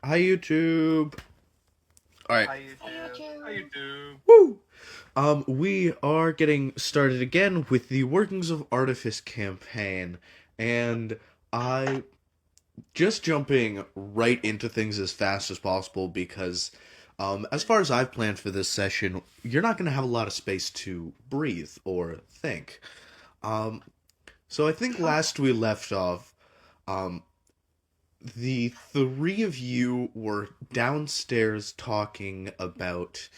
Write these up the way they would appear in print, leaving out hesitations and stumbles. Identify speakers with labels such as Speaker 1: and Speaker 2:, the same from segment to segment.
Speaker 1: Hi YouTube. All right.
Speaker 2: How you
Speaker 3: Hi,
Speaker 2: do? How you
Speaker 3: YouTube.
Speaker 2: do?
Speaker 1: Woo. We are getting started again with the Workings of Artifice campaign, and I just jumping right into things as fast as possible because, as far as I've planned for this session, you're not going to have a lot of space to breathe or think. Um, so I think last we left off, um, the three of you were downstairs talking about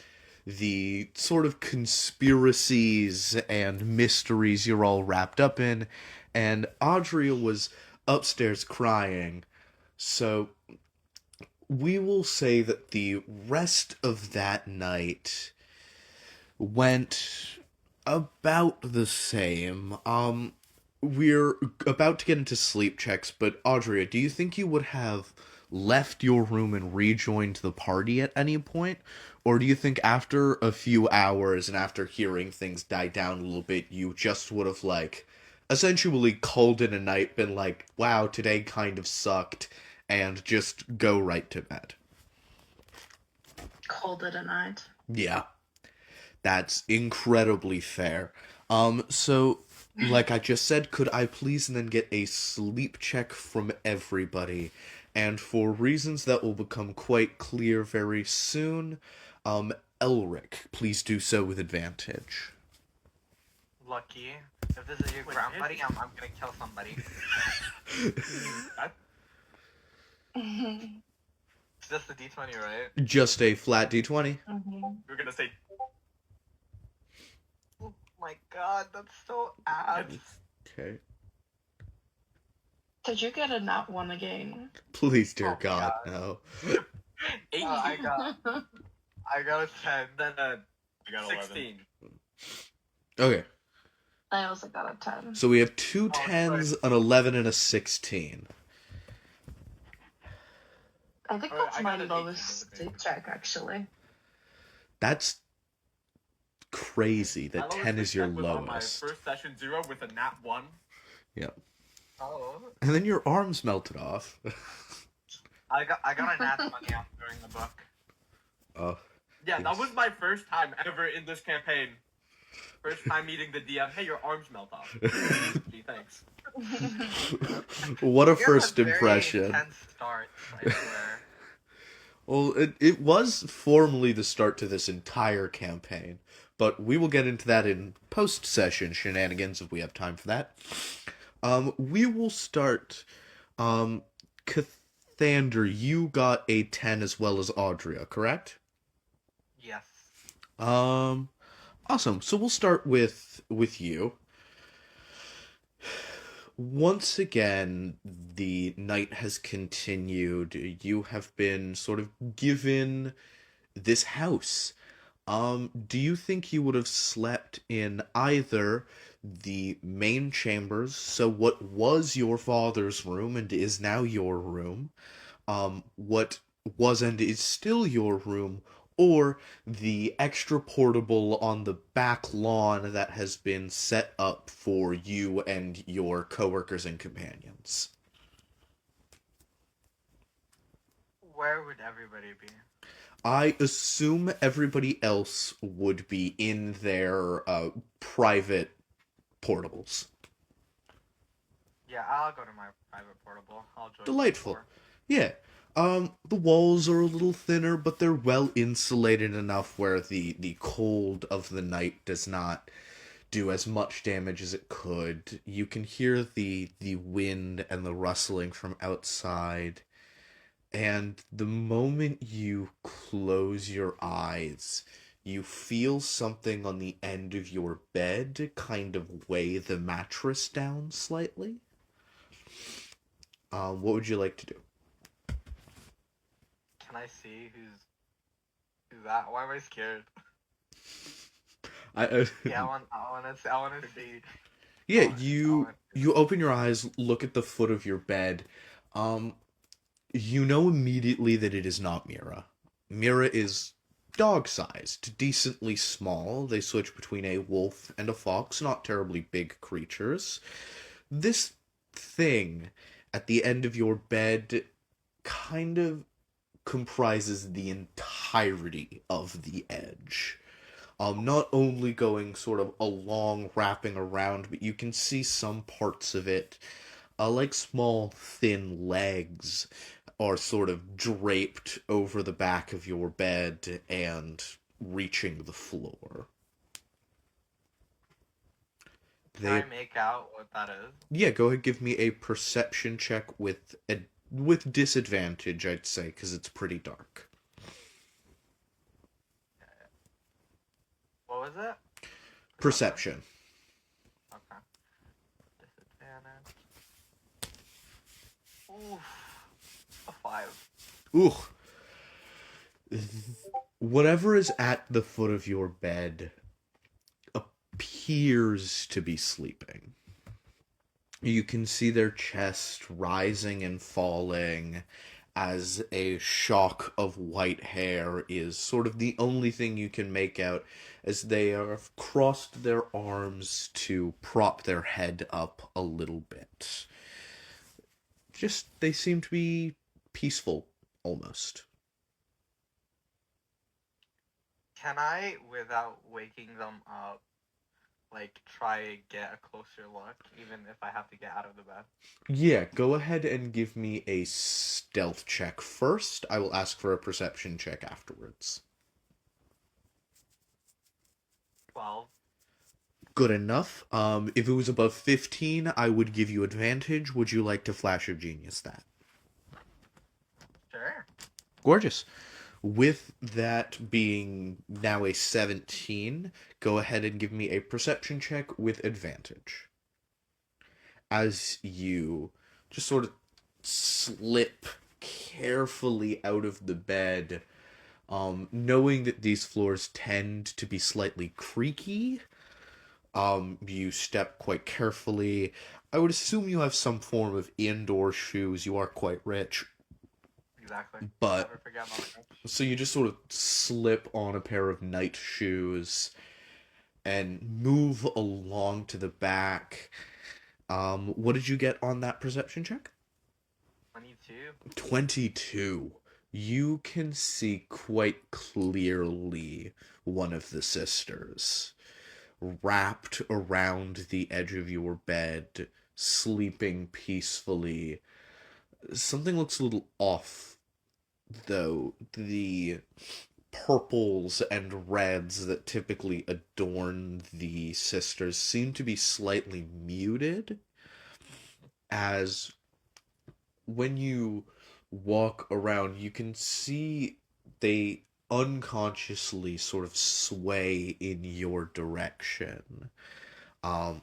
Speaker 1: the sort of conspiracies and mysteries you're all wrapped up in, and Audrey was upstairs crying. So we will say that the rest of that night went about the same. We're about to get into sleep checks, but Audrey, do you think you would have left your room and rejoined the party at any point? Or do you think after a few hours and after hearing things die down a little bit, you just would have, like, essentially called it a night, been like, wow, today kind of sucked, and just go right to bed?
Speaker 3: Called it a night.
Speaker 1: Yeah. That's incredibly fair. So, like I just said, could I please then get a sleep check from everybody? And for reasons that will become quite clear very soon, um, Elric, please do so with advantage.
Speaker 2: Lucky. If this is your ground buddy, I'm gonna kill somebody. It's just the D20, right?
Speaker 1: Just a flat d20.
Speaker 2: You're gonna say. Oh my god, that's so ads.
Speaker 1: Okay.
Speaker 3: Did you get a nat one again?
Speaker 1: Please, dear
Speaker 2: Oh,
Speaker 1: God,
Speaker 2: God.
Speaker 1: no.
Speaker 2: 8. I got a 10, then a I got 16.
Speaker 1: Okay,
Speaker 3: I also got a 10.
Speaker 1: so we have two
Speaker 2: Oh,
Speaker 1: 10s,
Speaker 2: sorry.
Speaker 1: an 11, and a 16.
Speaker 3: I think
Speaker 2: Alright,
Speaker 3: that's
Speaker 2: I
Speaker 3: my
Speaker 2: got an
Speaker 3: lowest
Speaker 2: 18.
Speaker 3: sleep check, actually.
Speaker 1: That's crazy that
Speaker 2: My lowest
Speaker 1: 10 is
Speaker 2: sleep
Speaker 1: your
Speaker 2: check was on my
Speaker 1: lowest.
Speaker 2: first session 0 with a nat 1.
Speaker 1: Yep.
Speaker 2: Oh.
Speaker 1: And then your arms melted off.
Speaker 2: I got a nat 20 out during the book.
Speaker 1: Oh.
Speaker 2: Yeah,
Speaker 1: Yes.
Speaker 2: that was my first time ever in this campaign. First time meeting the DM. Hey, your arms melt off. Gee, thanks.
Speaker 1: What a
Speaker 2: You have
Speaker 1: first
Speaker 2: a very
Speaker 1: impression.
Speaker 2: intense start, I swear.
Speaker 1: Well, it was formally the start to this entire campaign, but we will get into that in post-session shenanigans if we have time for that. We will start. Cathander, you got a 10 as well as Audria, correct?
Speaker 2: Yes.
Speaker 1: Um, awesome. So we'll start with you. Once again, the night has continued. You have been sort of given this house. Do you think you would have slept in either the main chambers, so what was your father's room and is now your room, what was and is still your room, or the extra portable on the back lawn that has been set up for you and your coworkers and companions?
Speaker 2: Where would everybody be?
Speaker 1: I assume everybody else would be in their private portables.
Speaker 2: Yeah, I'll go to my private portable. I'll join
Speaker 1: Delightful.
Speaker 2: before.
Speaker 1: Yeah. The walls are a little thinner, but they're well insulated enough where the cold of the night does not do as much damage as it could. You can hear the wind and the rustling from outside. And the moment you close your eyes, you feel something on the end of your bed kind of weigh the mattress down slightly. What would you like to do?
Speaker 2: Can I see who's that? Why am I scared? Yeah, I wanna see.
Speaker 1: Yeah,
Speaker 2: I
Speaker 1: you
Speaker 2: want
Speaker 1: you open your eyes, look at the foot of your bed. Um, you know immediately that it is not Mira. Mira is dog-sized, decently small. They switch between a wolf and a fox, not terribly big creatures. This thing at the end of your bed kind of comprises the entirety of the edge. Not only going sort of along, wrapping around, but you can see some parts of it, like small, thin legs, are sort of draped over the back of your bed and reaching the floor.
Speaker 2: Can I
Speaker 1: They,
Speaker 2: make out what that is?
Speaker 1: yeah, go ahead, give me a perception check with disadvantage, I'd say, because it's pretty dark.
Speaker 2: What was it?
Speaker 1: Perception.
Speaker 2: Okay. Disadvantage. Oof. A 5.
Speaker 1: Ooh. Whatever is at the foot of your bed appears to be sleeping. You can see their chest rising and falling as a shock of white hair is sort of the only thing you can make out as they have crossed their arms to prop their head up a little bit. Just, they seem to be peaceful, almost.
Speaker 2: Can I, without waking them up, like, try get a closer look, even if I have to get out of the bed?
Speaker 1: Yeah, go ahead and give me a stealth check first. I will ask for a perception check afterwards.
Speaker 2: 12.
Speaker 1: Good enough. If it was above 15, I would give you advantage. Would you like to flash of genius that?
Speaker 2: Sure.
Speaker 1: Gorgeous. With that being now a 17, go ahead and give me a perception check with advantage. As you just sort of slip carefully out of the bed, knowing that these floors tend to be slightly creaky, you step quite carefully. I would assume you have some form of indoor shoes. You are quite rich.
Speaker 2: Exactly.
Speaker 1: But
Speaker 2: Never forget about it.
Speaker 1: so you just sort of slip on a pair of night shoes and move along to the back. What did you get on that perception check?
Speaker 2: 22.
Speaker 1: 22. You can see quite clearly one of the sisters wrapped around the edge of your bed, sleeping peacefully. Something looks a little off, though. The purples and reds that typically adorn the sisters seem to be slightly muted, as when you walk around, you can see they unconsciously sort of sway in your direction. Um,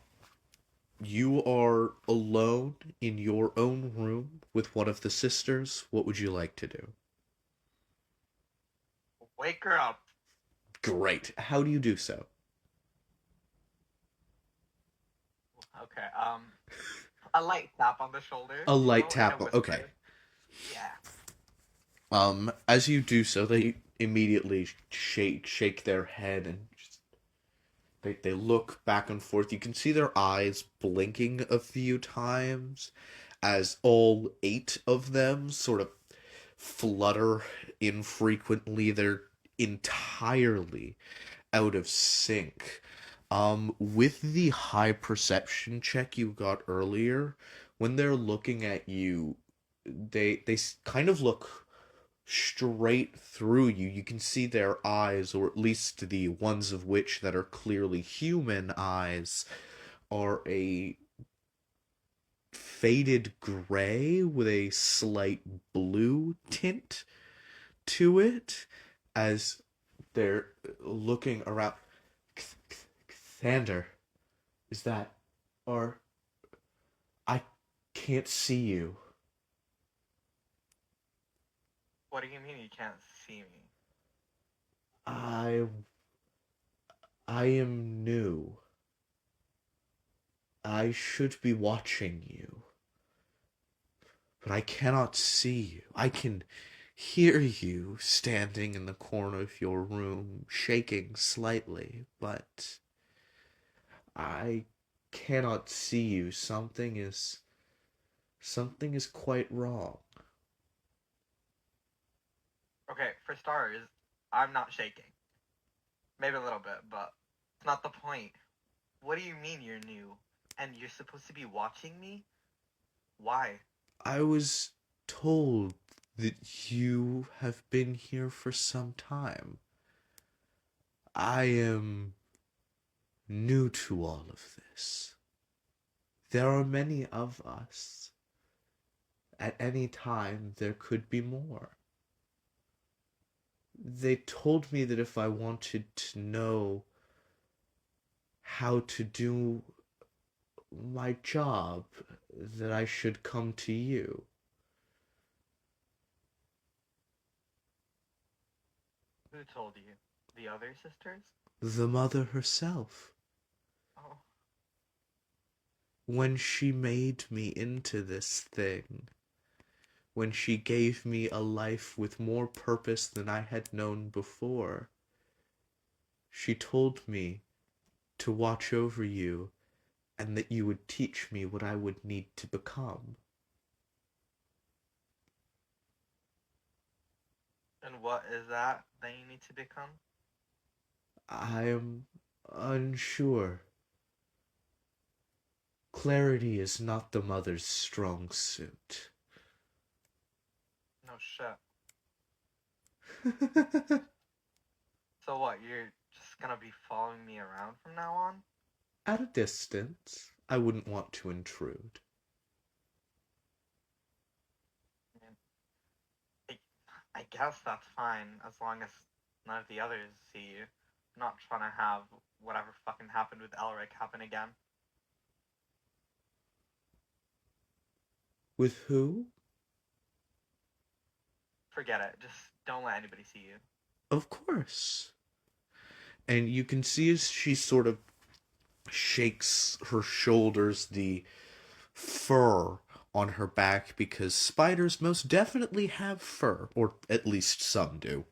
Speaker 1: you are alone in your own room with one of the sisters. What would you like to do?
Speaker 2: Wake her up.
Speaker 1: Great. How do you do so?
Speaker 2: Okay, a light tap on the shoulder.
Speaker 1: A light
Speaker 2: In a
Speaker 1: tap.
Speaker 2: whisper.
Speaker 1: Okay.
Speaker 2: Yeah.
Speaker 1: As you do so, they immediately shake their head and just, they look back and forth. You can see their eyes blinking a few times as all 8 of them sort of flutter infrequently. They're entirely out of sync. With the high perception check you got earlier, when they're looking at you, they kind of look straight through you. You can see their eyes, or at least the ones of which that are clearly human eyes, are a faded gray with a slight blue tint to it as they're looking around. Xander, is that? Or I can't see you.
Speaker 2: What do you mean you can't see me?
Speaker 1: I I am new. I should be watching you, but I cannot see you. I can hear you standing in the corner of your room, shaking slightly, but I cannot see you. Something is quite wrong.
Speaker 2: Okay, for starters, I'm not shaking. Maybe a little bit, but it's not the point. What do you mean you're new? And you're supposed to be watching me? Why?
Speaker 1: I was told that you have been here for some time. I am new to all of this. There are many of us. At any time, there could be more. They told me that if I wanted to know how to do my job, that I should come to you.
Speaker 2: Who told you? The other sisters?
Speaker 1: The mother herself.
Speaker 2: Oh,
Speaker 1: When she made me into this thing, when she gave me a life with more purpose than I had known before, she told me to watch over you and that you would teach me what I would need to become.
Speaker 2: and what is that you need to become?
Speaker 1: I am unsure. Clarity is not the mother's strong suit.
Speaker 2: No shit. So what, you're just gonna be following me around from now on?
Speaker 1: At a distance, I wouldn't want to intrude.
Speaker 2: I guess that's fine, as long as none of the others see you. I'm not trying to have whatever fucking happened with Elric happen again.
Speaker 1: With who?
Speaker 2: Forget it. Just don't let anybody see you.
Speaker 1: Of course. And you can see as she sort of shakes her shoulders, the fur on her back, because spiders most definitely have fur, or at least some do.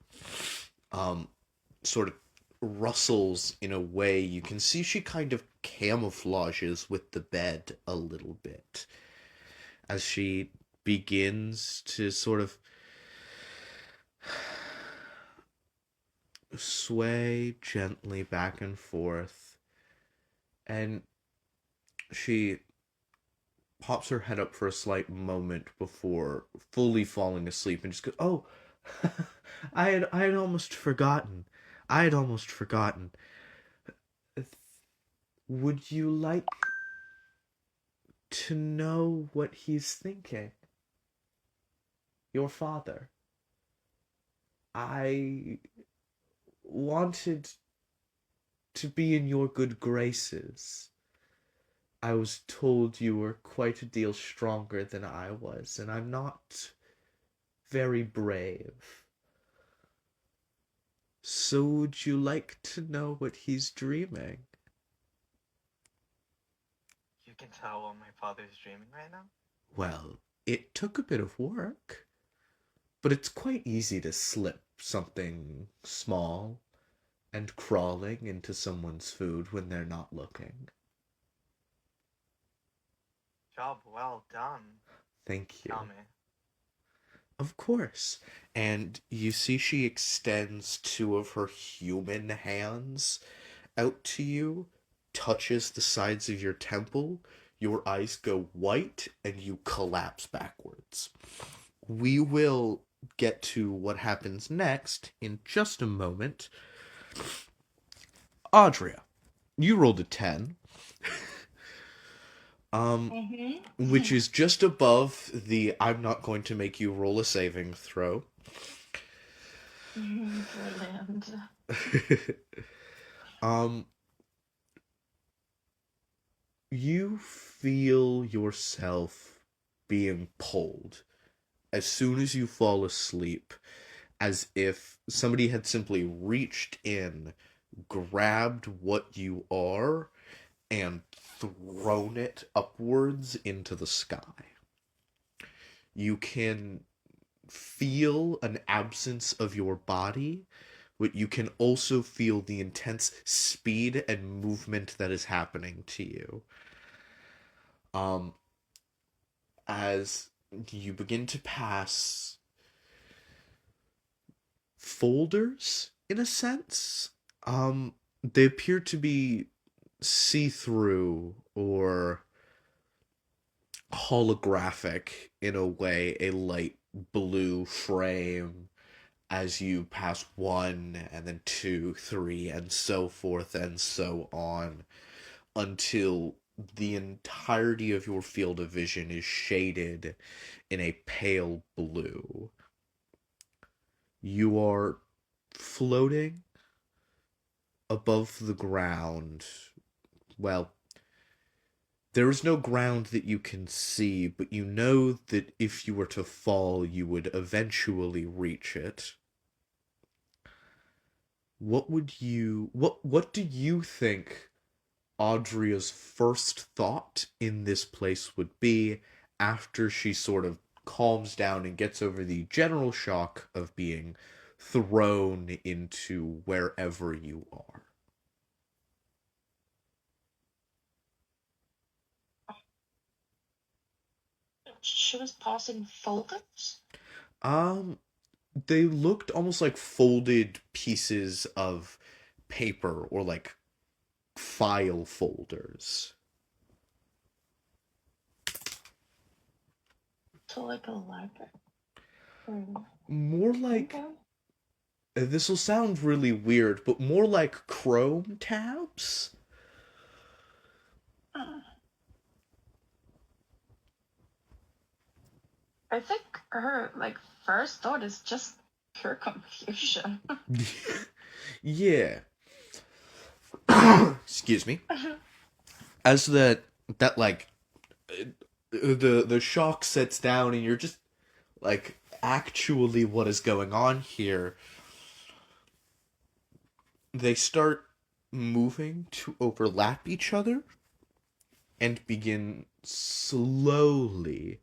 Speaker 1: Sort of rustles in a way. You can see she kind of camouflages with the bed a little bit as she begins to sort of sway gently back and forth, and she pops her head up for a slight moment before fully falling asleep and just goes, "Oh, I had almost forgotten. I had almost forgotten. Would you like to know what he's thinking? Your father. I wanted to be in your good graces. I was told you were quite a deal stronger than I was, and I'm not very brave. So would you like to know what he's dreaming?"
Speaker 2: You can tell what my father's dreaming right now?
Speaker 1: Well, it took a bit of work, but it's quite easy to slip something small and crawling into someone's food when they're not looking.
Speaker 2: Job well done.
Speaker 1: Thank you.
Speaker 2: Tell me.
Speaker 1: Of course. And you see she extends two of her human hands out to you, touches the sides of your temple, your eyes go white, and you collapse backwards. We will get to what happens next in just a moment. Audria, you rolled a 10. Which is just above the "I'm not going to make you roll a saving throw."
Speaker 3: Brilliant.
Speaker 1: um, you feel yourself being pulled as soon as you fall asleep, as if somebody had simply reached in, grabbed what you are, and thrown it upwards into the sky. You can feel an absence of your body, but you can also feel the intense speed and movement that is happening to you. Um, as you begin to pass folders in a sense. They appear to be see-through or holographic in a way, a light blue frame as you pass one and then two, three, and so forth and so on until the entirety of your field of vision is shaded in a pale blue. You are floating above the ground. Well, there is no ground that you can see, but you know that if you were to fall, you would eventually reach it. What do you think Audria's first thought in this place would be after she sort of calms down and gets over the general shock of being thrown into wherever you are?
Speaker 3: She was passing folders?
Speaker 1: Um, they looked almost like folded pieces of paper or like file folders.
Speaker 3: To like a library? Or
Speaker 1: More like,
Speaker 3: conga?
Speaker 1: this will sound really weird, but more like Chrome tabs?
Speaker 3: Uh, I think her like first thought is just pure confusion.
Speaker 1: Yeah. Excuse me. As that like the shock sets down and you're just like actually what is going on here, they start moving to overlap each other and begin slowly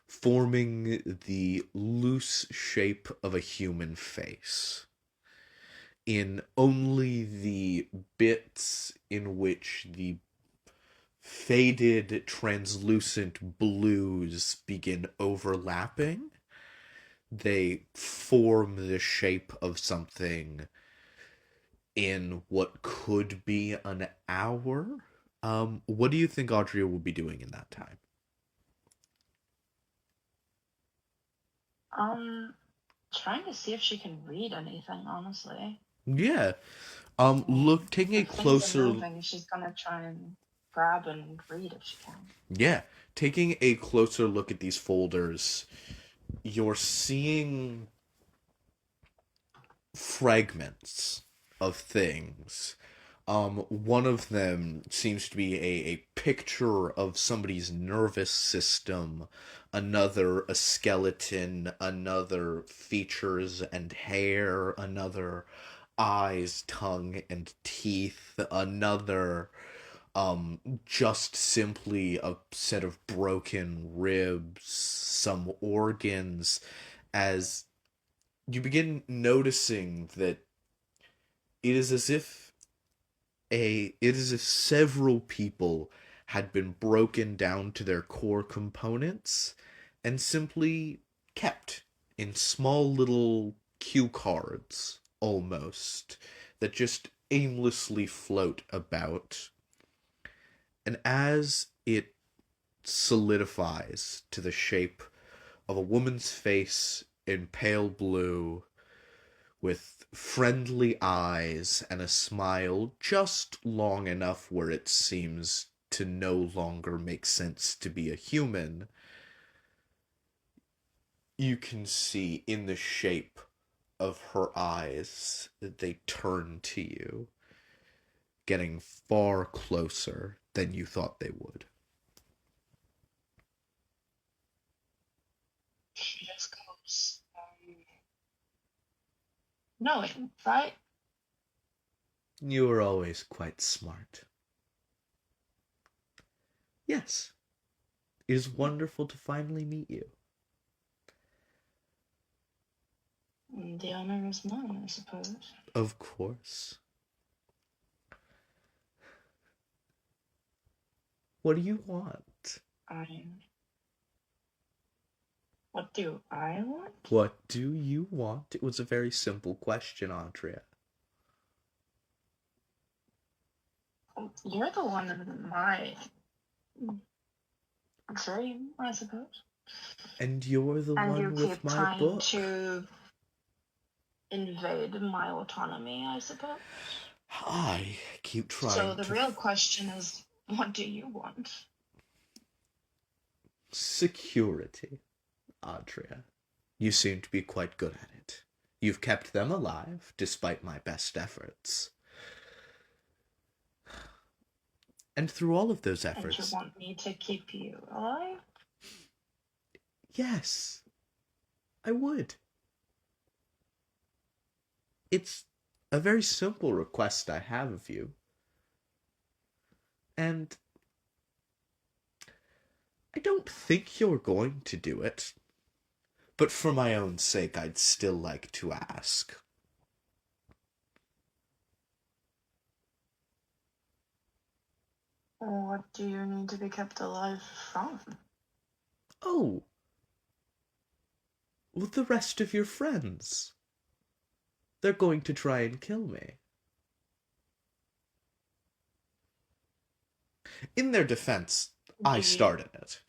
Speaker 1: forming the loose shape of a human face. In only the bits in which the faded, translucent blues begin overlapping, they form the shape of something in what could be an hour. What do you think Audrey will be doing in that time?
Speaker 3: Trying to see if she can read anything, honestly.
Speaker 1: Yeah. Look, taking a
Speaker 3: If things are
Speaker 1: closer,
Speaker 3: moving, she's gonna try and grab and read if she can.
Speaker 1: yeah, taking a closer look at these folders, you're seeing fragments of things. One of them seems to be a picture of somebody's nervous system, another a skeleton, another features and hair, another eyes, tongue, and teeth, another just simply a set of broken ribs, some organs, as you begin noticing that it is as if several people had been broken down to their core components and simply kept in small little cue cards almost that just aimlessly float about. And as it solidifies to the shape of a woman's face in pale blue, with friendly eyes and a smile just long enough where it seems to no longer make sense to be a human, you can see in the shape of her eyes that they turn to you, getting far closer than you thought they would.
Speaker 3: She just goes, knowing, right?
Speaker 1: You are always quite smart. Yes, it is wonderful to finally meet you.
Speaker 3: The honor is mine, I suppose.
Speaker 1: Of course. What do you want?
Speaker 3: I. What do I want?
Speaker 1: What do you want? It was a very simple question, Andrea.
Speaker 3: You're the one in my dream, I suppose.
Speaker 1: And you're the
Speaker 3: And you
Speaker 1: one with
Speaker 3: keep
Speaker 1: my
Speaker 3: trying
Speaker 1: book.
Speaker 3: to invade my autonomy, I suppose.
Speaker 1: I keep
Speaker 3: So
Speaker 1: trying
Speaker 3: the
Speaker 1: to
Speaker 3: real question is, what do you want?
Speaker 1: security, Andrea. You seem to be quite good at it. You've kept them alive, despite my best efforts. And through all of those
Speaker 3: And you
Speaker 1: efforts,
Speaker 3: want me to keep you alive?
Speaker 1: yes, I would. It's a very simple request I have of you. And I don't think you're going to do it. But for my own sake, I'd still like to ask.
Speaker 3: What do you need to be kept alive from?
Speaker 1: Oh, well, the rest of your friends. They're going to try and kill me. In their defense, I started it.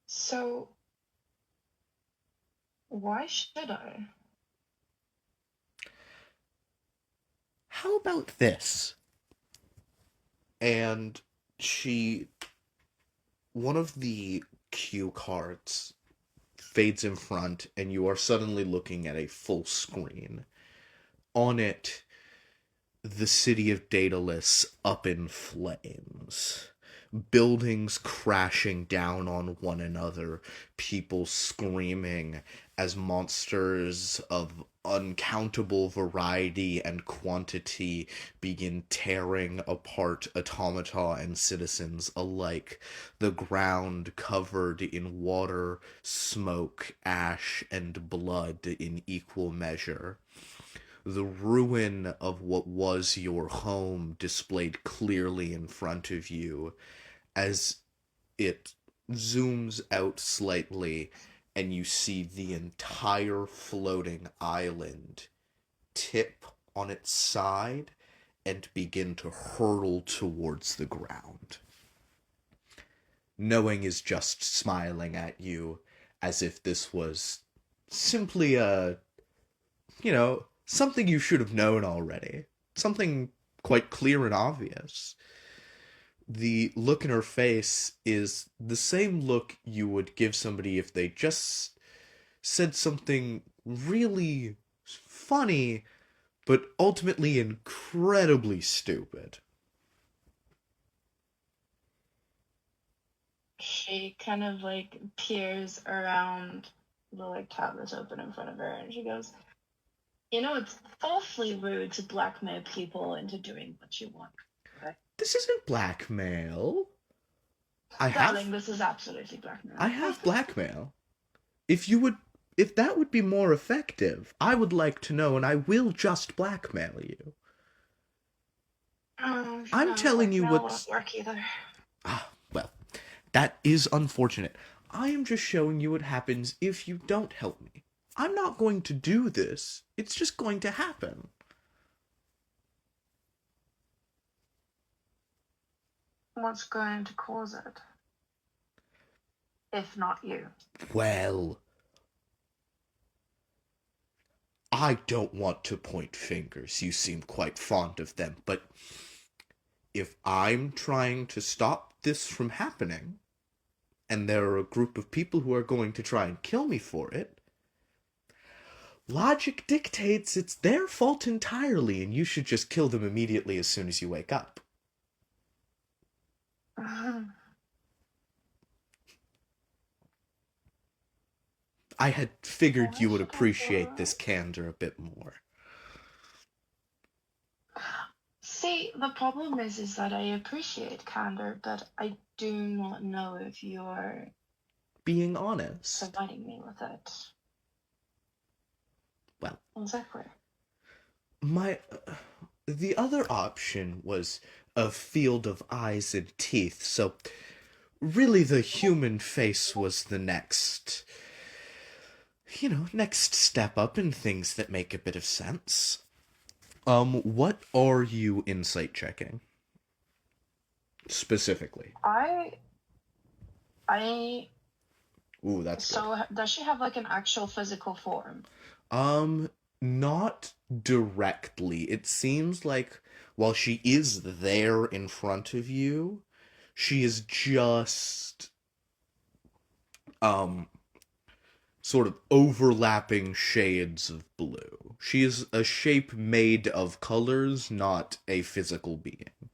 Speaker 3: So, why should I?
Speaker 1: How about this? And one of the cue cards fades in front, and you are suddenly looking at a full screen. On it, the city of Daedalus up in flames. Buildings crashing down on one another, people screaming as monsters of uncountable variety and quantity begin tearing apart automata and citizens alike, the ground covered in water, smoke, ash, and blood in equal measure. The ruin of what was your home displayed clearly in front of you as it zooms out slightly and you see the entire floating island tip on its side and begin to hurtle towards the ground. Knowing is just smiling at you as if this was simply something you should have known already. Something quite clear and obvious. The look in her face is the same look you would give somebody if they just said something really funny, but ultimately incredibly stupid.
Speaker 3: She kind of like peers around the like tablet open in front of her and she goes, it's awfully rude to blackmail people into doing what you want. Okay?
Speaker 1: This isn't blackmail.
Speaker 3: Darling, this is absolutely blackmail.
Speaker 1: I have blackmail. If that would be more effective, I would like to know, and I will just blackmail you. I'm telling you what's...
Speaker 3: won't work either.
Speaker 1: Well, that is unfortunate. I am just showing you what happens if you don't help me. I'm not going to do this. It's just going to happen.
Speaker 3: What's going to cause it? If not you.
Speaker 1: Well, I don't want to point fingers. You seem quite fond of them, but if I'm trying to stop this from happening, and there are a group of people who are going to try and kill me for it, logic dictates it's their fault entirely, and you should just kill them immediately as soon as you wake up. I had figured you would appreciate this candor a bit more.
Speaker 3: See, the problem is that I appreciate candor, but I do not know if you're
Speaker 1: being honest.
Speaker 3: providing me with it.
Speaker 1: Well,
Speaker 3: exactly.
Speaker 1: The other option was a field of eyes and teeth, so really the human face was the next step up in things that make a bit of sense. What are you insight checking? Specifically.
Speaker 3: I
Speaker 1: Ooh, that's good.
Speaker 3: So does she have like an actual physical form?
Speaker 1: Um, Not directly. It seems like while she is there in front of you, she is just um sort of overlapping shades of blue. She is a shape made of colors, not a physical being.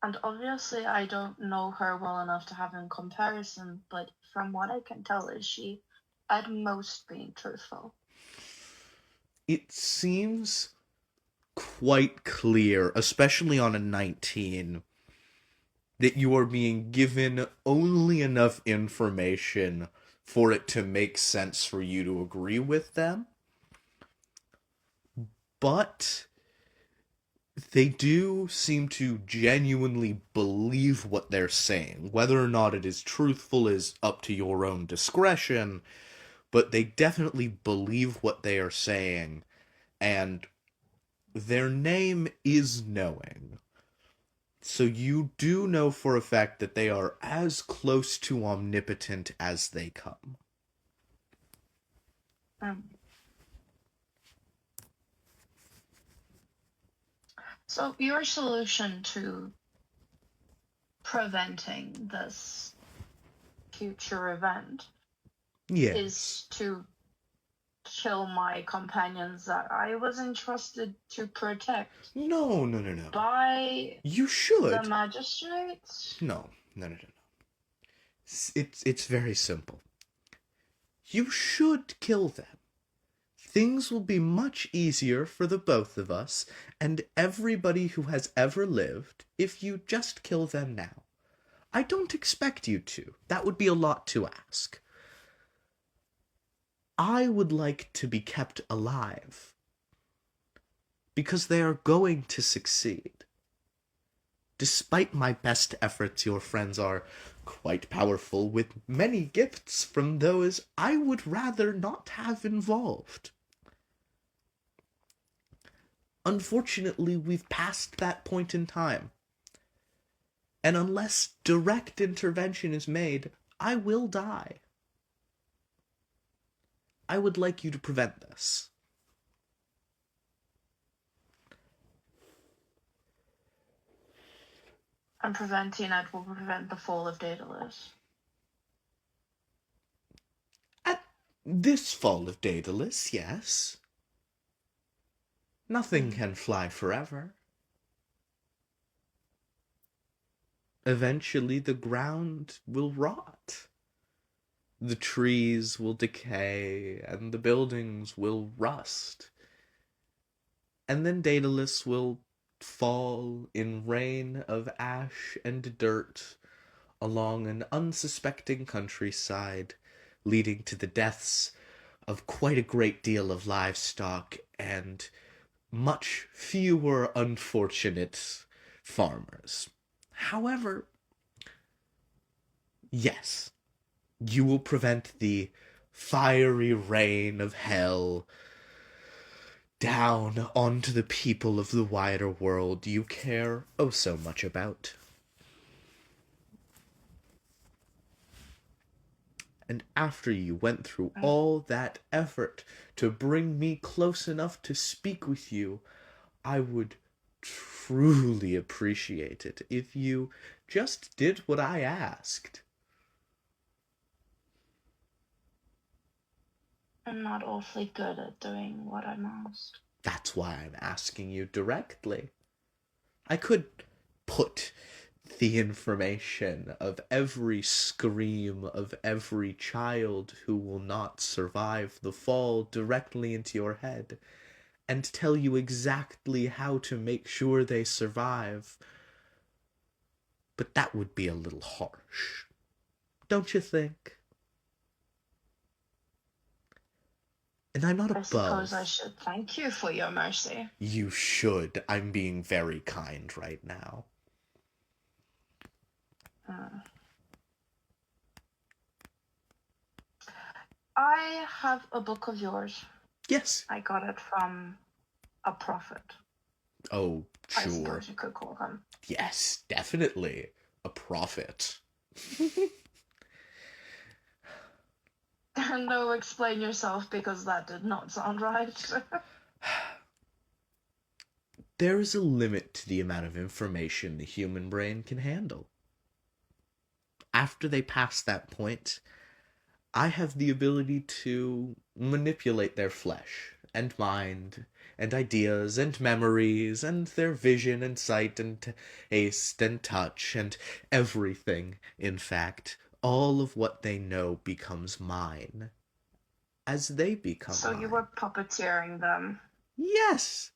Speaker 3: And obviously I don't know her well enough to have in comparison, but from what I can tell, is she at most being truthful?
Speaker 1: It seems quite clear, especially on a 19, that you are being given only enough information for it to make sense for you to agree with them. But they do seem to genuinely believe what they're saying. Whether or not it is truthful is up to your own discretion, but they definitely believe what they are saying, and their name is knowing. So you do know for a fact that they are as close to omnipotent as they come.
Speaker 3: Mm. So your solution to preventing this future event
Speaker 1: Yes.
Speaker 3: is to kill my companions that I was entrusted to protect
Speaker 1: No.
Speaker 3: by
Speaker 1: You
Speaker 3: the
Speaker 1: should.
Speaker 3: magistrates?
Speaker 1: No. It's very simple. You should kill them. Things will be much easier for the both of us and everybody who has ever lived if you just kill them now. I don't expect you to. That would be a lot to ask. I would like to be kept alive because they are going to succeed. Despite my best efforts, your friends are quite powerful, with many gifts from those I would rather not have involved. Unfortunately, we've passed that point in time. And unless direct intervention is made, I will die. I would like you to prevent this.
Speaker 3: And preventing it will prevent the fall of Daedalus.
Speaker 1: At this fall of Daedalus, yes. Nothing can fly forever. Eventually, the ground will rot. The trees will decay, and the buildings will rust. And then Daedalus will fall in rain of ash and dirt along an unsuspecting countryside, leading to the deaths of quite a great deal of livestock and much fewer unfortunate farmers. However, yes, you will prevent the fiery rain of hell down onto the people of the wider world you care oh so much about. And after you went through all that effort to bring me close enough to speak with you, I would truly appreciate it if you just did what I asked.
Speaker 3: I'm not awfully good at doing what I'm asked.
Speaker 1: That's why I'm asking you directly. I could put the information of every scream of every child who will not survive the fall directly into your head and tell you exactly how to make sure they survive. But that would be a little harsh, don't you think? And I'm not
Speaker 3: I suppose I
Speaker 1: above.
Speaker 3: should thank you for your mercy.
Speaker 1: You should. I'm being very kind right now.
Speaker 3: Hmm. I have a book of yours.
Speaker 1: Yes.
Speaker 3: I got it from a prophet,
Speaker 1: Oh,
Speaker 3: I
Speaker 1: sure.
Speaker 3: suppose you could call him.
Speaker 1: Yes, definitely. A prophet.
Speaker 3: No, explain yourself because that did not sound right.
Speaker 1: There is a limit to the amount of information the human brain can handle. After they pass that point, I have the ability to manipulate their flesh and mind and ideas and memories and their vision and sight and taste and touch and everything, in fact. All of what they know becomes mine as they become
Speaker 3: So you
Speaker 1: mine.
Speaker 3: were puppeteering them.
Speaker 1: Yes!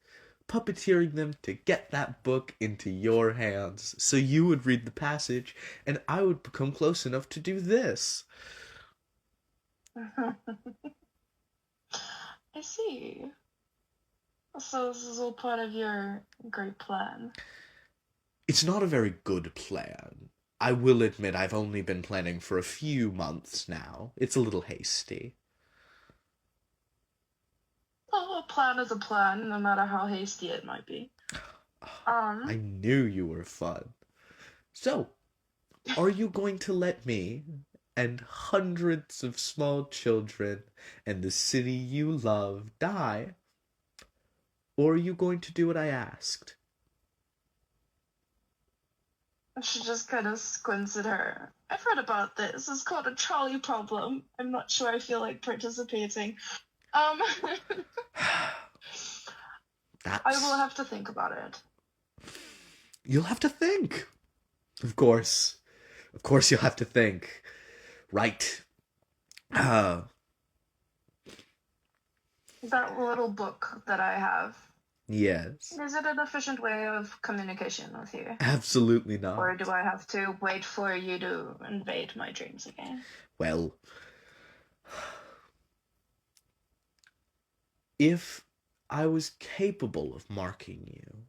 Speaker 1: Puppeteering them to get that book into your hands so you would read the passage and I would become close enough to do this.
Speaker 3: I see. So this is all part of your great plan.
Speaker 1: It's not a very good plan. I will admit I've only been planning for a few months now. It's a little hasty.
Speaker 3: Well, a plan is a plan, no matter how hasty it might be.
Speaker 1: I knew you were fun. So, are you going to let me and hundreds of small children and the city you love die? Or are you going to do what I asked?
Speaker 3: She just kind of squints at her. I've heard about this. It's called a trolley problem. I'm not sure I feel like participating. I
Speaker 1: That's.
Speaker 3: will have to think about it.
Speaker 1: You'll have to think. Of course. Of course you'll have to think. Right. Uh,
Speaker 3: That little book that I have,
Speaker 1: yes.
Speaker 3: is it an efficient way of communication with you?
Speaker 1: Absolutely
Speaker 3: Or
Speaker 1: not.
Speaker 3: do I have to wait for you to invade my dreams again?
Speaker 1: Well, if I was capable of marking you,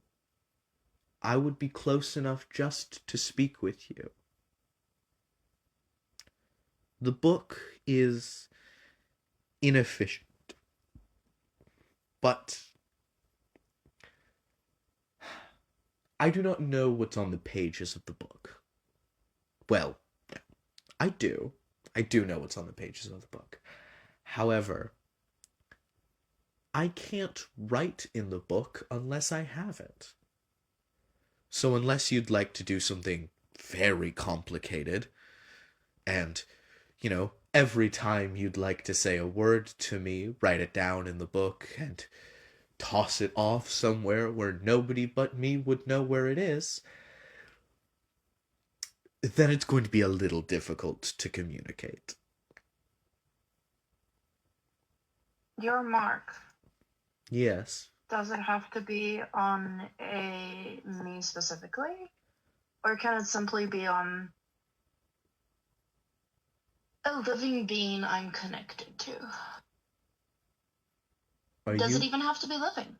Speaker 1: I would be close enough just to speak with you. The book is inefficient, but I do not know what's on the pages of the book. Well, I do. I do know what's on the pages of the book. However, I can't write in the book unless I have it. So unless you'd like to do something very complicated, and, every time you'd like to say a word to me, write it down in the book and toss it off somewhere where nobody but me would know where it is, then it's going to be a little difficult to communicate.
Speaker 3: Your mark,
Speaker 1: Yes.
Speaker 3: does it have to be on me specifically? Or can it simply be on a living being I'm connected to?
Speaker 1: Are
Speaker 3: Does it
Speaker 1: you
Speaker 3: even have to be living?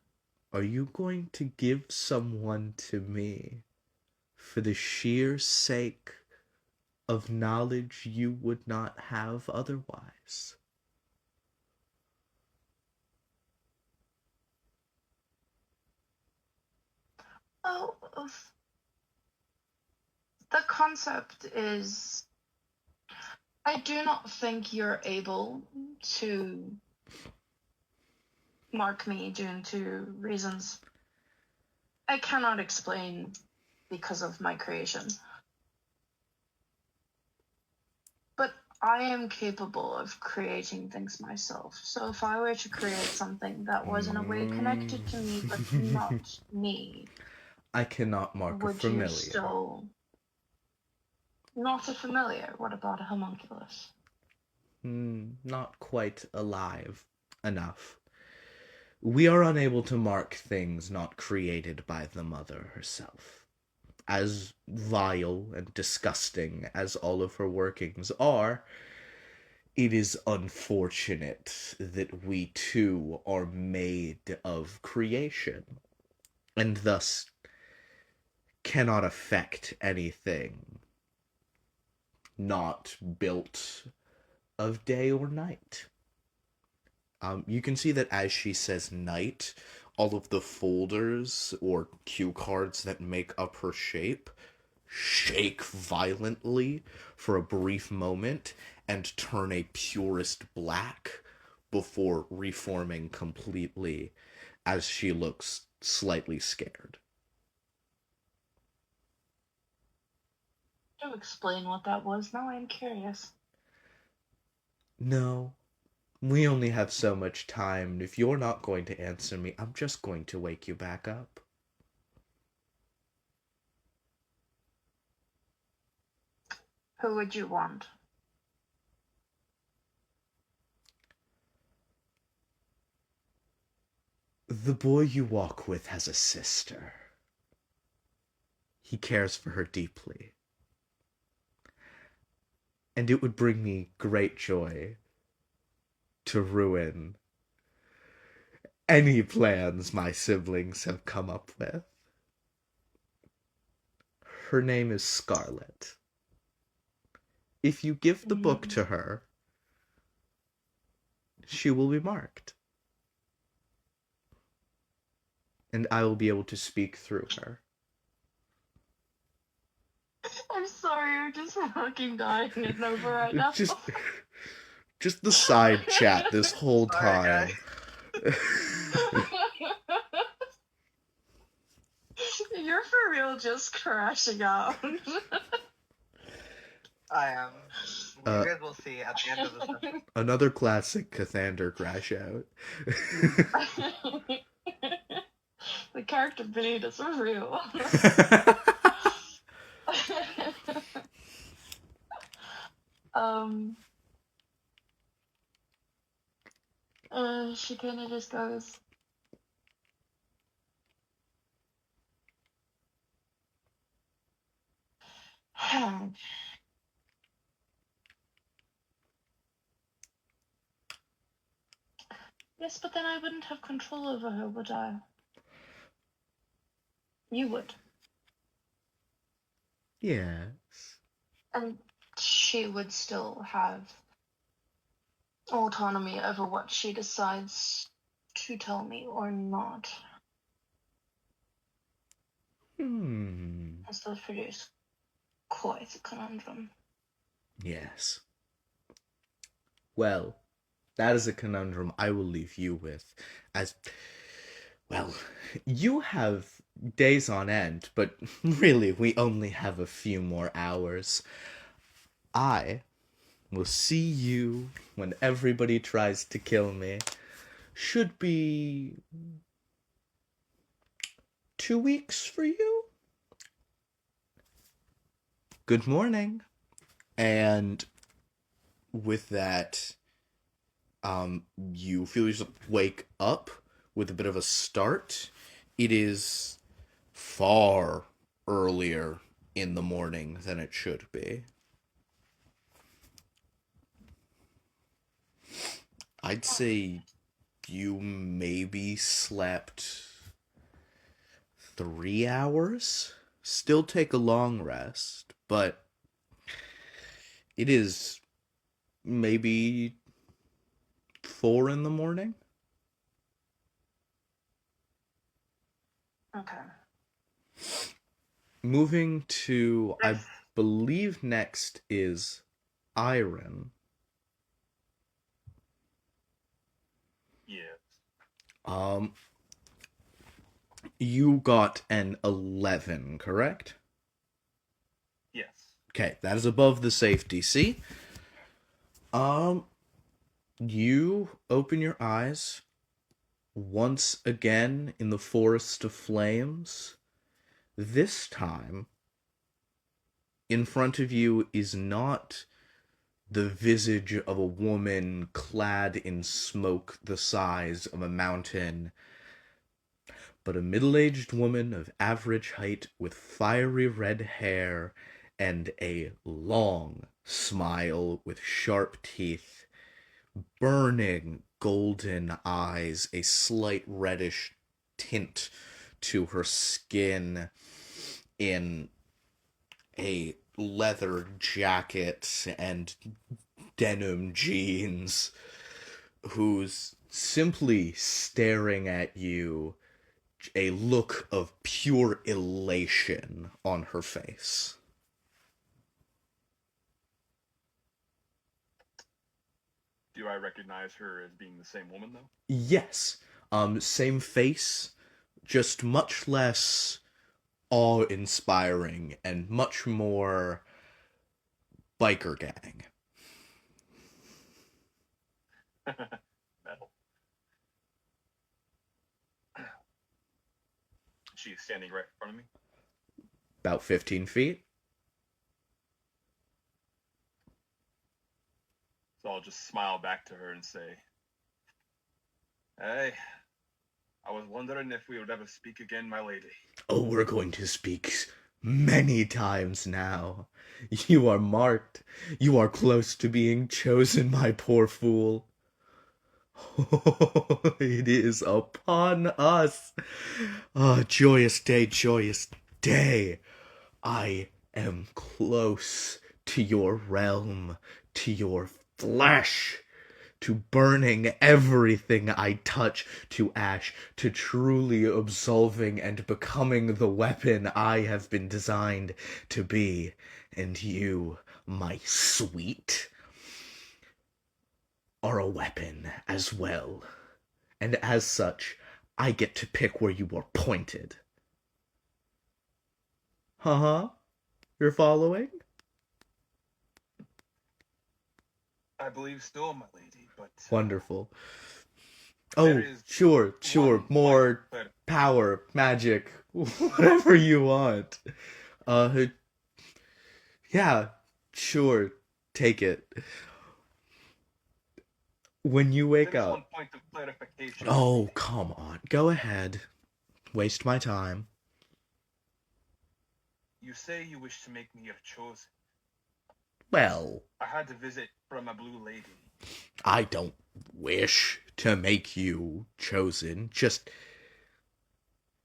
Speaker 1: are you going to give someone to me for the sheer sake of knowledge you would not have otherwise?
Speaker 3: Oh, the concept is I do not think you're able to mark me due to reasons I cannot explain because of my creation. But I am capable of creating things myself. So if I were to create something that was in a way connected to me but not me,
Speaker 1: I cannot mark a
Speaker 3: would you
Speaker 1: familiar.
Speaker 3: still not a familiar? What about a homunculus?
Speaker 1: Not quite alive enough. We are unable to mark things not created by the mother herself. As vile and disgusting as all of her workings are, It is unfortunate that we too are made of creation, and thus cannot affect anything not built of day or night. You can see that as she says night, all of the folders or cue cards that make up her shape shake violently for a brief moment and turn a purest black before reforming completely as she looks slightly scared.
Speaker 3: Do explain what that was. Now I'm curious.
Speaker 1: No, we only have so much time, and if you're not going to answer me, I'm just going to wake you back up.
Speaker 3: Who would you want?
Speaker 1: The boy you walk with has a sister. He cares for her deeply. And it would bring me great joy to ruin any plans my siblings have come up with. Her name is Scarlet. If you give the book to her, she will be marked. And I will be able to speak through her.
Speaker 3: I'm sorry, I'm just fucking dying and over right now.
Speaker 1: Just the side chat this whole time.
Speaker 3: You're for real just crashing out.
Speaker 2: I am. You guys will see at the end of the session.
Speaker 1: Another classic Cathander crash out.
Speaker 3: The character bleed is real. She kind of just goes, yes, but then I wouldn't have control over her, would I? You would.
Speaker 1: Yes.
Speaker 3: And she would still have autonomy over what she decides to tell me or not. This does produce quite a conundrum.
Speaker 1: Yes. Well, that is a conundrum I will leave you with. As, well, you have days on end, but really we only have a few more hours. I will see you when everybody tries to kill me. Should be 2 weeks for you? Good morning. And with that, you feel yourself wake up with a bit of a start. It is far earlier in the morning than it should be. I'd say you maybe slept 3 hours. Still take a long rest, but it is maybe 4 in the morning.
Speaker 3: Okay.
Speaker 1: Moving to, I believe next is Iron.
Speaker 2: Yes.
Speaker 1: You got an 11, correct?
Speaker 2: Yes.
Speaker 1: Okay, that is above the safe DC. You open your eyes once again in the forest of flames. This time, in front of you is not the visage of a woman clad in smoke the size of a mountain, but a middle-aged woman of average height with fiery red hair and a long smile with sharp teeth burning golden eyes, a slight reddish tint to her skin, in a leather jacket and denim jeans, who's simply staring at you, a look of pure elation on her face.
Speaker 4: Do I recognize her as being the same woman, though?
Speaker 1: Yes. Same face, just much less awe-inspiring and much more biker gang.
Speaker 4: Metal. She's standing right in front of me.
Speaker 1: About 15 feet.
Speaker 4: So I'll just smile back to her and say, "Hey, I was wondering if we would ever speak again, my lady."
Speaker 1: Oh, we're going to speak many times now. You are marked. You are close to being chosen, my poor fool. Oh, it is upon us. Ah, joyous day, joyous day. I am close to your realm, to your flesh, to burning everything I touch to ash, to truly absolving and becoming the weapon I have been designed to be. And you, my sweet, are a weapon as well. And as such, I get to pick where you are pointed. Huh? You're following?
Speaker 4: I believe still, my lady, but
Speaker 1: Wonderful.
Speaker 4: there
Speaker 1: Oh,
Speaker 4: is
Speaker 1: sure.
Speaker 4: one
Speaker 1: More
Speaker 4: but
Speaker 1: power, magic, whatever you want. Uh, yeah, sure. Take it. When you wake
Speaker 4: there is
Speaker 1: up.
Speaker 4: one point of clarification.
Speaker 1: Oh, come on. Go ahead. Waste my time.
Speaker 4: You say you wish to make me your chosen.
Speaker 1: Well,
Speaker 4: I had a visit from a blue lady.
Speaker 1: I don't wish to make you chosen. Just,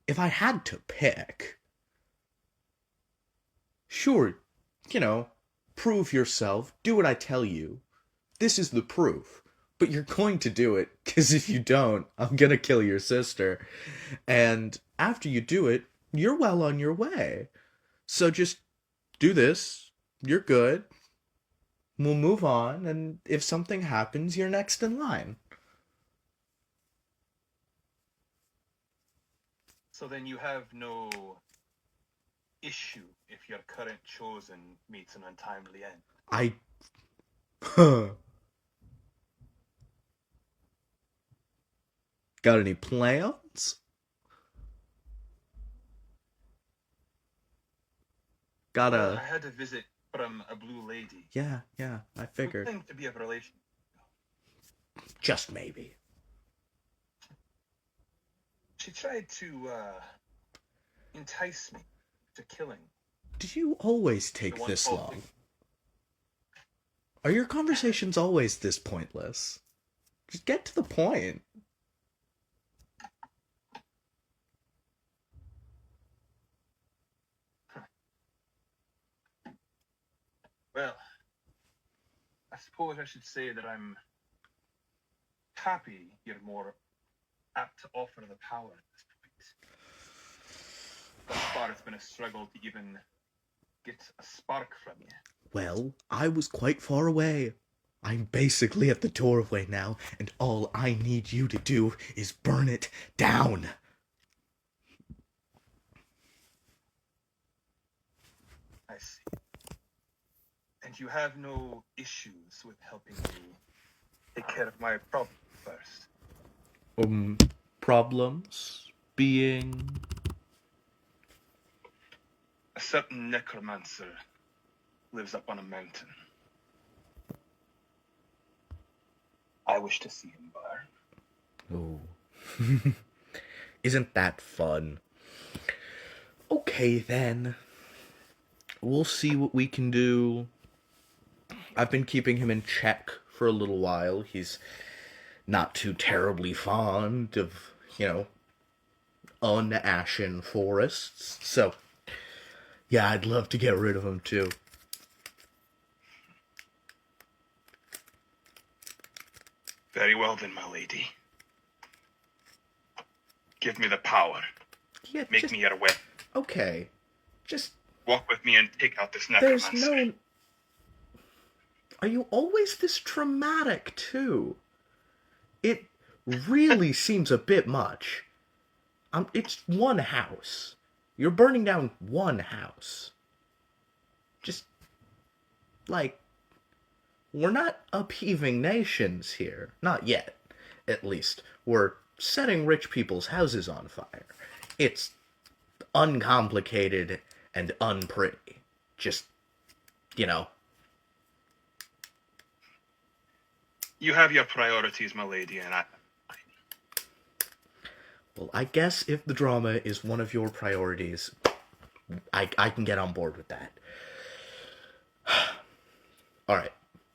Speaker 1: if I had to pick, sure, prove yourself, do what I tell you. This is the proof. But you're going to do it, because if you don't, I'm gonna kill your sister. And after you do it, you're well on your way. So just do this, you're good, we'll move on, and if something happens, you're next in line.
Speaker 4: So then you have no issue if your current chosen meets an untimely end.
Speaker 1: I... Got any plans?
Speaker 4: I had a visit from a blue lady.
Speaker 1: Yeah, I figured.
Speaker 4: Good thing to be of relation.
Speaker 1: Just maybe.
Speaker 4: She tried to entice me to killing.
Speaker 1: Did you always take this long? Are your conversations always this pointless? Just get to the point.
Speaker 4: Well, I suppose I should say that I'm happy you're more apt to offer the power at this point. Thus far, it's been a struggle to even get a spark from you.
Speaker 1: Well, I was quite far away. I'm basically at the doorway now, and all I need you to do is burn it down.
Speaker 4: I see. And you have no issues with helping me take care of my problem first?
Speaker 1: Problems being...
Speaker 4: A certain necromancer lives up on a mountain. I wish to see him burn.
Speaker 1: Oh. Isn't that fun? Okay, then. We'll see what we can do. I've been keeping him in check for a little while. He's not too terribly fond of, unashen forests. So, yeah, I'd love to get rid of him too.
Speaker 4: Very well then, my lady. Give me the power.
Speaker 1: Yeah,
Speaker 4: Make me your weapon.
Speaker 1: Okay. Just...
Speaker 4: Walk with me and take out this
Speaker 1: There's
Speaker 4: necromancer.
Speaker 1: no... Are you always this dramatic, too? It really seems a bit much. It's one house. You're burning down one house. Just, we're not upheaving nations here. Not yet, at least. We're setting rich people's houses on fire. It's uncomplicated and unpretty. Just,
Speaker 4: You have your priorities, my lady, and I...
Speaker 1: Well, I guess if the drama is one of your priorities, I can get on board with that. Alright.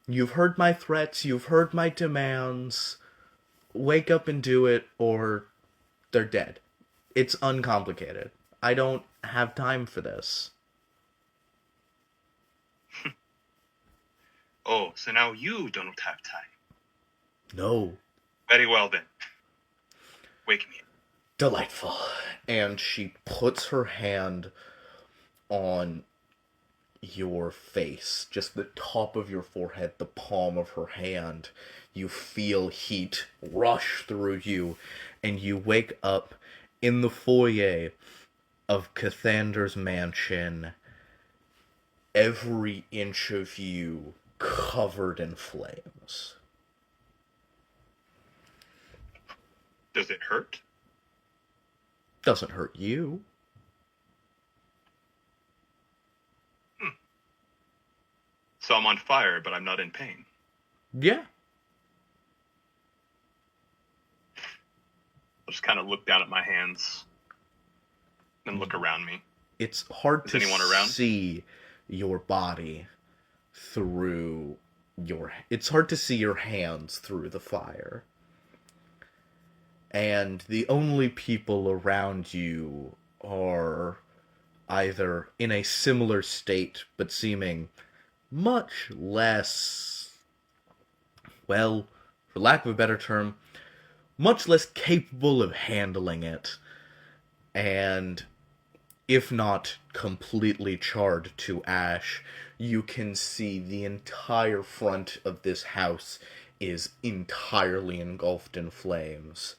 Speaker 1: You've heard my threats, you've heard my demands. Wake up and do it, or they're dead. It's uncomplicated. I don't have time for this.
Speaker 4: Oh, so now you don't have time.
Speaker 1: No.
Speaker 4: Very well then. Wake me up.
Speaker 1: Delightful. And she puts her hand on your face, just the top of your forehead, the palm of her hand. You feel heat rush through you, and you wake up in the foyer of Cathander's mansion, every inch of you covered in flames.
Speaker 4: Does it hurt?
Speaker 1: Doesn't hurt you.
Speaker 4: So I'm on fire, but I'm not in pain.
Speaker 1: Yeah.
Speaker 4: I'll just kind of look down at my hands and look around me.
Speaker 1: It's hard
Speaker 4: Is
Speaker 1: to
Speaker 4: anyone around?
Speaker 1: see your body through your... It's hard to see your hands through the fire. And the only people around you are either in a similar state, but seeming much less, well, for lack of a better term, much less capable of handling it, and if not completely charred to ash, you can see the entire front of this house is entirely engulfed in flames.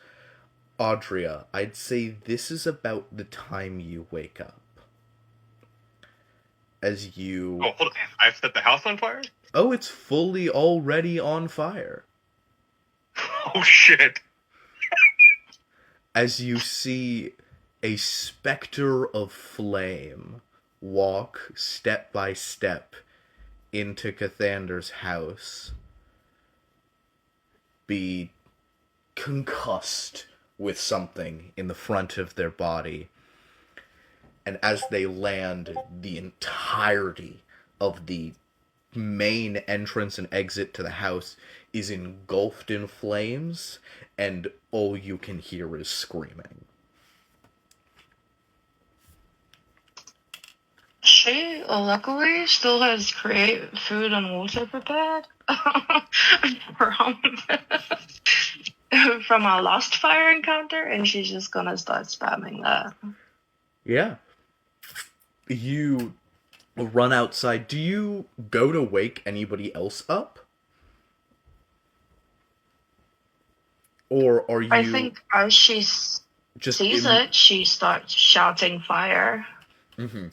Speaker 1: Audria, I'd say this is about the time you wake up. As you...
Speaker 4: Oh, hold on. I've set the house on fire?
Speaker 1: Oh, it's fully already on fire.
Speaker 4: Oh, shit.
Speaker 1: As you see a specter of flame walk step by step into Cathander's house, be concussed with something in the front of their body, and as they land, the entirety of the main entrance and exit to the house is engulfed in flames, and all you can hear is screaming.
Speaker 3: She luckily still has great food and water prepared from from our last fire encounter, and she's just gonna start spamming that.
Speaker 1: Yeah. You run outside. Do you go to wake anybody else up? Or are you...
Speaker 3: I think as she
Speaker 1: just
Speaker 3: sees it, she starts shouting fire.
Speaker 1: Mm-hmm.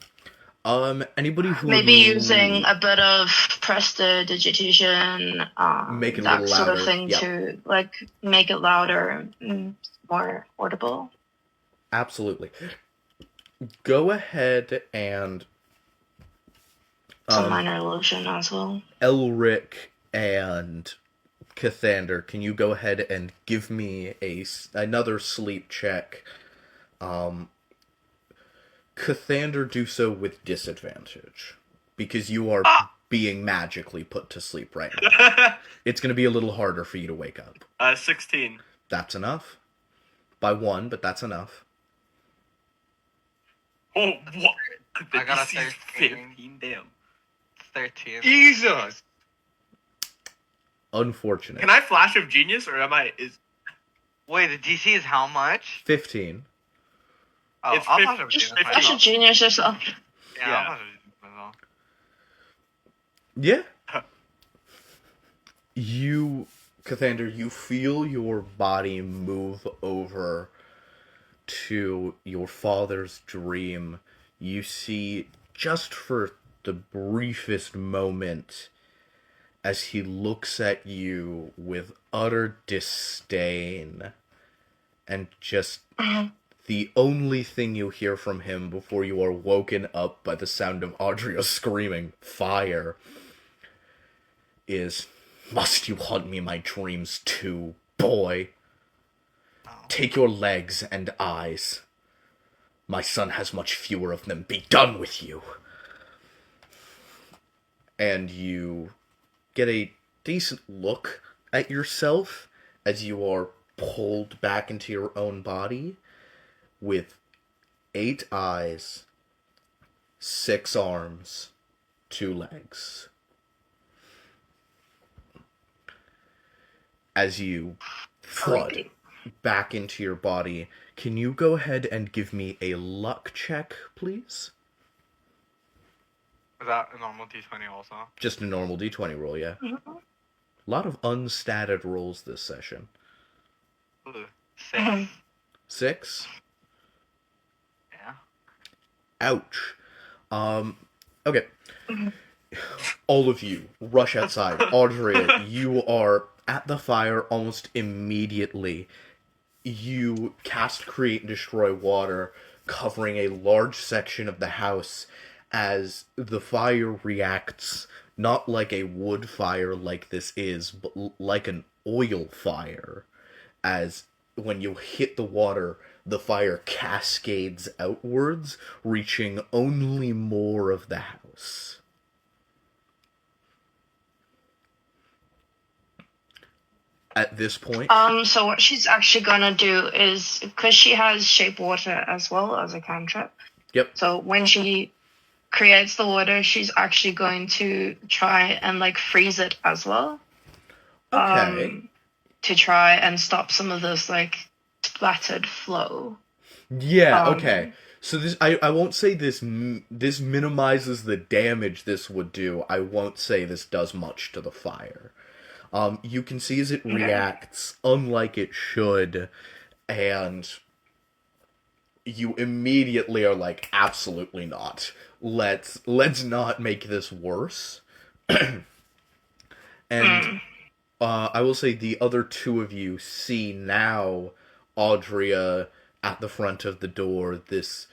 Speaker 1: Anybody who...
Speaker 3: Maybe using a bit of prestidigitation,
Speaker 1: Make it a
Speaker 3: that
Speaker 1: little
Speaker 3: sort of
Speaker 1: louder.
Speaker 3: thing
Speaker 1: Yep.
Speaker 3: to, make it louder and more audible.
Speaker 1: Absolutely. Go ahead and...
Speaker 3: Some minor illusion as well.
Speaker 1: Elric and Cathander, can you go ahead and give me another sleep check? Cathander, do so with disadvantage, because you are being magically put to sleep right now. It's going to be a little harder for you to wake up.
Speaker 5: 16.
Speaker 1: That's enough. By 1, but that's enough.
Speaker 5: Oh, what?
Speaker 2: I got a
Speaker 5: DC is
Speaker 2: 13.
Speaker 5: 15, damn.
Speaker 2: 13.
Speaker 4: Jesus!
Speaker 1: Unfortunate.
Speaker 5: Can I flash of genius, or am I...
Speaker 2: Wait, the DC is how much?
Speaker 1: 15.
Speaker 2: Oh,
Speaker 5: It's
Speaker 2: I'll
Speaker 5: 15.
Speaker 2: flash a genius
Speaker 5: It's
Speaker 3: That's a
Speaker 2: myself.
Speaker 3: genius yourself.
Speaker 2: Yeah,
Speaker 5: Yeah.
Speaker 2: I'll flash a genius myself.
Speaker 1: Yeah. You, Cathander, you feel your body move over to your father's dream. You see, just for the briefest moment, as he looks at you with utter disdain, and just the only thing you hear from him before you are woken up by the sound of Audrey screaming, "Fire!" is, "Must you hunt me my dreams too, boy? Take your legs and eyes. My son has much fewer of them. Be done with you." And you get a decent look at yourself as you are pulled back into your own body with 8 eyes, 6 arms, 2 legs. As you flood back into your body, can you go ahead and give me a luck check, please?
Speaker 2: Is that a normal D20 also?
Speaker 1: Just a normal d20 roll, yeah. A lot of unstatted rolls this session.
Speaker 2: Ooh, 6.
Speaker 1: 6?
Speaker 2: Yeah.
Speaker 1: Ouch. Okay. All of you rush outside. Audrey, you are at the fire almost immediately. You cast Create and Destroy Water, covering a large section of the house as the fire reacts not like a wood fire like this is, but like an oil fire. As when you hit the water, the fire cascades outwards, reaching only more of the house. At this point,
Speaker 3: So what she's actually gonna do is, because she has shape water as well as a cantrip.
Speaker 1: Yep.
Speaker 3: So when she creates the water, she's actually going to try and like freeze it as well.
Speaker 1: okay.
Speaker 3: To try and stop some of this like splattered flow.
Speaker 1: Yeah, okay. So this, I won't say this this minimizes the damage this would do. I won't say this does much to the fire. You can see as it reacts unlike it should, and you immediately are like, absolutely not. Let's not make this worse. And I will say the other 2 of you see now Audria at the front of the door, this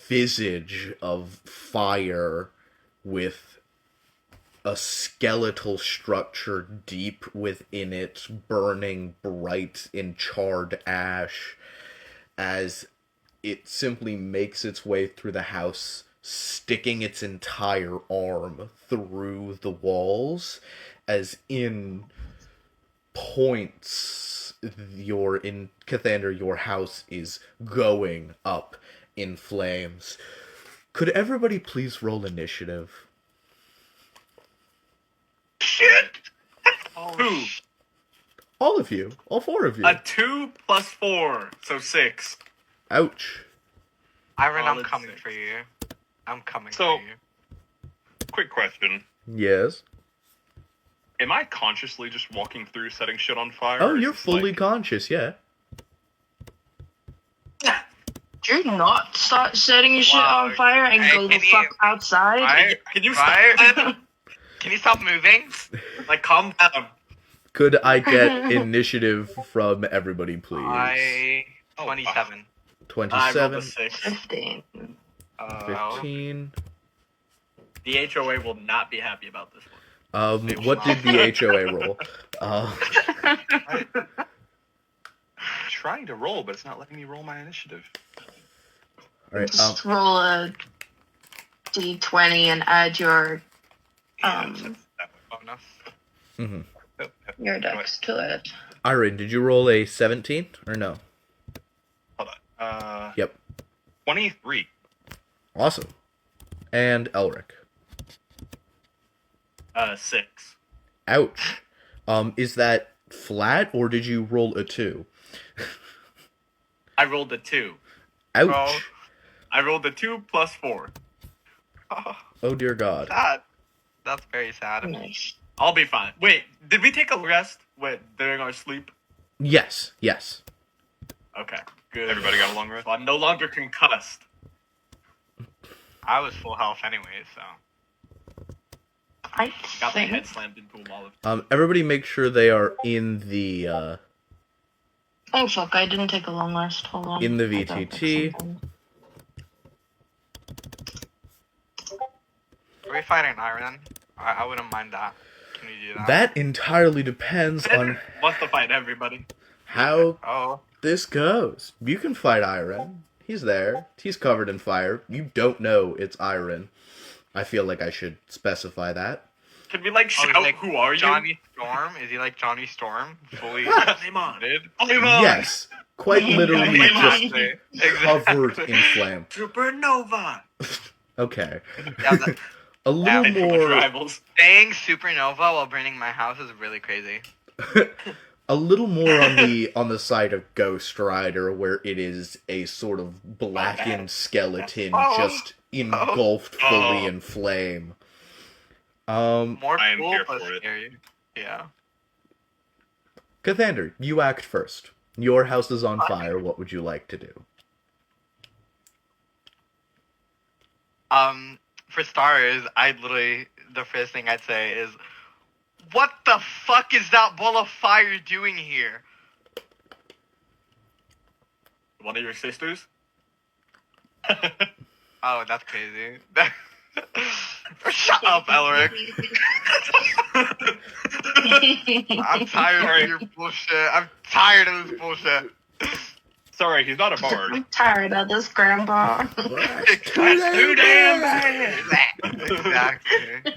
Speaker 1: visage of fire with a skeletal structure deep within it, burning bright in charred ash, as it simply makes its way through the house, sticking its entire arm through the walls, as in points, Cathander, your house is going up in flames. Could everybody please roll initiative?
Speaker 5: Shit!
Speaker 2: Oh,
Speaker 5: 2.
Speaker 1: All of you. All 4 of you.
Speaker 5: A 2 plus 4, so 6.
Speaker 1: Ouch.
Speaker 2: Iron, I'm
Speaker 5: Solid
Speaker 2: coming
Speaker 5: 6.
Speaker 2: for you. I'm coming
Speaker 4: So-
Speaker 2: for you.
Speaker 4: Quick question.
Speaker 1: Yes.
Speaker 4: Am I consciously just walking through setting shit on fire?
Speaker 1: Oh,
Speaker 4: or is
Speaker 1: you're
Speaker 4: this,
Speaker 1: fully
Speaker 4: like-
Speaker 1: conscious, yeah.
Speaker 3: Do not start setting your shit
Speaker 2: Wow.
Speaker 3: on fire and
Speaker 2: Hey,
Speaker 3: go the
Speaker 2: can you-
Speaker 3: fuck outside.
Speaker 5: Can you
Speaker 2: Fire?
Speaker 5: stop?
Speaker 2: Can you stop moving?
Speaker 5: Like, calm down.
Speaker 1: Could I get initiative from everybody, please?
Speaker 2: 27.
Speaker 5: I rolled
Speaker 1: 27,
Speaker 5: a 6.
Speaker 3: 15.
Speaker 1: 15.
Speaker 5: The HOA will not be happy about this one.
Speaker 1: What did the HOA roll?
Speaker 4: Trying to roll, but it's not letting me roll my initiative.
Speaker 1: Alright,
Speaker 3: Just roll a d20 and add your Um,
Speaker 4: Oh, no.
Speaker 1: Mm-hmm.
Speaker 4: Oh,
Speaker 3: your dex to it.
Speaker 1: Irene, did you roll a 17 or no?
Speaker 4: hold on.
Speaker 1: Yep.
Speaker 4: 23.
Speaker 1: Awesome. And Elric.
Speaker 5: 6.
Speaker 1: Ouch. Is that flat or did you roll a 2?
Speaker 5: I rolled a 2.
Speaker 1: Ouch.
Speaker 2: Oh.
Speaker 5: I rolled a 2 plus 4.
Speaker 1: Oh dear God.
Speaker 2: Sad. That's very sad.
Speaker 3: Nice.
Speaker 5: I'll be fine. Wait, did we take a rest during our sleep?
Speaker 1: Yes.
Speaker 5: Okay, good.
Speaker 4: Everybody got a long rest?
Speaker 5: So I'm no longer concussed.
Speaker 2: I was full health anyway, so.
Speaker 3: I
Speaker 5: Got my
Speaker 3: think.
Speaker 5: head slammed into a wall of...
Speaker 1: Everybody make sure they are in the,
Speaker 3: Oh fuck! I didn't take a long rest. Hold on.
Speaker 1: in the
Speaker 3: I gotta fix
Speaker 1: VTT.
Speaker 3: something.
Speaker 2: Are we fighting Iron? I wouldn't mind that. Can we do that?
Speaker 1: That entirely depends on
Speaker 5: Wants to fight everybody.
Speaker 1: how
Speaker 2: Oh.
Speaker 1: this goes. You can fight Iron. He's there. He's covered in fire. You don't know it's Iron. I feel like I should specify that.
Speaker 5: Can we, like, shout,
Speaker 2: he's like
Speaker 5: who are you?
Speaker 2: Johnny Storm? Is he like Johnny Storm? Fully
Speaker 5: Flame on.
Speaker 2: did?
Speaker 5: Flame on.
Speaker 1: Yes. Quite literally
Speaker 5: Flame on.
Speaker 1: just covered in flame.
Speaker 5: Supernova.
Speaker 1: Okay.
Speaker 2: Yeah, the,
Speaker 1: A little
Speaker 5: Too much
Speaker 1: more
Speaker 5: rivals.
Speaker 2: saying supernova while burning my house is really crazy.
Speaker 1: a little more on the side of Ghost Rider, where it is a sort of blackened skeleton
Speaker 2: Oh.
Speaker 1: just engulfed fully
Speaker 5: Oh.
Speaker 1: in flame.
Speaker 2: More
Speaker 4: I am
Speaker 2: cool,
Speaker 4: here
Speaker 2: but
Speaker 4: for it.
Speaker 2: scary. Yeah.
Speaker 1: Cathander, you act first. Your house is on fire. What would you like to do?
Speaker 2: For starters, the first thing I'd say is, what the fuck is that ball of fire doing here?
Speaker 5: One of your sisters?
Speaker 2: Oh, that's crazy. Shut up, Elric. I'm tired of your bullshit. I'm tired of this bullshit.
Speaker 4: Sorry, he's not a bard.
Speaker 3: I'm tired of this, Grandpa.
Speaker 1: That's
Speaker 5: Too damn bad!
Speaker 2: Exactly.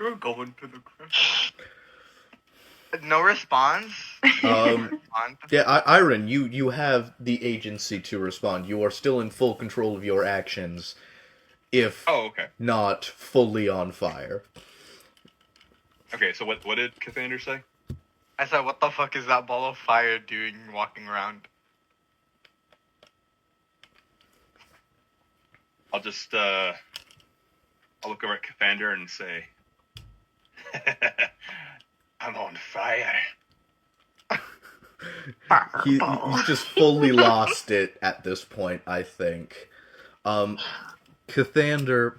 Speaker 5: You're going to the crash.
Speaker 2: No response?
Speaker 1: Yeah, Iron, you have the agency to respond. You are still in full control of your actions, if
Speaker 4: Oh, okay.
Speaker 1: not fully on fire.
Speaker 4: Okay, so what did Cathander say?
Speaker 2: I said, what the fuck is that ball of fire doing walking around?
Speaker 4: I'll just, I'll look over at Cathander and say, I'm on fire.
Speaker 1: He's just fully lost it at this point, I think. Cathander,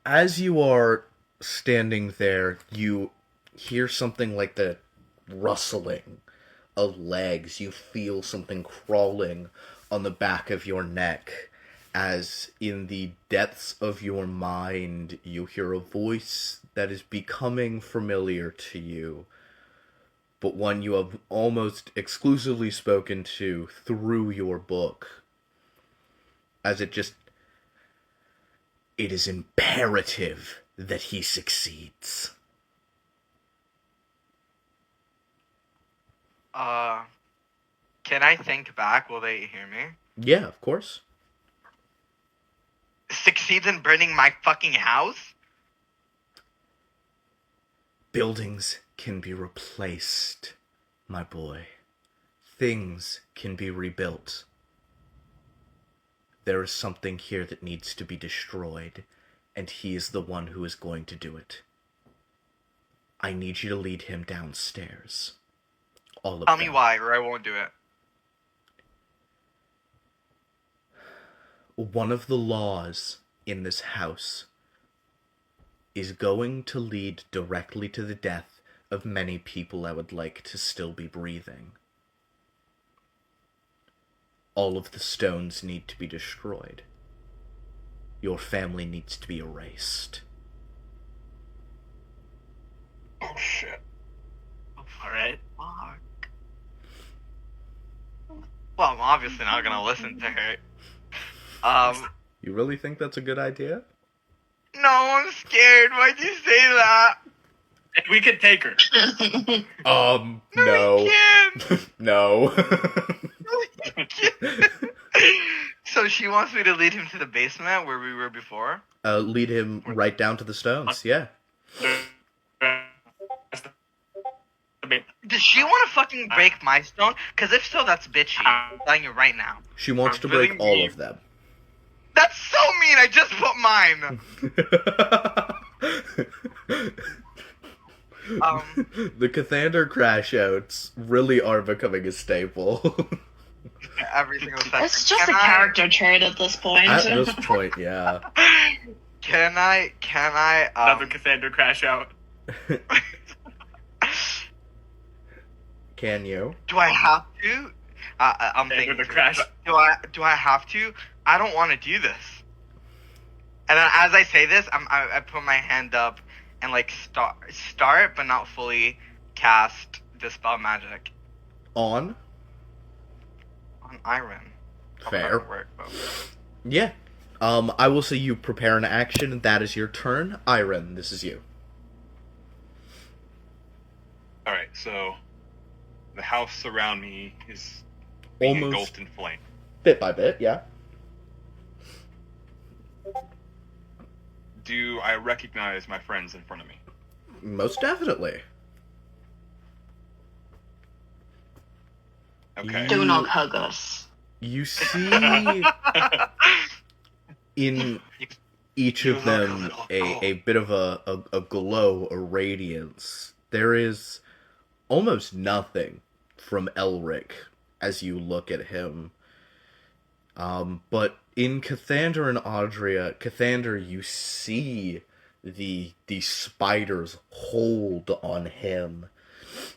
Speaker 1: as you are standing there, you hear something like the rustling of legs. You feel something crawling on the back of your neck, as in the depths of your mind you hear a voice that is becoming familiar to you, but one you have almost exclusively spoken to through your book, as it is imperative that he succeeds.
Speaker 2: Can I think back? Will they hear me?
Speaker 1: Yeah, of course.
Speaker 2: Succeeds in burning my fucking house?
Speaker 1: Buildings can be replaced, my boy. Things can be rebuilt. There is something here that needs to be destroyed, and he is the one who is going to do it. I need you to lead him downstairs. All of
Speaker 2: Tell
Speaker 1: them.
Speaker 2: me why, or I won't do it.
Speaker 1: One of the laws in this house is going to lead directly to the death of many people I would like to still be breathing. All of the stones need to be destroyed. Your family needs to be erased.
Speaker 4: Oh, shit.
Speaker 5: Alright.
Speaker 2: Fuck. Well, I'm obviously not gonna listen to her.
Speaker 1: You really think that's a good idea?
Speaker 2: No, No, I'm scared. Why'd you say that?
Speaker 5: And we can take her.
Speaker 1: No.
Speaker 2: You can't.
Speaker 1: No.
Speaker 2: So she wants me to lead him to the basement where we were before?
Speaker 1: Lead him right down to the stones, yeah.
Speaker 2: Does she want to fucking break my stone? Because if so, that's bitchy. I'm telling you right now.
Speaker 1: She wants to break all of them.
Speaker 2: That's so mean. I just put mine.
Speaker 1: The Cathander crash outs really are becoming a staple.
Speaker 2: Every single second.
Speaker 3: It's just a character trait at this point.
Speaker 1: At this point, yeah.
Speaker 2: Can I?
Speaker 5: Another Cathander crash out.
Speaker 1: Can you?
Speaker 2: Do I have to? I'm thinking.
Speaker 5: The crash.
Speaker 2: Do I have to? I don't want to do this. And then as I say this, I put my hand up and like start, but not fully cast Dispel Magic
Speaker 1: On?
Speaker 2: on Iron.
Speaker 1: Fair.
Speaker 2: Work, but...
Speaker 1: Yeah. I will say you prepare an action. That is your turn. Iron, this is you.
Speaker 4: Alright, so the house around me is being
Speaker 1: Almost
Speaker 4: engulfed in flame.
Speaker 1: bit by bit, yeah.
Speaker 4: Do I recognize my friends in front of me?
Speaker 1: Most definitely.
Speaker 4: Okay.
Speaker 3: Do not hug us.
Speaker 1: You see in each of them a bit of a glow, a radiance. There is almost nothing from Elric as you look at him. But in Cathander and Audria, Cathander, you see the spiders hold on him.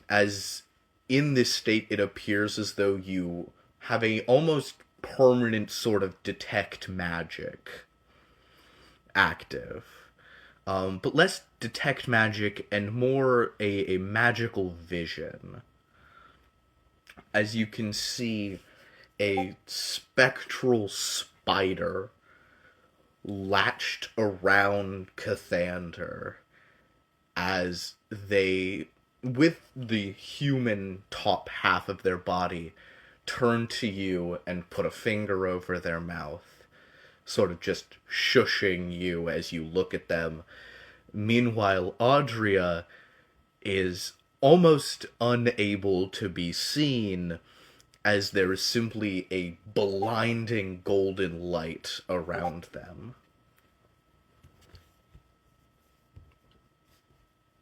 Speaker 1: As in this state, it appears as though you have a almost permanent sort of detect magic active. But less detect magic and more a magical vision. As you can see a spectral spider latched around Cathander as they, with the human top half of their body, turn to you and put a finger over their mouth, sort of just shushing you as you look at them. Meanwhile, Audria is almost unable to be seen as there is simply a blinding golden light around them.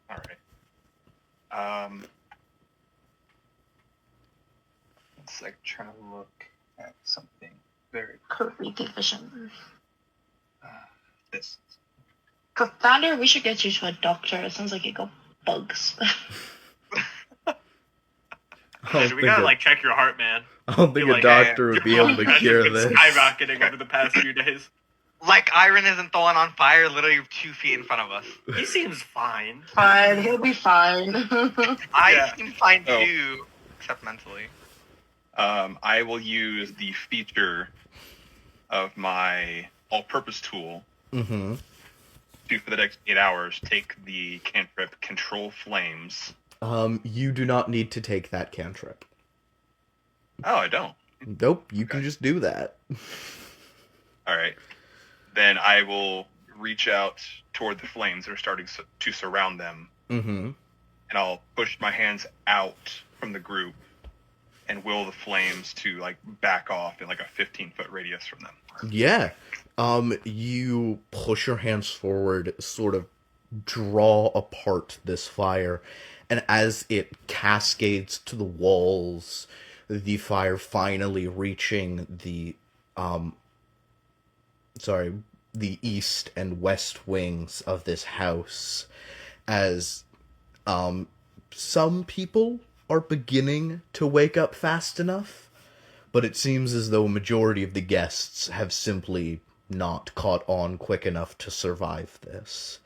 Speaker 4: Alright. It's like trying to look at something very...
Speaker 3: Completely vision.
Speaker 4: This.
Speaker 3: Thunder, we should get you to a doctor. It sounds like you got bugs.
Speaker 5: We gotta like check your heart, man.
Speaker 1: I don't think
Speaker 5: You're
Speaker 1: a doctor would be able to cure this.
Speaker 5: Skyrocketing over the past few days.
Speaker 2: Like Iron isn't the one on fire, literally 2 feet in front of us.
Speaker 5: He seems fine.
Speaker 3: Fine, he'll be fine.
Speaker 2: I seem fine too, except mentally.
Speaker 4: I will use the feature of my all-purpose tool
Speaker 1: Mm-hmm.
Speaker 4: to, for the next 8 hours, take the cantrip Control Flames.
Speaker 1: You do not need to take that cantrip.
Speaker 4: Oh, I don't.
Speaker 1: Nope, you can just do that.
Speaker 4: Alright. Then I will reach out toward the flames that are starting to surround them.
Speaker 1: Mm-hmm.
Speaker 4: And I'll push my hands out from the group and will the flames to like back off in like a 15-foot radius from them.
Speaker 1: Yeah. You push your hands forward, sort of draw apart this fire, and as it cascades to the walls, the fire finally reaching the east and west wings of this house, as some people are beginning to wake up fast enough, but it seems as though a majority of the guests have simply not caught on quick enough to survive this.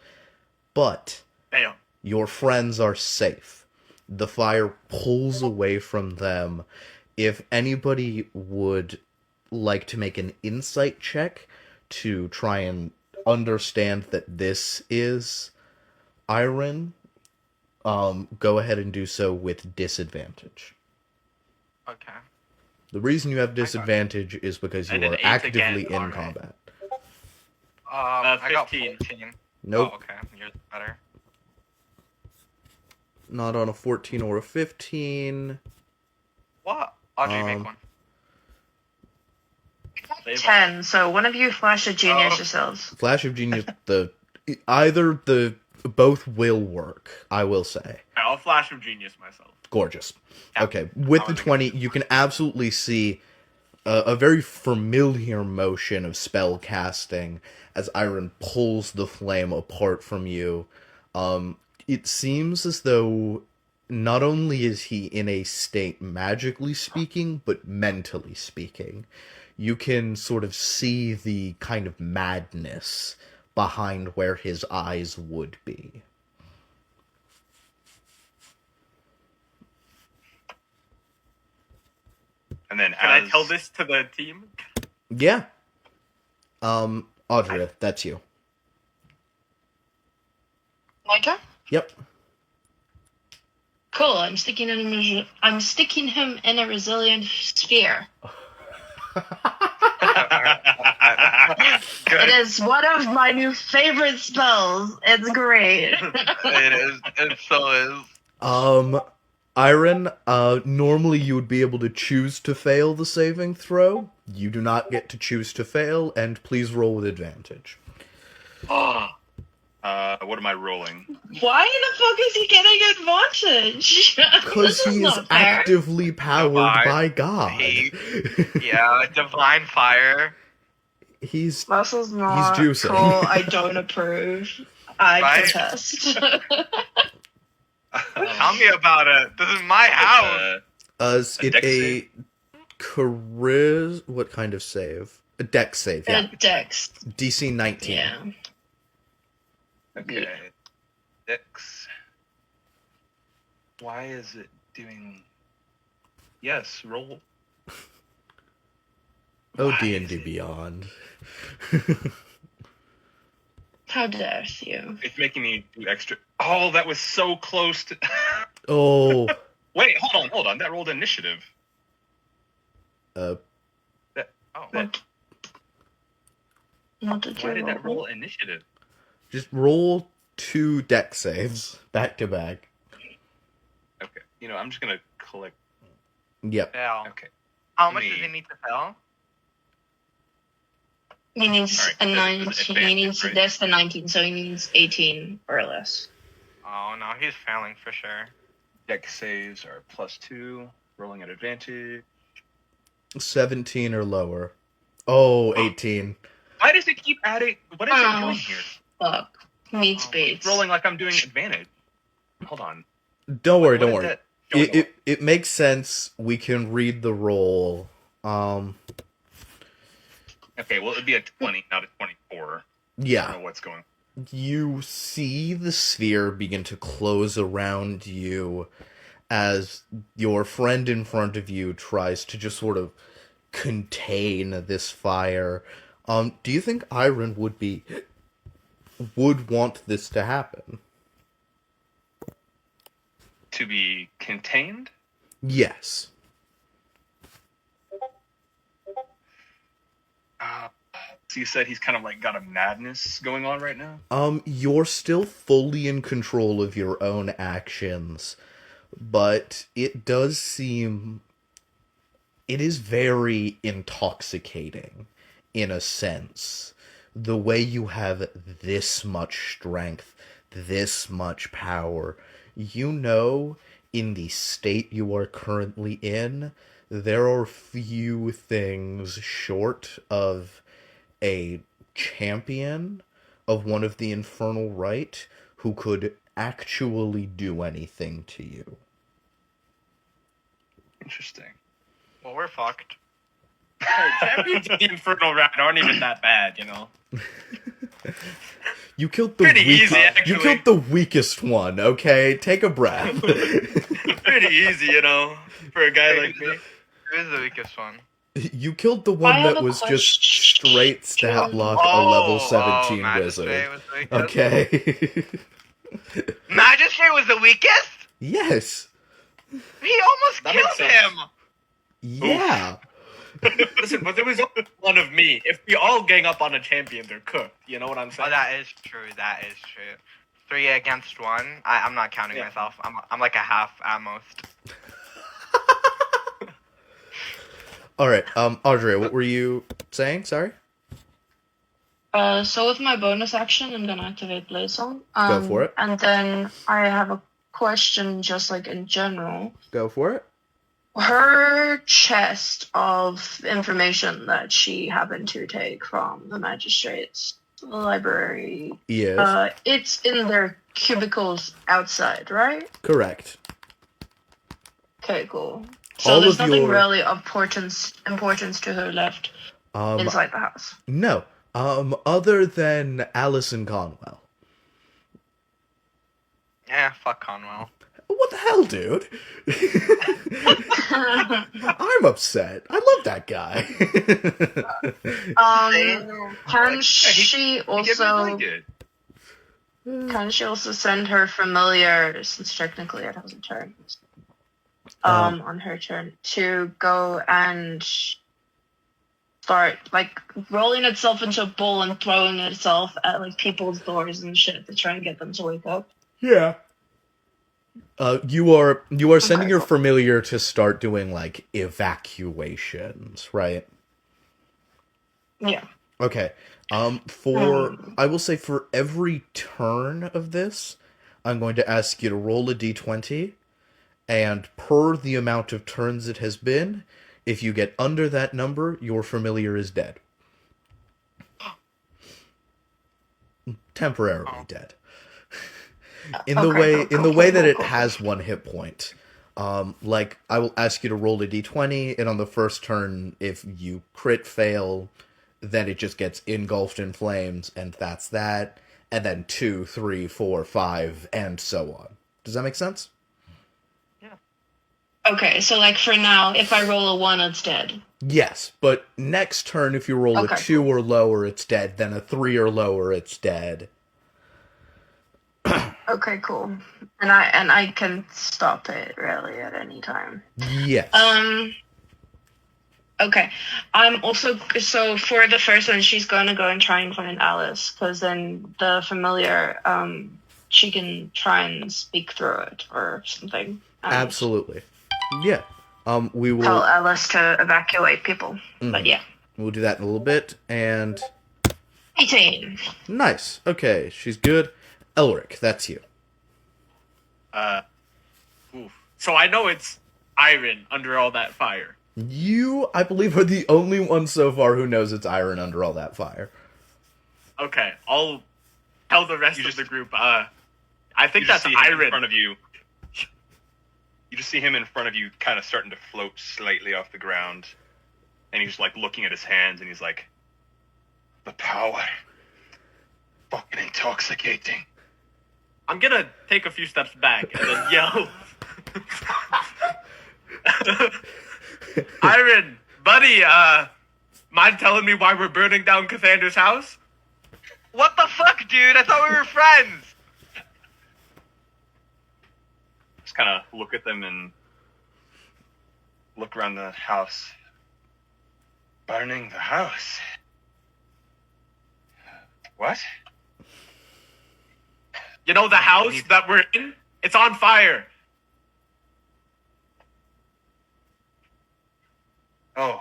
Speaker 1: But
Speaker 5: Damn.
Speaker 1: your friends are safe. The fire pulls away from them. If anybody would like to make an insight check to try and understand that this is Iron, go ahead and do so with disadvantage.
Speaker 2: Okay.
Speaker 1: The reason you have disadvantage is because you
Speaker 5: And an
Speaker 1: are
Speaker 5: 8
Speaker 1: actively
Speaker 5: again.
Speaker 1: in
Speaker 5: Alright.
Speaker 1: combat.
Speaker 2: I got
Speaker 5: 15.
Speaker 2: 14.
Speaker 1: Nope.
Speaker 2: Oh, okay. Yours is better.
Speaker 1: Not on a 14 or a 15.
Speaker 2: What? Audrey, make
Speaker 1: Um,
Speaker 2: one.
Speaker 5: Save
Speaker 3: 10, so one of you flash a genius
Speaker 2: Oh.
Speaker 3: yourselves.
Speaker 1: Flash of Genius, both will work, I will say.
Speaker 5: I'll flash of genius myself.
Speaker 1: Gorgeous.
Speaker 2: Yeah.
Speaker 1: Okay, with
Speaker 5: I
Speaker 1: the
Speaker 5: was
Speaker 1: 20, you can absolutely see a very familiar motion of spell casting as Iron pulls the flame apart from you. It seems as though not only is he in a state magically speaking, but mentally speaking. You can sort of see the kind of madness behind where his eyes would be.
Speaker 6: And then
Speaker 5: Can I tell this to the team?
Speaker 1: Yeah. Audrey, that's you.
Speaker 3: My turn?
Speaker 1: Yep.
Speaker 3: Cool. I'm sticking him in a resilient sphere. It is one of my new favorite spells. It's great.
Speaker 2: It is. It so is.
Speaker 1: Iron, normally you would be able to choose to fail the saving throw. You do not get to choose to fail, and please roll with advantage.
Speaker 6: What am I rolling?
Speaker 3: Why the fuck is he getting advantage?
Speaker 1: Because
Speaker 3: This is
Speaker 1: he is
Speaker 3: not fair.
Speaker 1: actively powered
Speaker 2: Divine
Speaker 1: by God.
Speaker 2: Yeah, divine fire.
Speaker 1: He's
Speaker 3: Muscles not
Speaker 1: juicing.
Speaker 3: cool. I don't approve. I
Speaker 2: Right?
Speaker 3: protest.
Speaker 2: Tell me about it. This is my house.
Speaker 1: Is
Speaker 6: A
Speaker 1: it
Speaker 6: dex
Speaker 1: a
Speaker 6: save?
Speaker 1: charisma? What kind of save? A dex save, yeah.
Speaker 3: Dex.
Speaker 1: DC 19.
Speaker 3: Yeah.
Speaker 6: Okay. Dex. Why is it doing... Yes, roll.
Speaker 1: Oh,
Speaker 6: Why
Speaker 1: D&D
Speaker 6: is it-
Speaker 1: Beyond.
Speaker 3: How dare you?
Speaker 6: It's making me do extra... Oh, that was so close to...
Speaker 1: Oh,
Speaker 6: Wait, hold on. That rolled initiative.
Speaker 2: Oh,
Speaker 6: That-
Speaker 3: What did you
Speaker 6: Why did that
Speaker 3: roll?
Speaker 6: roll initiative?
Speaker 1: just roll 2 dex saves back to back.
Speaker 6: Okay. I'm just gonna collect...
Speaker 1: Yep.
Speaker 2: fail.
Speaker 6: Okay.
Speaker 2: How much does
Speaker 6: Me.
Speaker 2: he need to fail?
Speaker 3: He needs
Speaker 6: Alright,
Speaker 3: a
Speaker 6: this is
Speaker 3: 19. He
Speaker 6: advantage,
Speaker 3: needs
Speaker 6: right?
Speaker 3: this the 19, so he needs 18 or less.
Speaker 2: Oh no, he's failing for sure.
Speaker 6: Dex saves are +2. Rolling at advantage.
Speaker 1: 17 or lower. Oh, 18.
Speaker 6: Why does it keep adding... What is it
Speaker 3: Oh.
Speaker 6: doing here?
Speaker 3: Fuck. Needs
Speaker 2: Oh,
Speaker 3: speeds.
Speaker 6: It's rolling like I'm doing advantage. Hold on.
Speaker 1: Don't worry,
Speaker 6: What
Speaker 1: don't
Speaker 6: is
Speaker 1: worry.
Speaker 6: that showing off?
Speaker 1: It makes sense. We can read the roll.
Speaker 6: Okay, well, it'd be a 20, not a 24. I
Speaker 1: Yeah.
Speaker 6: don't know what's going on.
Speaker 1: You see the sphere begin to close around you as your friend in front of you tries to just sort of contain this fire. Do you think Iron would want this to happen?
Speaker 6: To be contained?
Speaker 1: Yes.
Speaker 6: So you said he's kind of like got a madness going on right now?
Speaker 1: You're still fully in control of your own actions, but it does seem it is very intoxicating in a sense. The way you have this much strength, this much power, in the state you are currently in, there are few things short of a champion of one of the Infernal Rite who could actually do anything to you.
Speaker 6: Interesting.
Speaker 2: Well, we're fucked.
Speaker 5: Champions of the Infernal Rat aren't even that bad,
Speaker 1: You killed the
Speaker 5: Pretty easy,
Speaker 1: You
Speaker 5: actually.
Speaker 1: killed the weakest one, okay? Take a breath.
Speaker 5: Pretty easy, for a guy like me.
Speaker 2: Who is the weakest one?
Speaker 1: You killed the
Speaker 3: I
Speaker 1: one
Speaker 3: have
Speaker 1: that
Speaker 3: a
Speaker 1: was just straight stat
Speaker 3: question.
Speaker 1: block a level
Speaker 2: Oh,
Speaker 1: 17
Speaker 2: Magistrate
Speaker 1: wizard.
Speaker 2: was the weakest.
Speaker 1: Okay.
Speaker 2: Magistrate was the weakest?
Speaker 1: Yes.
Speaker 2: He almost
Speaker 5: That makes
Speaker 2: killed
Speaker 5: sense.
Speaker 2: him!
Speaker 1: Yeah.
Speaker 5: Listen, but there was only one of me. If we all gang up on a champion, they're cooked. You know what I'm
Speaker 2: Oh,
Speaker 5: saying?
Speaker 2: that is true. That is true. 3 against 1. I'm not counting
Speaker 5: Yeah.
Speaker 2: myself. I'm like a half at most.
Speaker 1: All right. Ardere, what were you saying? Sorry.
Speaker 3: So with my bonus action, I'm gonna activate Blaze Song.
Speaker 1: Go for it.
Speaker 3: And then I have a question, just like in general.
Speaker 1: Go for it.
Speaker 3: Her chest of information that she happened to take from the magistrate's library,
Speaker 1: Yes.
Speaker 3: it's in their cubicles outside, right?
Speaker 1: Correct.
Speaker 3: Okay, cool. So
Speaker 1: All
Speaker 3: there's
Speaker 1: of
Speaker 3: nothing
Speaker 1: your-
Speaker 3: really of importance to her left inside the house.
Speaker 1: No. Other than Alison Conwell.
Speaker 2: Yeah, fuck Conwell.
Speaker 1: What the hell, dude? I'm upset. I love that guy.
Speaker 3: Can she
Speaker 6: He gave me a
Speaker 3: also
Speaker 6: blanket.
Speaker 3: send her familiar, since technically it has a turn, on her turn, to go and start like rolling itself into a bowl and throwing itself at like people's doors and shit to try and get them to wake up?
Speaker 1: Yeah. You are sending
Speaker 3: Okay,
Speaker 1: your
Speaker 3: cool.
Speaker 1: familiar to start doing like evacuations, right?
Speaker 3: Yeah.
Speaker 1: Okay. I will say for every turn of this, I'm going to ask you to roll a d20, and per the amount of turns it has been, if you get under that number, your familiar is dead. Temporarily dead. In the way that it has 1 hit point. Like, I will ask you to roll a d20, and on the first turn, if you crit fail, then it just gets engulfed in flames, and that's that. And then 2, 3, 4, 5, and so on. Does that make sense?
Speaker 3: Okay, so like for now, if I roll a 1, it's dead.
Speaker 1: Yes, but next turn, if you roll
Speaker 3: Okay,
Speaker 1: a 2 or lower, it's dead. Then a 3 or lower, it's dead.
Speaker 3: Okay, cool. And I can stop it really at any time.
Speaker 1: Yes.
Speaker 3: Okay. I'm also, so for the first one, she's gonna go and try and find Alice, because then the familiar, she can try and speak through it or something.
Speaker 1: Absolutely. Yeah. We will.
Speaker 3: Tell Alice to evacuate people. But yeah.
Speaker 1: We'll do that in a little bit. And
Speaker 3: 18.
Speaker 1: nice. Okay, she's good. Elric, that's you.
Speaker 5: Oof. So I know it's iron under all that fire.
Speaker 1: You, I believe, are the only one so far who knows it's iron under all that fire.
Speaker 5: Okay, I'll tell the rest of the group. I think
Speaker 6: You
Speaker 5: that's
Speaker 6: just see him in
Speaker 5: iron.
Speaker 6: front of you. You just see him in front of you, kind of starting to float slightly off the ground, and he's like looking at his hands, and he's like, "The power, fucking intoxicating."
Speaker 5: I'm gonna take a few steps back and then yell, Iron, buddy, mind telling me why we're burning down Cathander's house?
Speaker 2: What the fuck, dude? I thought we were friends!
Speaker 6: Just kind of look at them and look around the house. Burning the house? What?
Speaker 5: You know the house that we're in? It's on fire.
Speaker 6: Oh.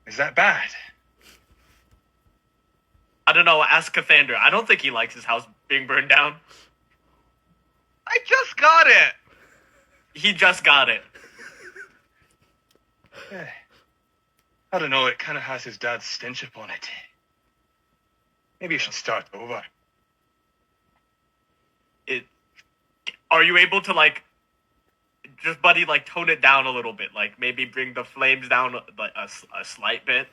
Speaker 6: Is that bad?
Speaker 5: I don't know, ask Cathander. I don't think he likes his house being burned down.
Speaker 2: I just got it!
Speaker 5: He just got it.
Speaker 6: I don't know, it kind of has his dad's stench upon it. Maybe you should start over.
Speaker 5: Are you able to, like, just, buddy, like, tone it down a little bit? Like, maybe bring the flames down, like, a slight bit?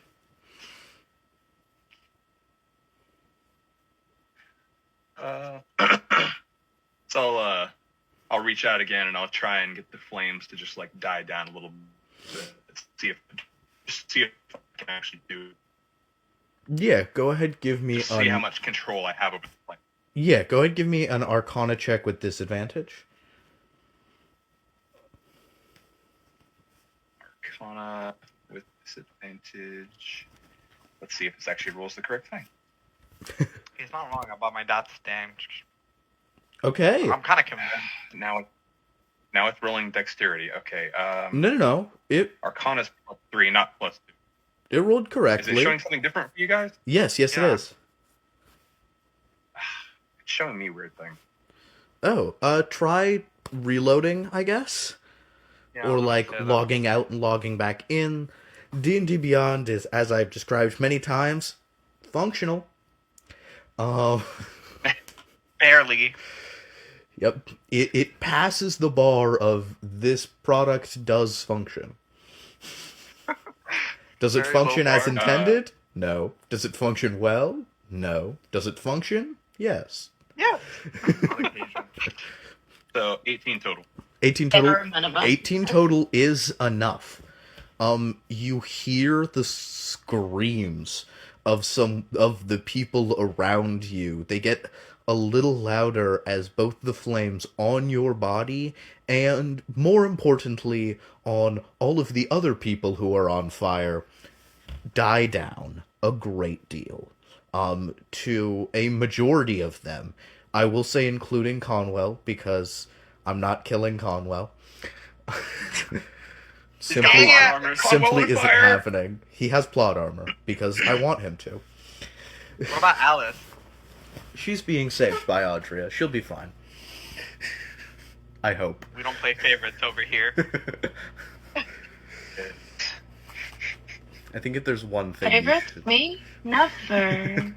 Speaker 6: So I'll reach out again and I'll try and get the flames to just like die down a little bit. see if I can actually do.
Speaker 1: Yeah, go ahead, give me
Speaker 6: Just see how much control I have over the flame.
Speaker 1: Yeah, go ahead, give me an Arcana check with disadvantage.
Speaker 6: Arcana with disadvantage. Let's see if this actually rolls the correct thing.
Speaker 2: He's not wrong about my dad's stand.
Speaker 1: Okay.
Speaker 2: I'm kind of convinced.
Speaker 6: Now it's rolling dexterity. Okay.
Speaker 1: No.
Speaker 6: Arcana's +3, not +2.
Speaker 1: It rolled
Speaker 6: Is
Speaker 1: correctly.
Speaker 6: it showing something different for you guys?
Speaker 1: Yes, it
Speaker 2: Yeah.
Speaker 1: is.
Speaker 6: It's showing me weird thing.
Speaker 1: Oh, try reloading, I guess?
Speaker 2: Yeah,
Speaker 1: Or,
Speaker 2: let's
Speaker 1: like,
Speaker 2: say that.
Speaker 1: logging out and logging back in. D&D Beyond is, as I've described many times, functional.
Speaker 2: Barely.
Speaker 1: Yep. It passes the bar of this product does function. Does it
Speaker 2: Very
Speaker 1: function
Speaker 2: low
Speaker 1: as
Speaker 2: bar.
Speaker 1: intended? No. Does it function well? No. Does it function? Yes.
Speaker 2: Yeah. On occasion.
Speaker 6: So 18 total.
Speaker 1: 18 total.
Speaker 3: Bare minimum.
Speaker 1: 18 total is enough. You hear the screams of some of the people around you. They get a little louder as both the flames on your body and, more importantly, on all of the other people who are on fire die down a great deal. To a majority of them. I will say including Conwell, because I'm not killing Conwell. Simply,
Speaker 2: Dang it!
Speaker 6: Armor.
Speaker 1: simply
Speaker 6: Conwell on
Speaker 1: isn't
Speaker 6: fire!
Speaker 1: happening. He has plot armor, because I want him to.
Speaker 2: What about Alice?
Speaker 1: She's being saved by Audrea. She'll be fine. I hope.
Speaker 2: We don't play favorites over here.
Speaker 1: I think if there's one thing you
Speaker 3: Favorite?
Speaker 1: should...
Speaker 3: Me? Never.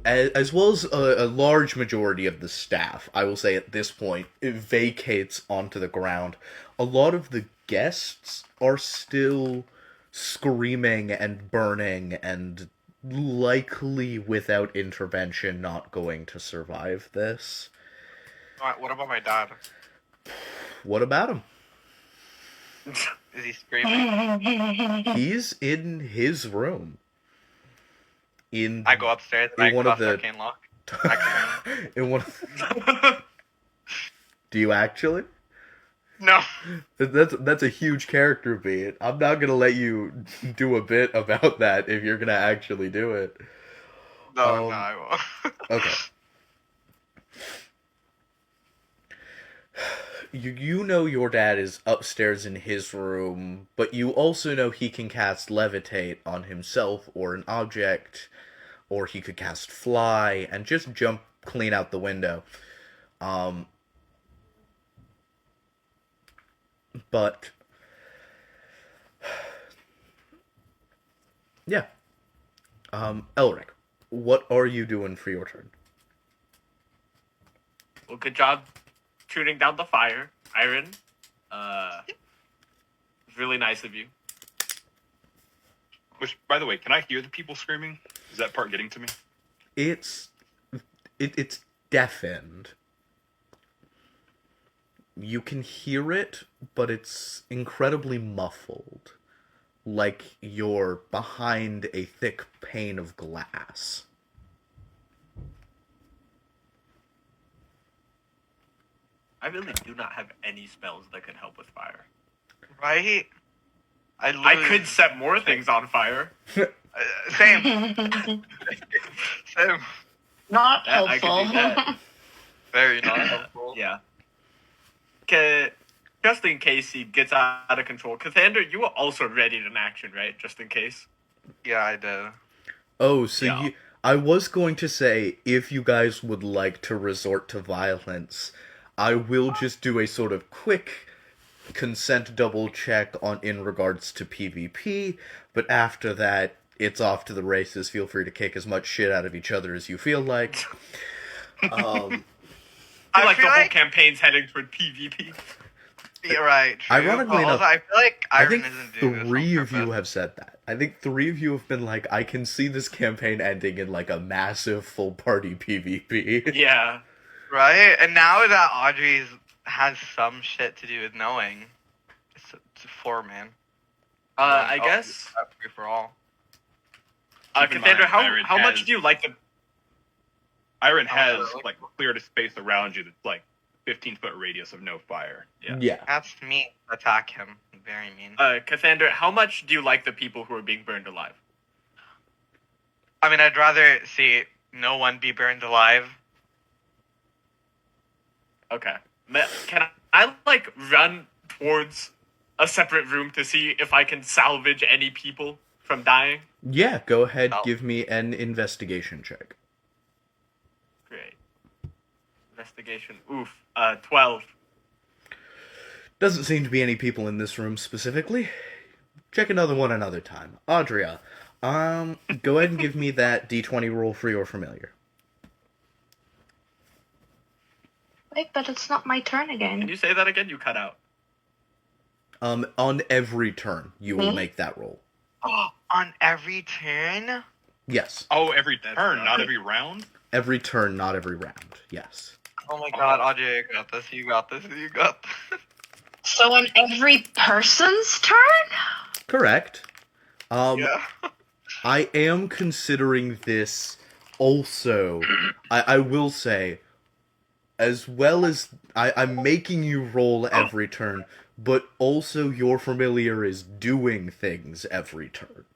Speaker 1: As well as a large majority of the staff, I will say at this point, it vacates onto the ground. A lot of the guests are still screaming and burning and likely without intervention not going to survive this.
Speaker 2: Alright, what about my dad?
Speaker 1: What about him?
Speaker 2: Is he screaming?
Speaker 1: He's in his room.
Speaker 2: I go upstairs and I
Speaker 1: in one of
Speaker 2: cross
Speaker 1: the
Speaker 2: arcane lock.
Speaker 1: in one. Do you actually?
Speaker 2: No.
Speaker 1: That's a huge character beat. I'm not gonna let you do a bit about that if you're gonna actually do it.
Speaker 2: No, I won't.
Speaker 1: Okay. You know your dad is upstairs in his room, but you also know he can cast Levitate on himself or an object, or he could cast Fly and just jump clean out the window. But yeah. Elric, what are you doing for your turn?
Speaker 5: Well, good job shooting down the fire, Iron. It's really nice of you.
Speaker 6: Which, by the way, can I hear the people screaming? Is that part getting to me?
Speaker 1: It's deafened. You can hear it, but it's incredibly muffled. Like you're behind a thick pane of glass.
Speaker 5: I really do not have any spells that can help with fire.
Speaker 2: Right?
Speaker 5: I could set more things on fire.
Speaker 2: Same. Same.
Speaker 3: Not
Speaker 5: Yeah, I could
Speaker 3: helpful.
Speaker 5: do that.
Speaker 2: Very not helpful.
Speaker 5: Yeah. Just in case he gets out of control. Cathander, you were also ready in action, right? Just in case.
Speaker 2: Yeah, I did.
Speaker 1: Oh, so
Speaker 5: Yeah.
Speaker 1: I was going to say, if you guys would like to resort to violence, I will just do a sort of quick consent double check in regards to PvP, but after that, it's off to the races. Feel free to kick as much shit out of each other as you feel like.
Speaker 5: I feel
Speaker 2: I
Speaker 5: like
Speaker 2: feel
Speaker 5: the whole
Speaker 2: like-
Speaker 5: campaign's heading toward PvP.
Speaker 2: You're right. True.
Speaker 1: Ironically
Speaker 2: But
Speaker 1: enough,
Speaker 2: also, I feel like
Speaker 1: I
Speaker 2: Iron
Speaker 1: think
Speaker 2: isn't doing this on
Speaker 1: three of you
Speaker 2: purpose.
Speaker 1: have said that. I think three of you have been like, I can see this campaign ending in like a massive full party PvP.
Speaker 5: Yeah.
Speaker 2: Right? And now that Audrey's has some shit to do with knowing. 4 man.
Speaker 5: I guess.
Speaker 2: Free for all.
Speaker 6: Keep in
Speaker 5: Cassandra,
Speaker 6: mind, Iron
Speaker 5: how much
Speaker 6: has-
Speaker 5: do you like the?
Speaker 6: Iron has
Speaker 2: really?
Speaker 6: like cleared a space around you that's like 15-foot radius of no fire.
Speaker 5: Yeah.
Speaker 2: That's mean. Attack him. Very mean.
Speaker 5: Cassandra, how much do you like the people who are being burned alive?
Speaker 2: I mean, I'd rather see no one be burned alive.
Speaker 5: Okay. Can I like run towards a separate room to see if I can salvage any people from dying?
Speaker 1: Yeah, go ahead,
Speaker 2: Oh.
Speaker 1: give me an investigation check.
Speaker 5: Great. Investigation. Oof. 12.
Speaker 1: Doesn't seem to be any people in this room specifically. Check another one another time. Audria, go ahead and give me that D20 roll for your familiar.
Speaker 3: Wait, but it's not my turn
Speaker 5: Can
Speaker 3: again.
Speaker 5: you say that again? You cut out.
Speaker 1: On every turn, you will
Speaker 3: Me?
Speaker 1: make that roll.
Speaker 2: On every turn?
Speaker 1: Yes.
Speaker 6: Oh, every
Speaker 5: That's
Speaker 6: turn,
Speaker 5: not-
Speaker 6: not every round?
Speaker 1: Every turn, not every round. Yes.
Speaker 2: Oh my god, Audrey, you got this, you got this, you got this.
Speaker 3: So on every person's turn?
Speaker 1: Correct.
Speaker 2: Yeah.
Speaker 1: I am considering this also, I will say, as well as I'm making you roll every turn, but also your familiar is doing things every turn.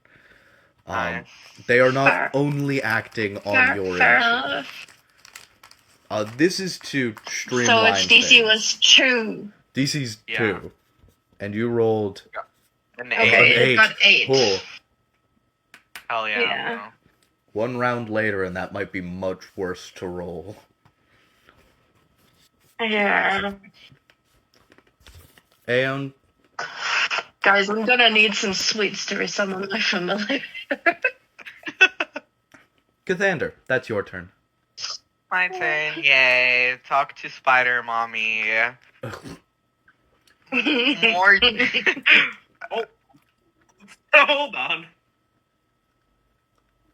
Speaker 2: Nice.
Speaker 1: They are not
Speaker 3: Fair.
Speaker 1: only acting on your
Speaker 3: Fair
Speaker 1: initiative.
Speaker 3: enough.
Speaker 1: This is to streamline
Speaker 3: So its DC
Speaker 1: things.
Speaker 3: was 2.
Speaker 1: DC's
Speaker 2: Yeah.
Speaker 1: 2. And you rolled
Speaker 2: An
Speaker 3: Okay,
Speaker 1: an
Speaker 2: 8.
Speaker 3: it got 8.
Speaker 1: Cool.
Speaker 2: Hell yeah.
Speaker 3: Yeah.
Speaker 2: bro.
Speaker 1: One round later, and that might be much worse to roll.
Speaker 3: Yeah.
Speaker 1: And
Speaker 3: Guys, I'm gonna need some sweets to resummon my familiar.
Speaker 1: Cathander, that's your turn.
Speaker 2: My turn, yay. Talk to Spider Mommy. More.
Speaker 5: Hold on.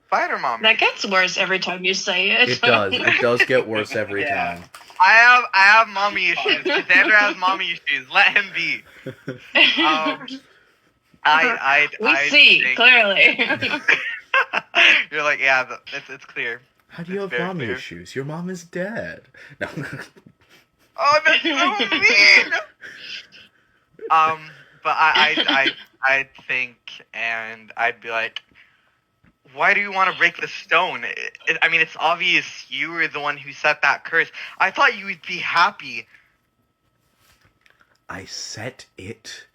Speaker 2: Spider Mommy.
Speaker 3: That gets worse every time you say it.
Speaker 1: It does. It does get worse every
Speaker 2: Yeah.
Speaker 1: time.
Speaker 2: I have mommy issues. Cassandra has mommy issues. Let him be.
Speaker 3: We see,
Speaker 2: think-
Speaker 3: clearly.
Speaker 2: You're like, yeah, it's clear.
Speaker 1: How do you
Speaker 2: It's
Speaker 1: have
Speaker 2: very
Speaker 1: mommy
Speaker 2: clear.
Speaker 1: issues? Your mom is dead. No.
Speaker 2: Oh, that's so mean. But I'd think, and I'd be like, why do you want to break the stone? I mean, it's obvious you were the one who set that curse. I thought you would be happy.
Speaker 1: I set it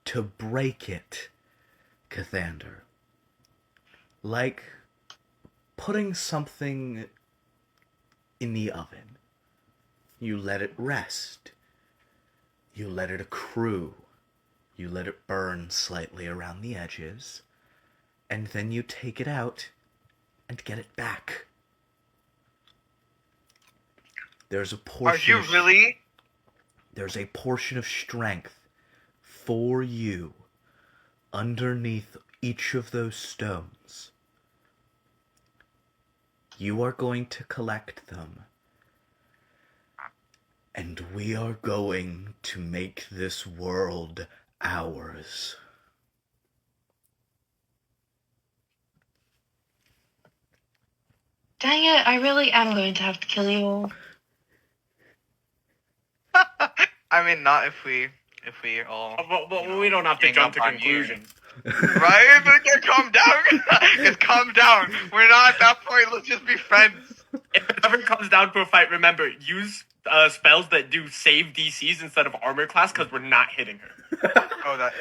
Speaker 1: to break it, Cathander. Like putting something in the oven. You let it rest. You let it accrue. You let it burn slightly around the edges. And then you take it out and get it back. There's a
Speaker 2: Are
Speaker 1: portion.
Speaker 2: you really?
Speaker 1: There's a portion of strength for you underneath each of those stones. You are going to collect them. And we are going to make this world ours.
Speaker 3: Dang it, I really am going to have to kill you all.
Speaker 2: I mean, not if we all.
Speaker 5: Well, we don't have to
Speaker 2: gang
Speaker 5: jump to
Speaker 2: up on you.
Speaker 5: conclusions.
Speaker 2: Right? But calm down. Just calm down. We're not at that point. Let's just be friends.
Speaker 5: If it ever comes down to a fight, remember, use spells that do save DCs instead of armor class, because we're not hitting her.
Speaker 2: Oh, that.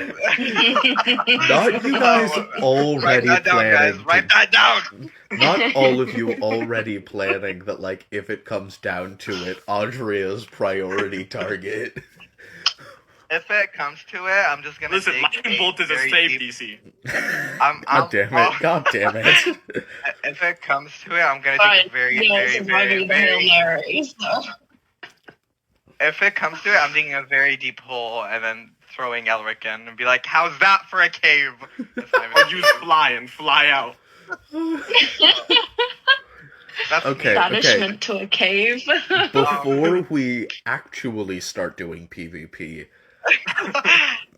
Speaker 1: Not you guys
Speaker 2: Write
Speaker 1: already
Speaker 2: that down, guys.
Speaker 1: planning.
Speaker 2: Write that down.
Speaker 1: Not all of you already planning that, like, if it comes down to it, Audria's priority target.
Speaker 2: If it comes to it, I'm just gonna
Speaker 5: Listen,
Speaker 2: dig
Speaker 5: Lightning Bolt is a
Speaker 2: very
Speaker 5: save
Speaker 2: deep-
Speaker 5: DC.
Speaker 1: God damn it. God damn it.
Speaker 2: If it comes to it, I'm gonna
Speaker 3: But,
Speaker 2: dig a very,
Speaker 3: you know,
Speaker 2: very,
Speaker 3: surviving
Speaker 2: very,
Speaker 3: the Hail
Speaker 2: very.
Speaker 3: Mary, so.
Speaker 2: If it comes to it, I'm digging a very deep hole and then throwing Elric in and be like, "How's that for a cave?" That's not even-
Speaker 5: Or use fly and fly out.
Speaker 2: That's
Speaker 1: Okay.
Speaker 3: Banishment to a cave.
Speaker 1: Before we actually start doing PvP,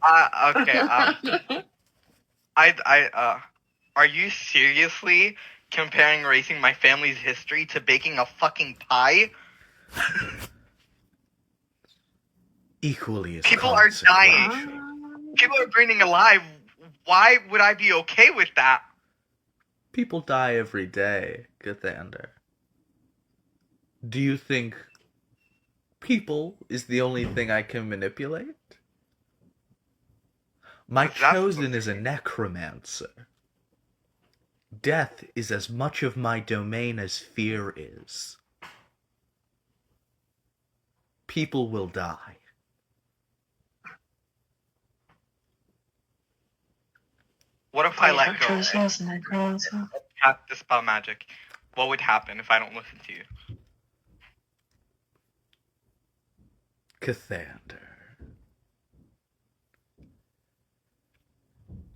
Speaker 2: Okay. Are you seriously comparing erasing my family's history to baking a fucking pie?
Speaker 1: Equally as
Speaker 2: People are dying.
Speaker 1: consequential.
Speaker 2: People are burning alive. Why would I be okay with that?
Speaker 1: People die every day, Gathander. Do you think people is the only thing I can manipulate? My
Speaker 2: What's that
Speaker 1: chosen
Speaker 2: supposed
Speaker 1: is
Speaker 2: to
Speaker 1: a
Speaker 2: mean?
Speaker 1: necromancer. Death is as much of my domain as fear is. People will die.
Speaker 2: What if I let go?
Speaker 3: Artifice, necromancer.
Speaker 2: Cast dispel magic. What would happen if I don't listen to you?
Speaker 1: Cathander.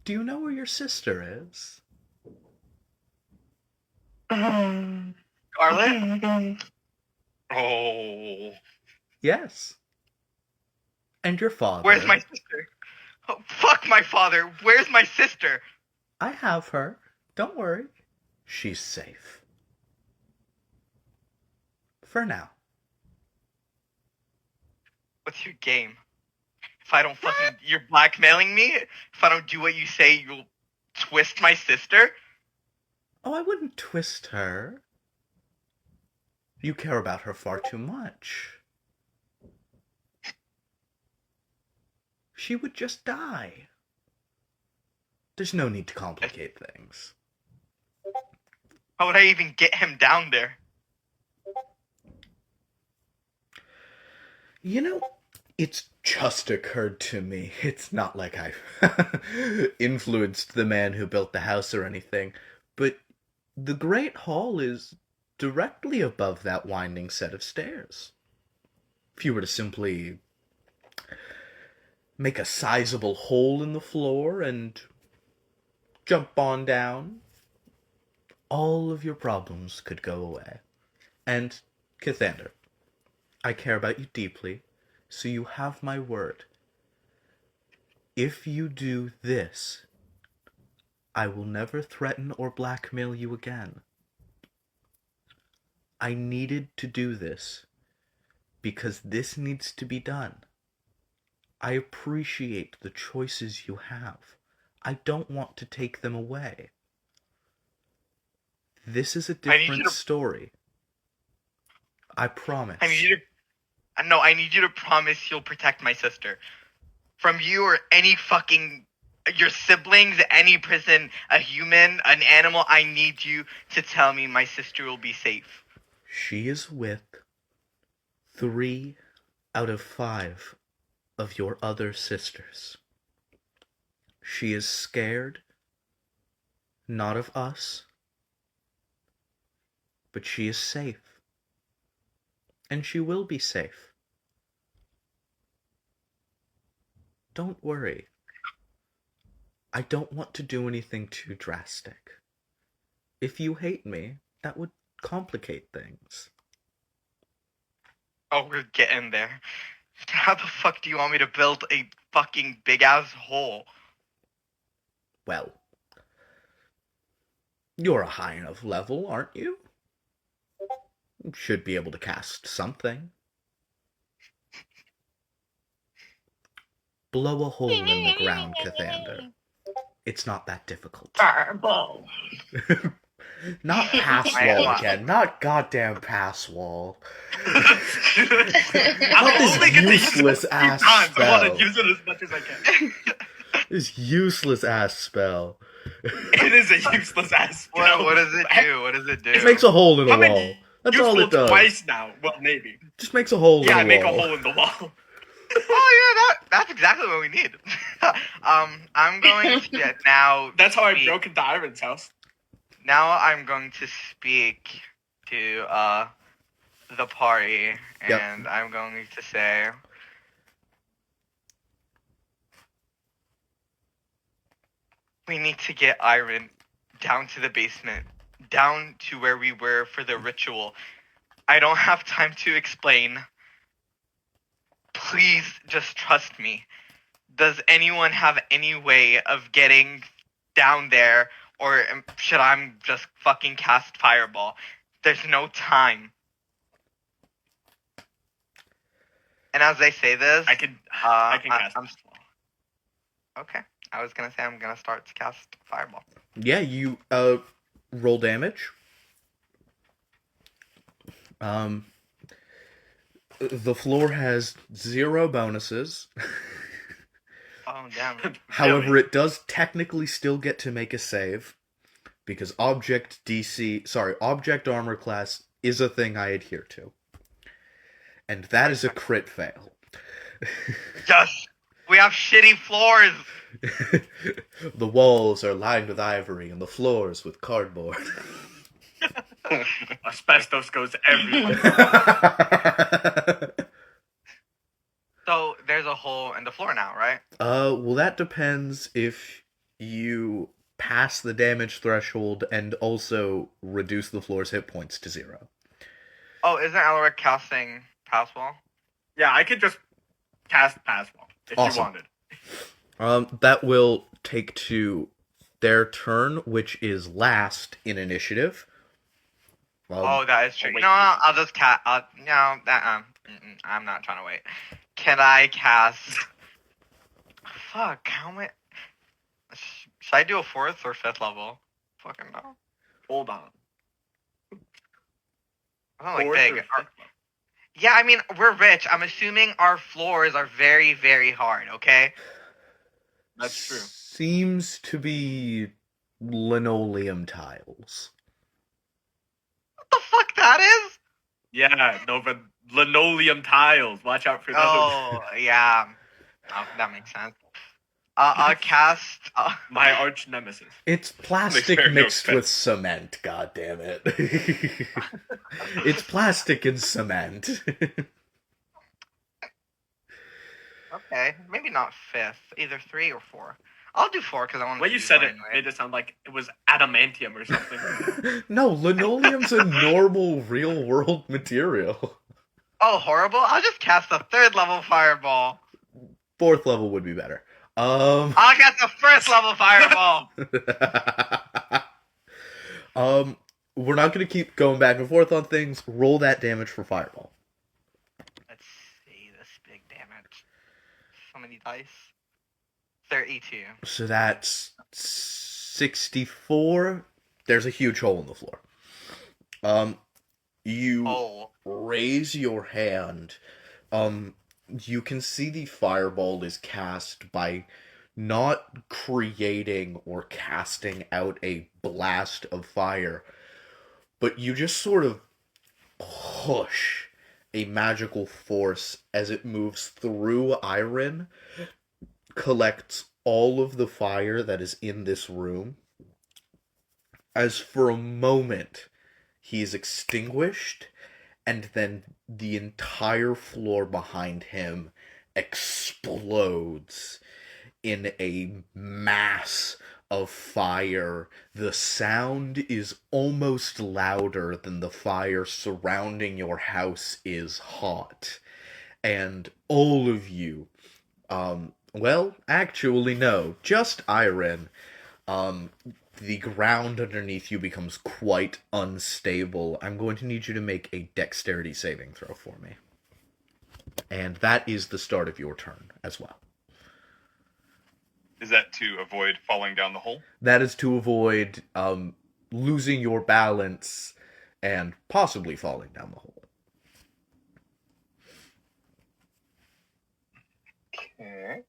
Speaker 1: Do you know where your sister is?
Speaker 3: Um,
Speaker 2: Scarlet?
Speaker 3: okay.
Speaker 6: Oh.
Speaker 1: Yes. And your father.
Speaker 2: Where's my sister? Oh, fuck my father. Where's my sister?
Speaker 1: I have her. Don't worry. She's safe. For now.
Speaker 2: What's your game? If I don't fucking... You're blackmailing me? If I don't do what you say, you'll twist my sister?
Speaker 1: Oh, I wouldn't twist her. You care about her far too much. She would just die. There's no need to complicate things.
Speaker 2: How would I even get him down there?
Speaker 1: You know, it's just occurred to me. It's not like I've influenced the man who built the house or anything, but the Great Hall is directly above that winding set of stairs. If you were to simply make a sizable hole in the floor and jump on down, all of your problems could go away. And, Cathander, I care about you deeply, so you have my word. If you do this, I will never threaten or blackmail you again. I needed to do this because this needs to be done. I appreciate the choices you have. I don't want to take them away. This is a different story. I promise.
Speaker 2: I need you to promise you'll protect my sister. From you or any fucking... Your siblings, any person, a human, an animal, I need you to tell me my sister will be safe.
Speaker 1: She is with 3 out of 5 of your other sisters. She is scared, not of us, but she is safe. And she will be safe. Don't worry. I don't want to do anything too drastic. If you hate me, that would complicate things.
Speaker 2: Oh, we're getting there. How the fuck do you want me to build a fucking big-ass hole?
Speaker 1: Well, you're a high enough level, aren't you? Should be able to cast something. Blow a hole in the ground, Cathander. It's not that difficult.
Speaker 3: Fireball.
Speaker 1: Not pass wall again. Not goddamn pass wall. Not this useless ass
Speaker 5: I want
Speaker 1: spell.
Speaker 5: to use it as much as I can.
Speaker 1: This useless ass spell.
Speaker 5: It is a useless ass spell.
Speaker 2: What does it do? What does it do?
Speaker 1: It makes a hole in a
Speaker 5: I mean,
Speaker 1: wall. That's all it
Speaker 5: Useful
Speaker 1: does.
Speaker 5: twice now. Well, maybe.
Speaker 1: Just makes a hole in the
Speaker 5: Yeah,
Speaker 1: wall.
Speaker 5: make a hole in the wall.
Speaker 2: Oh yeah, that's exactly what we need. I'm going to now.
Speaker 5: That's how I
Speaker 2: speak-
Speaker 5: broke into Iron's house.
Speaker 2: Now I'm going to speak to the party, and I'm going to say, we need to get Iron down to the basement, down to where we were for the ritual. I don't have time to explain. Please just trust me. Does anyone have any way of getting down there, or should I just fucking cast Fireball? There's no time. And as I say this,
Speaker 5: I can cast.
Speaker 2: I'm okay. I was gonna say I'm gonna start to cast Fireball.
Speaker 1: Yeah, you roll damage. The floor has 0 bonuses.
Speaker 2: Oh damn.
Speaker 1: However, it does technically still get to make a save because object armor class is a thing I adhere to. And that is a crit fail.
Speaker 2: Yes! We have shitty floors!
Speaker 1: The walls are lined with ivory and the floors with cardboard.
Speaker 5: Asbestos goes everywhere.
Speaker 2: So there's a hole in the floor now, right?
Speaker 1: Well, that depends if you pass the damage threshold and also reduce the floor's hit points to 0.
Speaker 2: Oh, isn't Alaric casting Pass Wall?
Speaker 5: Yeah, I could just cast Passwall if
Speaker 1: Awesome.
Speaker 5: you wanted.
Speaker 1: That will take to their turn, which is last in initiative.
Speaker 2: Oh, that is true.
Speaker 5: wait.
Speaker 2: No, I'll just cast. No, I'm not trying to wait. Can I cast? Fuck, how many? Should I do a 4th or 5th level? Fucking no.
Speaker 5: Hold on.
Speaker 2: I don't like
Speaker 5: Fourth
Speaker 2: big.
Speaker 5: or fifth?
Speaker 2: Yeah, I mean, we're rich. I'm assuming our floors are very, very hard, okay?
Speaker 5: That's true.
Speaker 1: Seems to be linoleum tiles.
Speaker 2: What the fuck that is?
Speaker 5: Yeah, no, but linoleum tiles. Watch out for those.
Speaker 2: Oh, yeah. Oh, that makes sense. I'll cast...
Speaker 5: My arch nemesis.
Speaker 1: It's plastic
Speaker 6: Makes no
Speaker 1: mixed
Speaker 6: sense.
Speaker 1: with cement, god damn it. It's plastic and cement.
Speaker 2: Okay, maybe not 5th. Either 3 or 4. I'll do 4 because I want to
Speaker 5: When you said it, made it sound like it was adamantium or something.
Speaker 1: No, linoleum's a normal real world material.
Speaker 2: Oh, horrible. I'll just cast a 3rd level fireball.
Speaker 1: 4th level would be better.
Speaker 2: I'll cast a 1st level fireball.
Speaker 1: We're not gonna keep going back and forth on things. Roll that damage for fireball.
Speaker 2: Let's see this big damage. So many dice. 32.
Speaker 1: So that's 64. There's a huge hole in the floor. You
Speaker 2: Oh.
Speaker 1: raise your hand. You can see the fireball is cast by not creating or casting out a blast of fire, but you just sort of push a magical force as it moves through Iron, collects all of the fire that is in this room, as for a moment he is extinguished, and then the entire floor behind him explodes in a mass of fire. The sound is almost louder than the fire surrounding your house is hot. And all of you, well, actually no, just Iron, the ground underneath you becomes quite unstable. I'm going to need you to make a dexterity saving throw for me. And that is the start of your turn as well.
Speaker 6: Is that to avoid falling down the hole?
Speaker 1: That is to avoid losing your balance and possibly falling down the hole.
Speaker 6: Okay.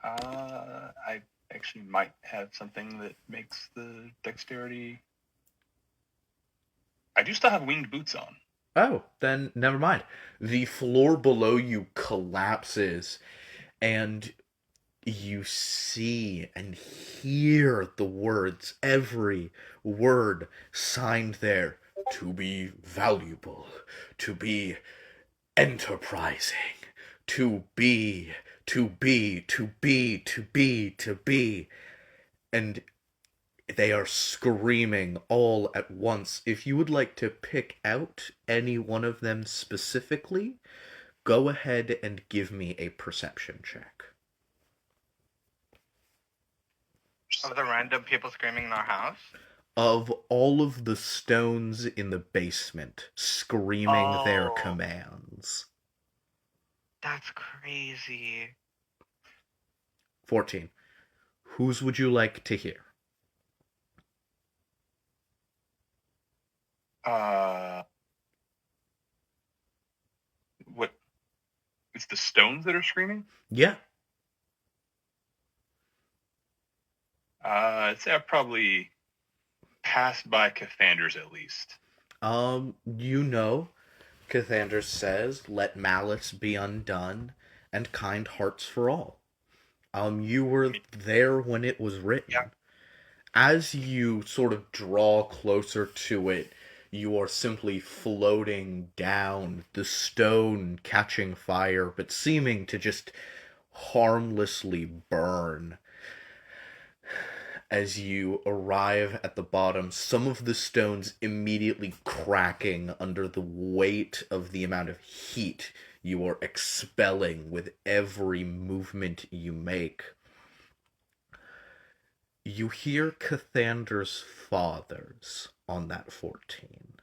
Speaker 6: I actually might have something that makes the dexterity. I do still have winged boots on.
Speaker 1: Oh, then never mind. The floor below you collapses, and you see and hear the words, every word signed there, to be valuable, to be enterprising, to be, and they are screaming all at once. If you would like to pick out any one of them specifically, go ahead and give me a perception check.
Speaker 2: Of the random people screaming in our house?
Speaker 1: Of all of the stones in the basement screaming their
Speaker 2: Oh,
Speaker 1: commands.
Speaker 2: that's crazy.
Speaker 1: 14. Whose would you like to hear?
Speaker 6: What? It's the stones that are screaming?
Speaker 1: Yeah.
Speaker 6: I'd say I've probably passed by Cathander's at least.
Speaker 1: You know, Cathander says, let malice be undone, and kind hearts for all. You were there when it was written.
Speaker 2: Yeah.
Speaker 1: As you sort of draw closer to it, you are simply floating down, the stone catching fire, but seeming to just harmlessly burn. As you arrive at the bottom, some of the stones immediately cracking under the weight of the amount of heat you are expelling with every movement you make. You hear Cathander's fathers on that 14.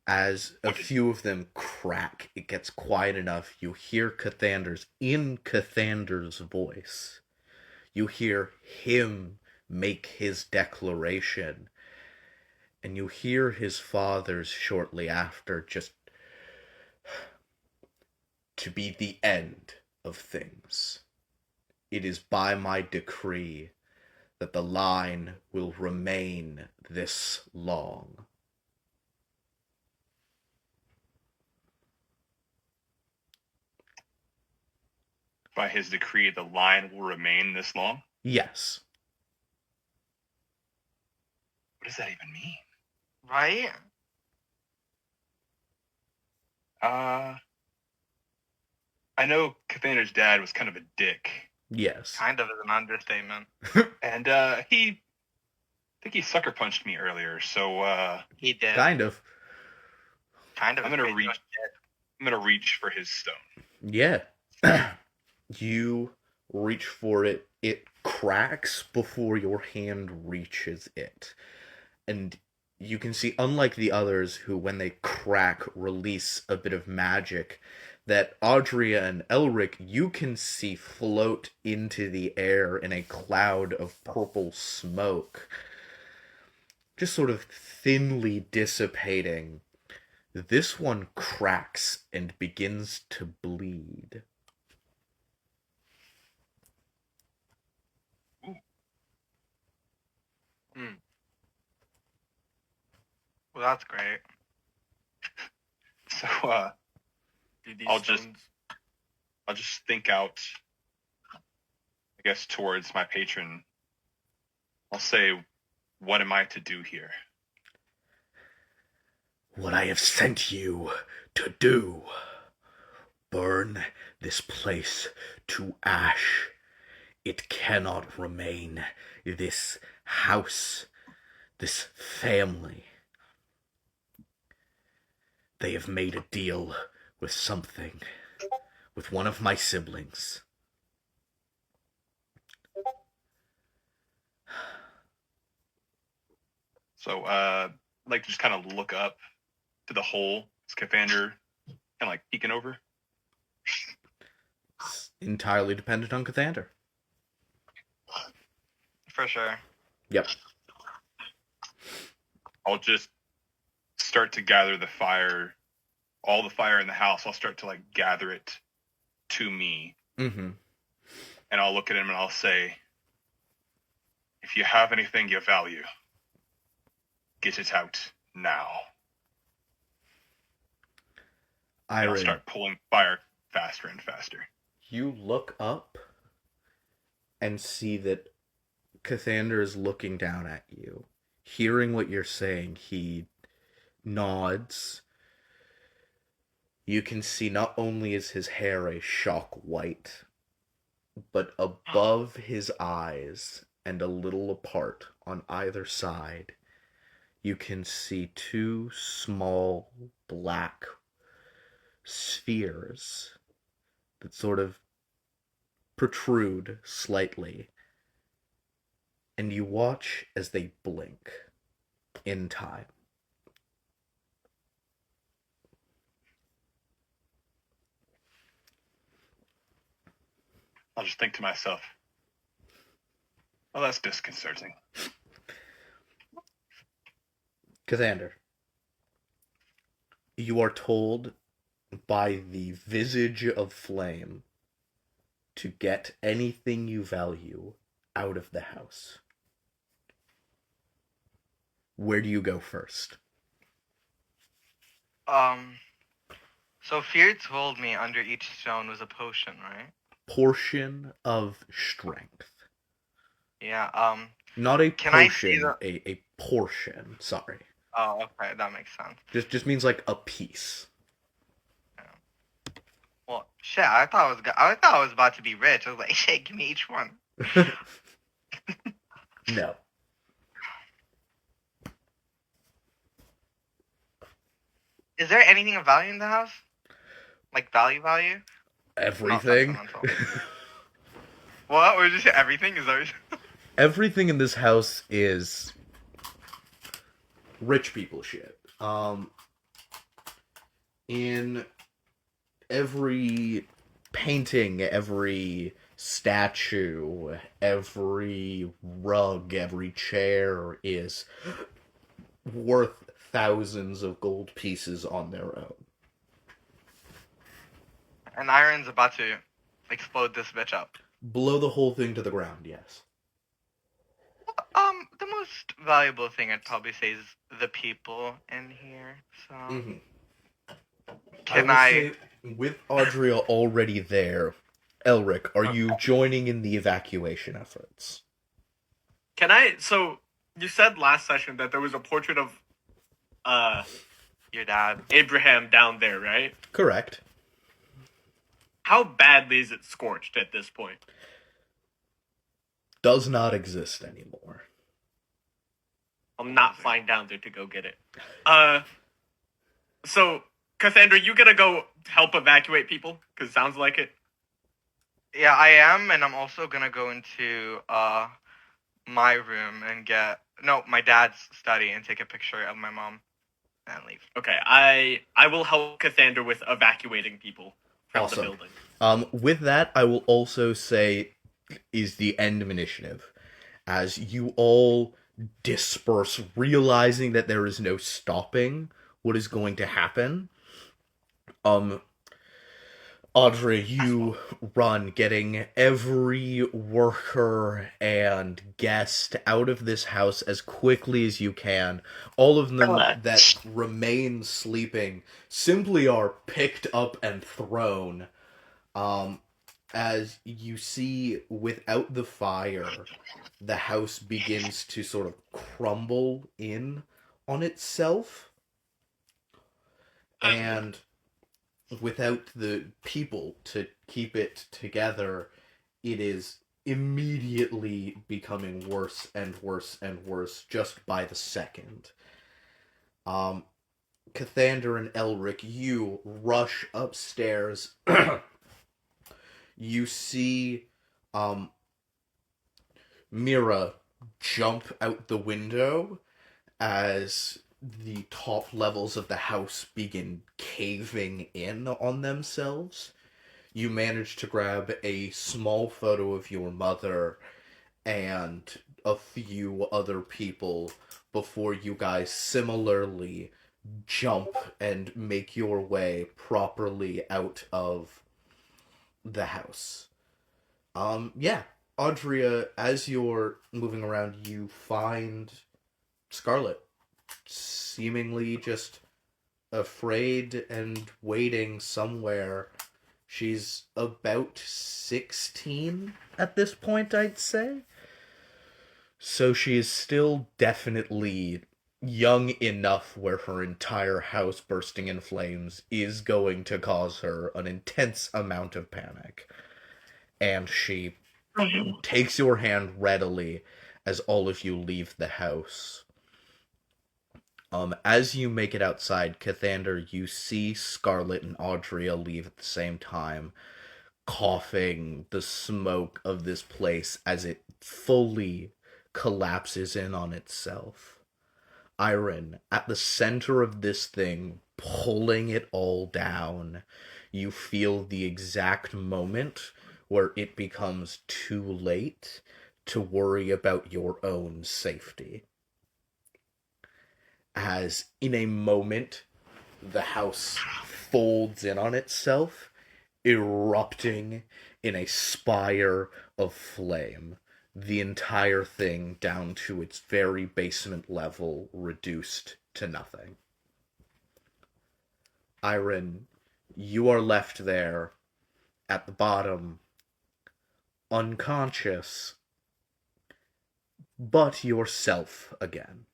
Speaker 1: As a few of them crack, it gets quiet enough, you hear Cathander's voice. You hear him make his declaration. And you hear his fathers shortly after, just to be the end of things. It is by my decree that the line will remain this long.
Speaker 6: By his decree, the line will remain this long?
Speaker 1: Yes.
Speaker 6: What does that even mean?
Speaker 2: Right?
Speaker 6: I know Cathander's dad was kind of a dick.
Speaker 1: Yes.
Speaker 2: Kind of is an understatement.
Speaker 6: And I think he sucker punched me earlier, so
Speaker 2: He did.
Speaker 1: Kind of.
Speaker 2: Kind of.
Speaker 6: I'm gonna reach for his stone.
Speaker 1: Yeah. You reach for it. It cracks before your hand reaches it. And you can see, unlike the others who, when they crack, release a bit of magic, that Audrey and Elric, you can see float into the air in a cloud of purple smoke. Just sort of thinly dissipating. This one cracks and begins to bleed.
Speaker 2: Well, that's great.
Speaker 6: So
Speaker 5: Dude, these
Speaker 6: I'll
Speaker 5: stones...
Speaker 6: just think out, I guess, towards my patron. I'll say, what am I to do here?
Speaker 1: What I have sent you to do. Burn this place to ash. It cannot remain. This house, this family. They have made a deal with something, with one of my siblings.
Speaker 6: So, like, just kind of look up to the hole. Is Cathander kind of like peeking over?
Speaker 1: It's entirely dependent on Cathander.
Speaker 2: For sure.
Speaker 1: Yep.
Speaker 6: I'll just start to gather the fire, all the fire in the house. I'll start to like gather it to me.
Speaker 1: Mm-hmm.
Speaker 6: And I'll look at him and I'll say, if you have anything you value, get it out now. And I'll start pulling fire faster and faster.
Speaker 1: You look up and see that Cathander is looking down at you. Hearing what you're saying, he nods. You can see not only is his hair a shock white, but above his eyes and a little apart on either side, you can see two small black spheres that sort of protrude slightly and you watch as they blink in time.
Speaker 6: I'll just think to myself, well, that's disconcerting.
Speaker 1: Cathander, you are told by the visage of flame to get anything you value out of the house. Where do you go first?
Speaker 2: So Fear told me under each stone was a potion, right?
Speaker 1: Portion of strength.
Speaker 2: Yeah,
Speaker 1: Not a
Speaker 2: can I see
Speaker 1: potion,
Speaker 2: the...
Speaker 1: a portion, sorry.
Speaker 2: Oh, okay, that makes sense.
Speaker 1: Just means like a piece.
Speaker 2: Well, shit, I thought I was about to be rich. I was like, shit, give me each one.
Speaker 1: No.
Speaker 2: Is there anything of value in the house? Like value?
Speaker 1: Everything.
Speaker 2: Not sentimental. What? Or did you say everything? Is that
Speaker 1: Everything in this house is rich people shit. In every painting, every statue, every rug, every chair is worth thousands of gold pieces on their own.
Speaker 2: And Iron's about to explode this bitch up.
Speaker 1: Blow the whole thing to the ground, yes.
Speaker 2: The most valuable thing I'd probably say is the people in here. So, can I
Speaker 1: say, with Audria already there, Elric, are you joining in the evacuation efforts?
Speaker 5: Can I? So you said last session that there was a portrait of
Speaker 2: your dad?
Speaker 5: Abraham down there, right?
Speaker 1: Correct.
Speaker 5: How badly is it scorched at this point?
Speaker 1: Does not exist anymore.
Speaker 5: I'll not flying down there to go get it. So, Cassandra, you gonna go help evacuate people? Because it sounds like it.
Speaker 2: Yeah, I am, and I'm also gonna go into my room and my dad's study and take a picture of my mom and leave.
Speaker 5: Okay, I will help Cassandra with evacuating people from
Speaker 1: Awesome.
Speaker 5: the building.
Speaker 1: With that, I will also say is the end of initiative. As you all disperse, realizing that there is no stopping what is going to happen. Audrey, you run, getting every worker and guest out of this house as quickly as you can. All of them that remain sleeping simply are picked up and thrown. As you see, without the fire, the house begins to sort of crumble in on itself. And without the people to keep it together, it is immediately becoming worse and worse and worse just by the second. Cathander and Elric, you rush upstairs. You see Mira jump out the window as the top levels of the house begin caving in on themselves. You manage to grab a small photo of your mother and a few other people before you guys similarly jump and make your way properly out of the house. Yeah. Audria, as you're moving around, you find Scarlet seemingly just afraid and waiting somewhere. She's about 16 at this point, I'd say. So she is still definitely young enough where her entire house bursting in flames is going to cause her an intense amount of panic. And she takes your hand readily as all of you leave the house. As you make it outside, Cathander, you see Scarlet and Audria leave at the same time, coughing the smoke of this place as it fully collapses in on itself. Iron, at the center of this thing, pulling it all down, you feel the exact moment where it becomes too late to worry about your own safety. As in a moment, the house folds in on itself, erupting in a spire of flame. The entire thing down to its very basement level, reduced to nothing. Iron, you are left there at the bottom, unconscious, but yourself again.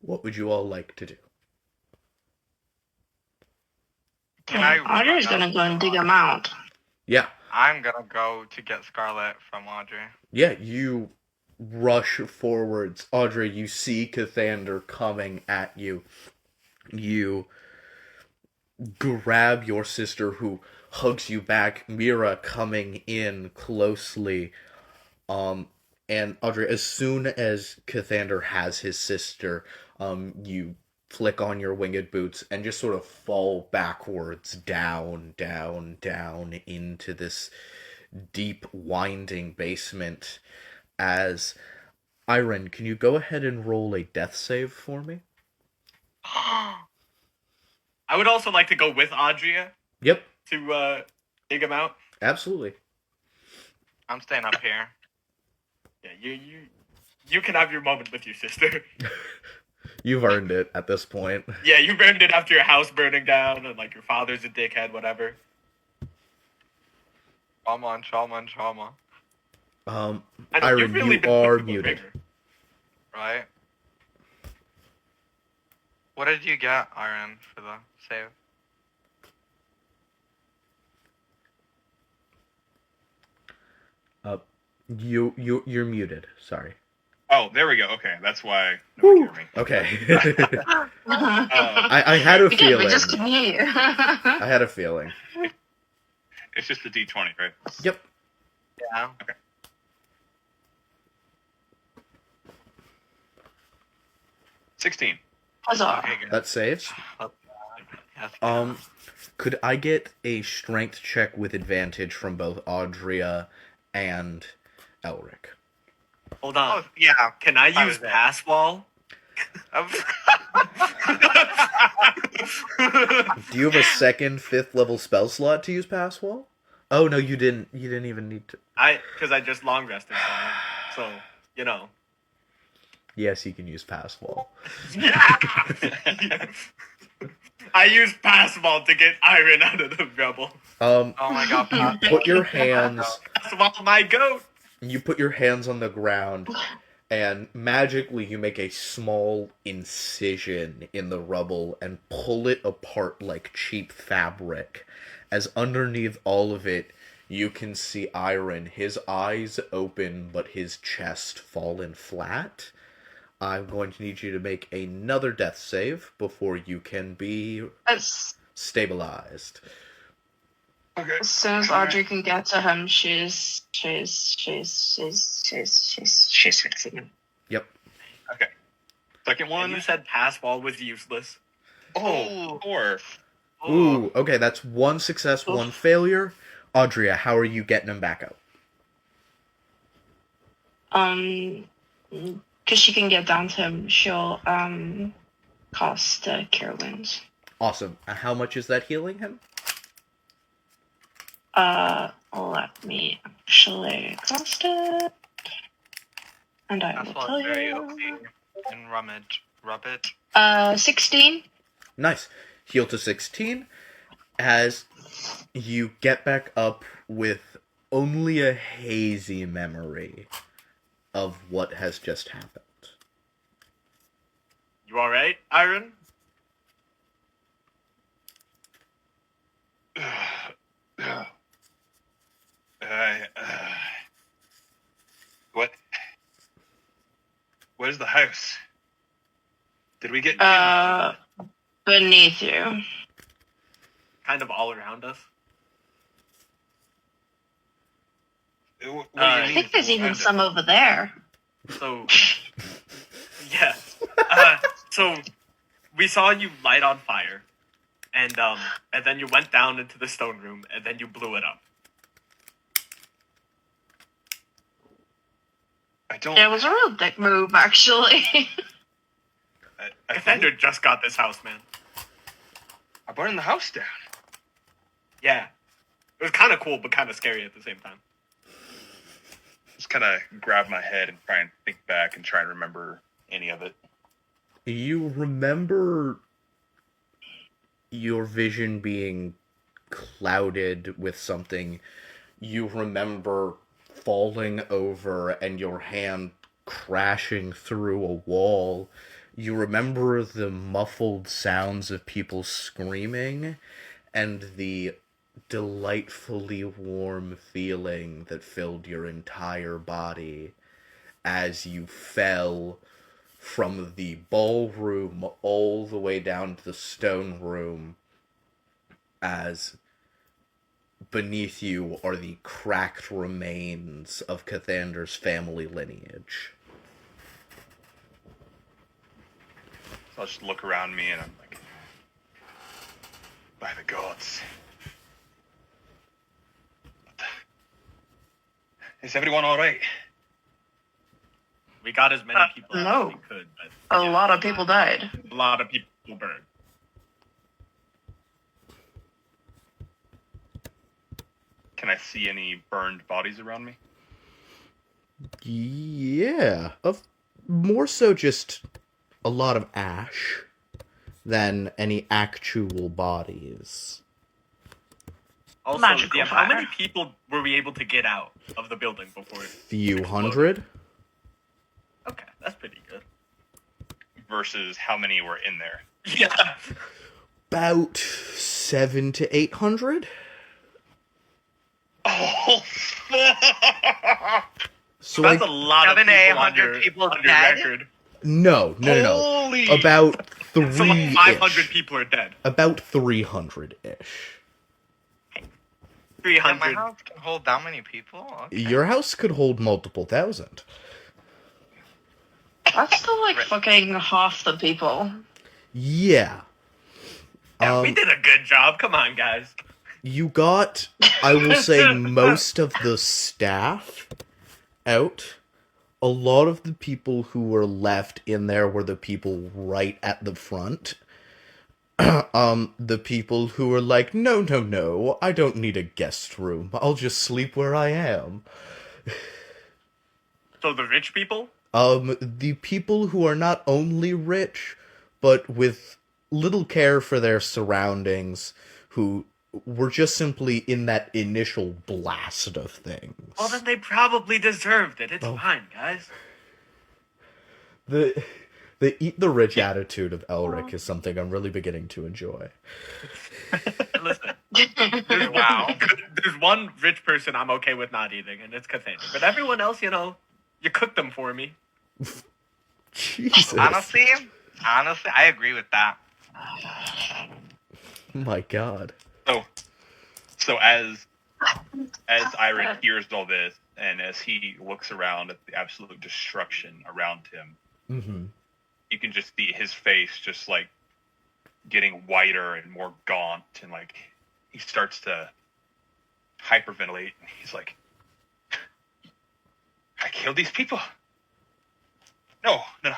Speaker 1: What would you all like to do?
Speaker 2: Can I?
Speaker 3: Audrey's gonna go and dig him out.
Speaker 1: Yeah,
Speaker 2: I'm gonna go to get Scarlet from Audrey.
Speaker 1: yeah, you rush forwards. Audrey, you see Cathander coming at you. You grab your sister, who hugs you back. Mira coming in closely. And Audrey, as soon as Cathander has his sister, you flick on your winged boots and just sort of fall backwards, down, down, down into this deep, winding basement. As Iron, can you go ahead and roll a death save for me?
Speaker 5: I would also like to go with Adria
Speaker 1: Yep,
Speaker 5: to dig him out.
Speaker 1: absolutely.
Speaker 2: I'm staying up here.
Speaker 5: Yeah, you can have your moment with your sister.
Speaker 1: You've earned it at this point.
Speaker 5: Yeah, you burned it after your house burning down, and like your father's a dickhead, whatever.
Speaker 2: Trauma on trauma on trauma.
Speaker 5: I know,
Speaker 1: Iron,
Speaker 5: you've really
Speaker 1: you
Speaker 5: been
Speaker 1: are
Speaker 5: putting the
Speaker 1: muted.
Speaker 5: ringer.
Speaker 2: Right? What did you get, Iron, for the save?
Speaker 1: You're muted. Sorry.
Speaker 6: Oh, there we go. Okay, that's why no one can hear me.
Speaker 1: Okay. I had a
Speaker 3: We
Speaker 1: feeling.
Speaker 3: just can hear you.
Speaker 1: I had a feeling.
Speaker 6: It's just a D20, right?
Speaker 1: Yep.
Speaker 2: Yeah.
Speaker 6: 16.
Speaker 3: Huzzah.
Speaker 2: Okay, good.
Speaker 1: That saves.
Speaker 2: Yes,
Speaker 1: Could I get a strength check with advantage from both Audria and Elric?
Speaker 5: Hold on.
Speaker 2: Oh, yeah.
Speaker 5: Can I
Speaker 2: I
Speaker 5: use
Speaker 2: was there.
Speaker 5: pass wall?
Speaker 1: Do you have a second, 5th level spell slot to use Passwall? Oh no, you didn't. You didn't even need to.
Speaker 5: Because I just long rested, so you know.
Speaker 1: Yes, you can use Passwall.
Speaker 5: Yeah. I used pass wall to get Iron out of the rubble.
Speaker 2: Oh my god.
Speaker 1: You put your hands.
Speaker 5: Pass wall, my goat.
Speaker 1: You put your hands on the ground, and magically you make a small incision in the rubble and pull it apart like cheap fabric. As underneath all of it, you can see Iron, his eyes open but his chest fallen flat. I'm going to need you to make another death save before you can be
Speaker 3: As
Speaker 1: stabilized.
Speaker 6: Okay.
Speaker 3: soon as Audrey can get to him, she's fixing him.
Speaker 1: Yep.
Speaker 6: Second
Speaker 5: And
Speaker 6: one.
Speaker 5: you said pass wall was useless.
Speaker 6: Oh, 4.
Speaker 1: Ooh, okay, that's one success, one failure. Audria, how are you getting him back up?
Speaker 3: Because she can get down to him, she'll cast Cure Wounds.
Speaker 1: Awesome. How much is that healing him?
Speaker 3: Let me actually cast it, and I
Speaker 2: That's
Speaker 3: will
Speaker 2: all
Speaker 3: tell
Speaker 2: very
Speaker 3: you.
Speaker 2: OP. And rub it.
Speaker 3: 16.
Speaker 1: Nice. Heal to 16. As you get back up with only a hazy memory of what has just happened.
Speaker 5: You alright, Iron?
Speaker 6: What? Where's the house? Did we get
Speaker 3: Beneath you.
Speaker 5: Kind of all around us.
Speaker 6: What do you
Speaker 3: I
Speaker 6: mean
Speaker 3: think there's even
Speaker 6: around us?
Speaker 3: some over there.
Speaker 5: So, yeah. So we saw you light on fire, and then you went down into the stone room, and then you blew it up.
Speaker 6: I don't.
Speaker 3: It was a real dick move, actually.
Speaker 6: I
Speaker 5: Defender just got this house, man.
Speaker 6: I'm burning the house down.
Speaker 5: Yeah. It was kind of cool, but kind of scary at the same time.
Speaker 6: Just kind of grab my head and try and think back and try and remember any of it.
Speaker 1: You remember your vision being clouded with something. You remember falling over and your hand crashing through a wall. You remember the muffled sounds of people screaming and the delightfully warm feeling that filled your entire body as you fell from the ballroom all the way down to the stone room, as beneath you are the cracked remains of Cathander's family lineage.
Speaker 6: So I'll just look around me and I'm like, by the gods. Is everyone alright?
Speaker 5: We got as many people
Speaker 3: no.
Speaker 5: as we could, but
Speaker 3: A lot of people died.
Speaker 5: a lot of people burned.
Speaker 6: Can I see any burned bodies around me?
Speaker 1: Yeah, more so just a lot of ash than any actual bodies.
Speaker 5: Also,
Speaker 3: Magical
Speaker 5: DM, how many
Speaker 3: fire.
Speaker 5: people were we able to get out of the building before?
Speaker 1: Few hundred?
Speaker 5: Okay, that's pretty good.
Speaker 6: Versus how many were in there?
Speaker 5: Yeah.
Speaker 1: About 700 to 800?
Speaker 6: Oh,
Speaker 1: So
Speaker 5: That's a lot of
Speaker 2: 700 to
Speaker 5: people on
Speaker 2: 800
Speaker 5: your,
Speaker 2: people
Speaker 5: on your
Speaker 2: dead?
Speaker 5: record.
Speaker 1: No.
Speaker 6: Holy!
Speaker 1: About
Speaker 5: So like 500
Speaker 1: 3-ish.
Speaker 5: people are dead.
Speaker 1: About 300-ish.
Speaker 5: 300.
Speaker 2: Yeah, my house can hold that many people? Okay.
Speaker 1: Your house could hold multiple thousand.
Speaker 3: That's still like fucking half the people.
Speaker 1: Yeah.
Speaker 5: Yeah, we did a good job. Come on, guys.
Speaker 1: You got, I will say, most of the staff out. A lot of the people who were left in there were the people right at the front. The people who were like, no, I don't need a guest room. I'll just sleep where I am.
Speaker 5: So the rich people?
Speaker 1: The people who are not only rich, but with little care for their surroundings, who were just simply in that initial blast of things.
Speaker 5: Well, then they probably deserved it. It's
Speaker 1: Oh.
Speaker 5: fine, guys.
Speaker 1: The eat the rich attitude of Elric is something I'm really beginning to enjoy.
Speaker 5: Listen, there's one rich person I'm okay with not eating, and it's Cathander. But everyone else, you cook them for me.
Speaker 1: Jesus.
Speaker 2: Honestly, I agree with that.
Speaker 1: My God.
Speaker 6: So as Ira hears all this, and as he looks around at the absolute destruction around him,
Speaker 1: Mm-hmm.
Speaker 6: you can just see his face just like getting whiter and more gaunt, and like he starts to hyperventilate. And he's like, "I killed these people. No, I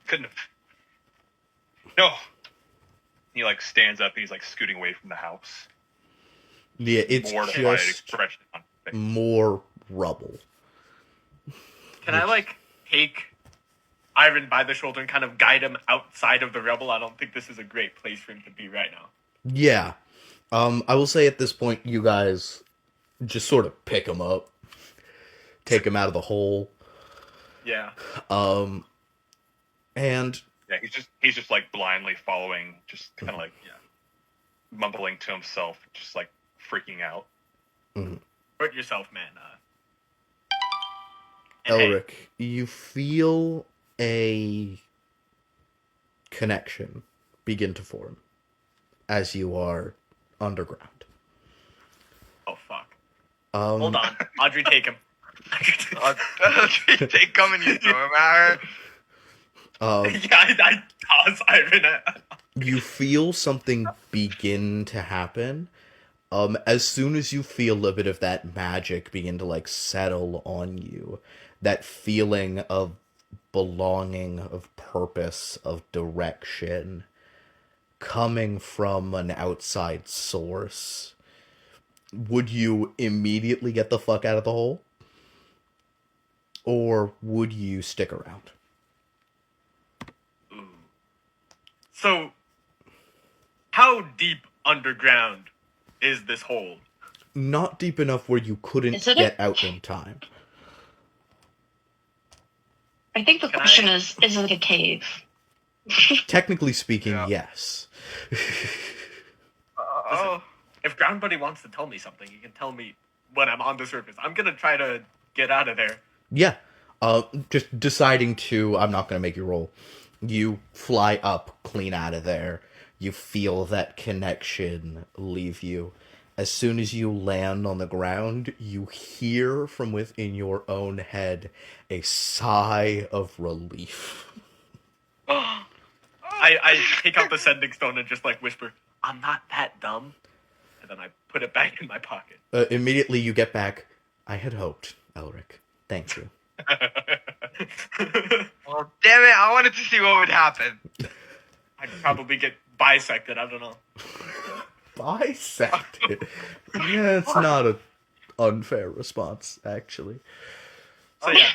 Speaker 6: couldn't have. No." He like stands up and he's like scooting away from the house.
Speaker 1: Yeah, it's
Speaker 6: Mortified
Speaker 1: just
Speaker 6: expression on his face.
Speaker 1: more rubble.
Speaker 5: Can I, take Iron by the shoulder and kind of guide him outside of the rubble? I don't think this is a great place for him to be right now.
Speaker 1: Yeah. I will say at this point, you guys just sort of pick him up. Take him out of the hole.
Speaker 5: Yeah.
Speaker 1: And
Speaker 6: Yeah, he's just like blindly following, just kind of like mumbling to himself, just like freaking out.
Speaker 5: Hurt yourself, man. And hey,
Speaker 1: Elric, you feel a connection begin to form as you are underground.
Speaker 5: Oh fuck.
Speaker 1: Um,
Speaker 5: Hold on. Audrey, take him.
Speaker 2: Take come and you throw him at her.
Speaker 5: Yeah, I toss Iron at.
Speaker 1: you feel something begin to happen. As soon as you feel a bit of that magic begin to like settle on you, that feeling of belonging, of purpose, of direction, coming from an outside source, would you immediately get the fuck out of the hole? Or would you stick around?
Speaker 5: Ooh. So, how deep underground is this hole?
Speaker 1: Not deep enough where you couldn't
Speaker 3: Is it
Speaker 1: get out in time.
Speaker 3: I think the
Speaker 5: Can
Speaker 3: question
Speaker 5: I-
Speaker 3: is it a cave?
Speaker 1: Technically speaking,
Speaker 2: Yeah.
Speaker 1: yes.
Speaker 2: Oh.
Speaker 5: If Ground Buddy wants to tell me something, he can tell me when I'm on the surface. I'm gonna try to get out of there.
Speaker 1: Yeah. Just deciding to, I'm not going to make you roll. You fly up, clean out of there. You feel that connection leave you. As soon as you land on the ground, you hear from within your own head a sigh of relief.
Speaker 5: I take out the sending stone and just like whisper, "I'm not that dumb," and then I put it back in my pocket.
Speaker 1: Immediately you get back. I had hoped, Elric. Thank you.
Speaker 2: Well, damn it! I wanted to see what would happen.
Speaker 5: I'd probably get bisected. I don't know.
Speaker 1: Bisected. Yeah, it's not an unfair response, actually.
Speaker 5: So yeah,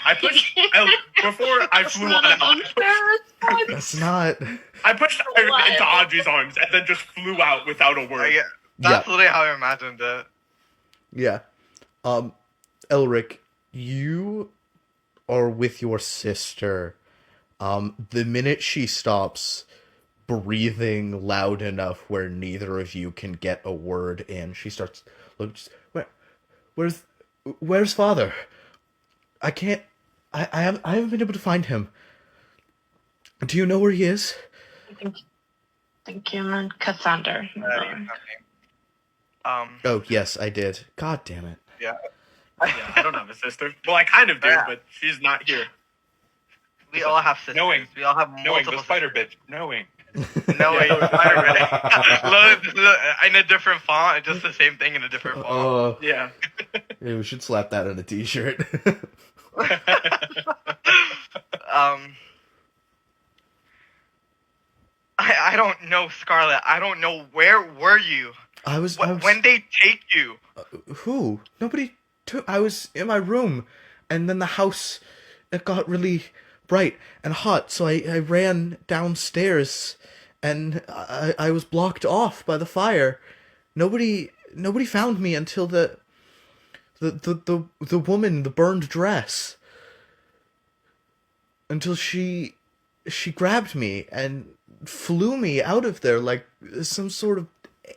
Speaker 5: before I flew
Speaker 3: Not
Speaker 5: on
Speaker 3: an
Speaker 5: out,
Speaker 3: unfair response.
Speaker 1: That's not...
Speaker 5: I pushed Iron
Speaker 3: What?
Speaker 5: into Audrey's arms and then just flew out without a word.
Speaker 2: Yeah, that's literally how I imagined it.
Speaker 1: Yeah. Elric, you are with your sister. The minute she stops breathing loud enough where neither of you can get a word in, she starts where's father? I can't I haven't been able to find him. Do you know where he is?
Speaker 3: Thank you, man. Cassander.
Speaker 1: Oh, yes, I did. God damn it.
Speaker 2: Yeah.
Speaker 5: Yeah, I don't have a sister. Well, I kind of do,
Speaker 2: Yeah.
Speaker 5: but she's not here.
Speaker 2: We all have sisters.
Speaker 6: Knowing.
Speaker 2: We all have
Speaker 6: Knowing
Speaker 2: multiple
Speaker 6: the spider bitch. Knowing.
Speaker 2: Knowing the spider bitch. Look, in a different font, just the same thing in a different font.
Speaker 5: Yeah.
Speaker 1: Yeah, we should slap that on a t-shirt.
Speaker 2: I don't know, Scarlet. I don't know, where were you?
Speaker 1: I was
Speaker 2: When they take you?
Speaker 1: Who? Nobody took... I was in my room, and then the house, it got really bright and hot, so I ran downstairs, and I was blocked off by the fire. Nobody found me until the woman, the burned dress. Until she grabbed me and flew me out of there like some sort of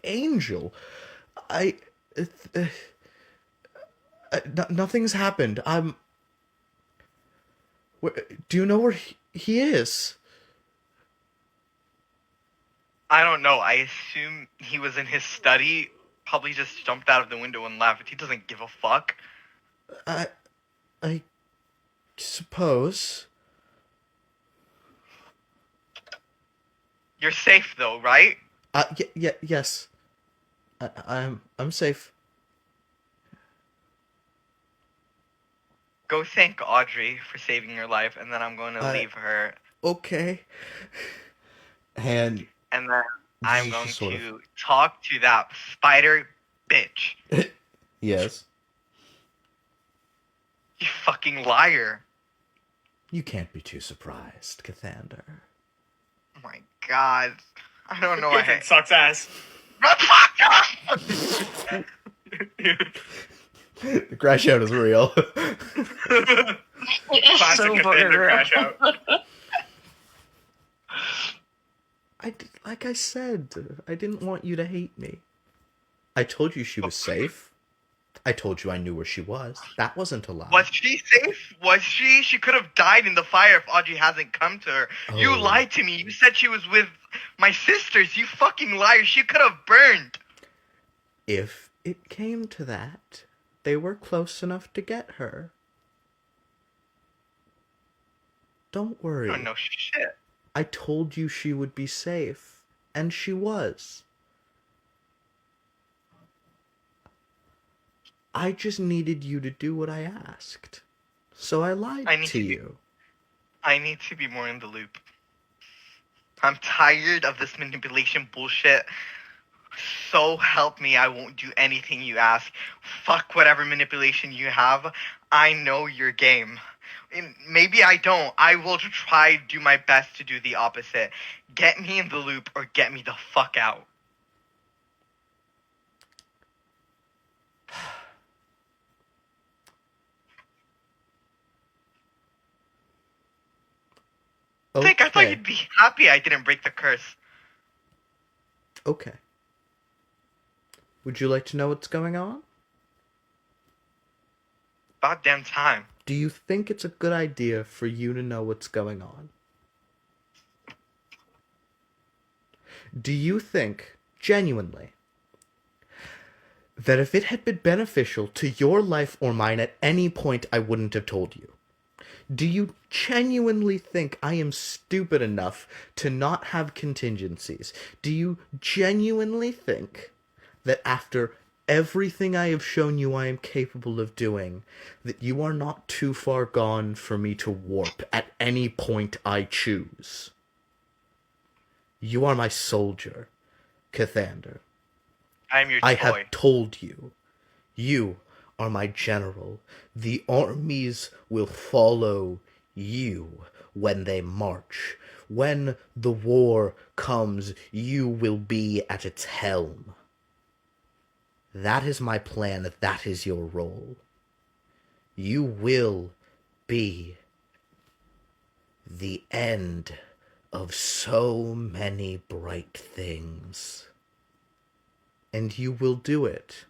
Speaker 1: angel. Nothing's happened. Do you know where he is?
Speaker 2: I don't know. I assume he was in his study. Probably just jumped out of the window and left. He doesn't give a fuck.
Speaker 1: I suppose.
Speaker 2: You're safe though, right?
Speaker 1: Yes. I'm safe.
Speaker 2: Go thank Audrey for saving your life, and then I'm going to leave her,
Speaker 1: Okay. And
Speaker 2: and then I'm
Speaker 1: You
Speaker 2: going
Speaker 1: just sort
Speaker 2: to talk to that spider bitch.
Speaker 1: yes,
Speaker 2: You fucking liar.
Speaker 1: you can't be too surprised, Cathander.
Speaker 2: Oh my god. I don't know what
Speaker 5: It sucks ass.
Speaker 1: The crash out is real.
Speaker 3: It's
Speaker 5: Classic
Speaker 3: so
Speaker 5: Cassandra
Speaker 3: real.
Speaker 5: crash out.
Speaker 1: Like I said, I didn't want you to hate me. I told you she was safe. I told you I knew where she was. That wasn't a lie.
Speaker 2: Was she safe? Was she? She could have died in the fire if Audrey hasn't come to her. You
Speaker 1: Oh.
Speaker 2: lied to me. You said she was with my sisters. You fucking liar. She could have burned.
Speaker 1: If it came to that, they were close enough to get her. Don't worry.
Speaker 2: Oh, no shit.
Speaker 1: I told you she would be safe, and she was. I just needed you to do what I asked. So I lied to you.
Speaker 2: I need to be more in the loop. I'm tired of this manipulation bullshit. So help me, I won't do anything you ask. Fuck whatever manipulation you have. I know your game. Maybe I don't. I will try to do my best to do the opposite. Get me in the loop or get me the fuck out.
Speaker 1: Okay.
Speaker 2: I thought you'd be happy I didn't break the curse.
Speaker 1: Okay. Would you like to know what's going on?
Speaker 2: About damn time.
Speaker 1: Do you think it's a good idea for you to know what's going on? Do you think, genuinely, that if it had been beneficial to your life or mine at any point, I wouldn't have told you? Do you genuinely think I am stupid enough to not have contingencies? Do you genuinely think that after everything I have shown you I am capable of doing, that you are not too far gone for me to warp at any point I choose? You are my soldier, Cathander.
Speaker 2: I'm your
Speaker 1: I
Speaker 2: toy.
Speaker 1: have told you. You are my general. The armies will follow you when they march. When the war comes, you will be at its helm. That is my plan. That is your role. You will be the end of so many bright things. And you will do it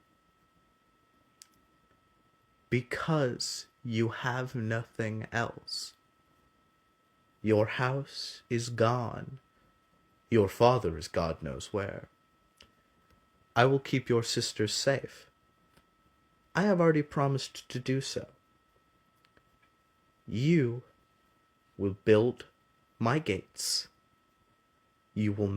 Speaker 1: because you have nothing else. Your house is gone. Your father is God knows where. I will keep your sisters safe. I have already promised to do so. You will build my gates. You will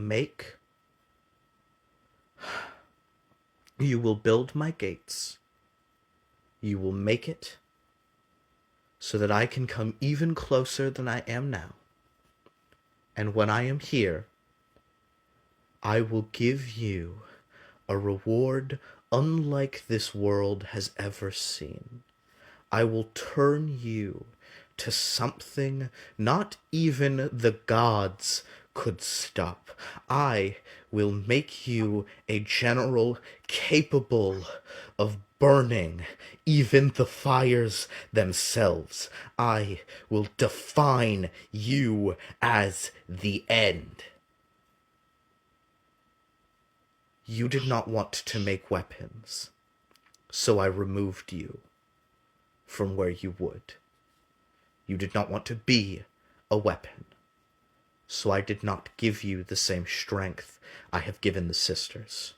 Speaker 1: build my gates. You will make it so that I can come even closer than I am now. And when I am here, I will give you a reward unlike this world has ever seen. I will turn you to something not even the gods could stop. I will make you a general capable of burning even the fires themselves. I will define you as the end. You did not want to make weapons, so I removed you from where you would. You did not want to be a weapon, so I did not give you the same strength I have given the sisters.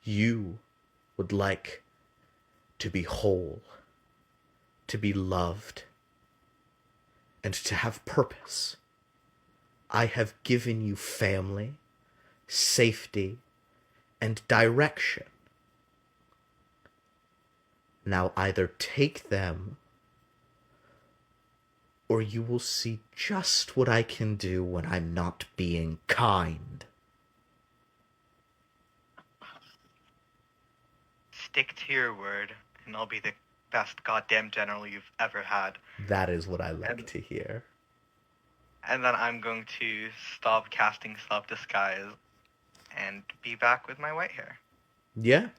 Speaker 1: You would like to be whole, to be loved, and to have purpose. I have given you family, safety, and direction. Now either take them, or you will see just what I can do when I'm not being kind.
Speaker 2: Stick to your word, and I'll be the best goddamn general you've ever had.
Speaker 1: That is what I like to hear.
Speaker 2: And then I'm going to stop casting self-disguise and be back with my white hair.
Speaker 1: Yeah.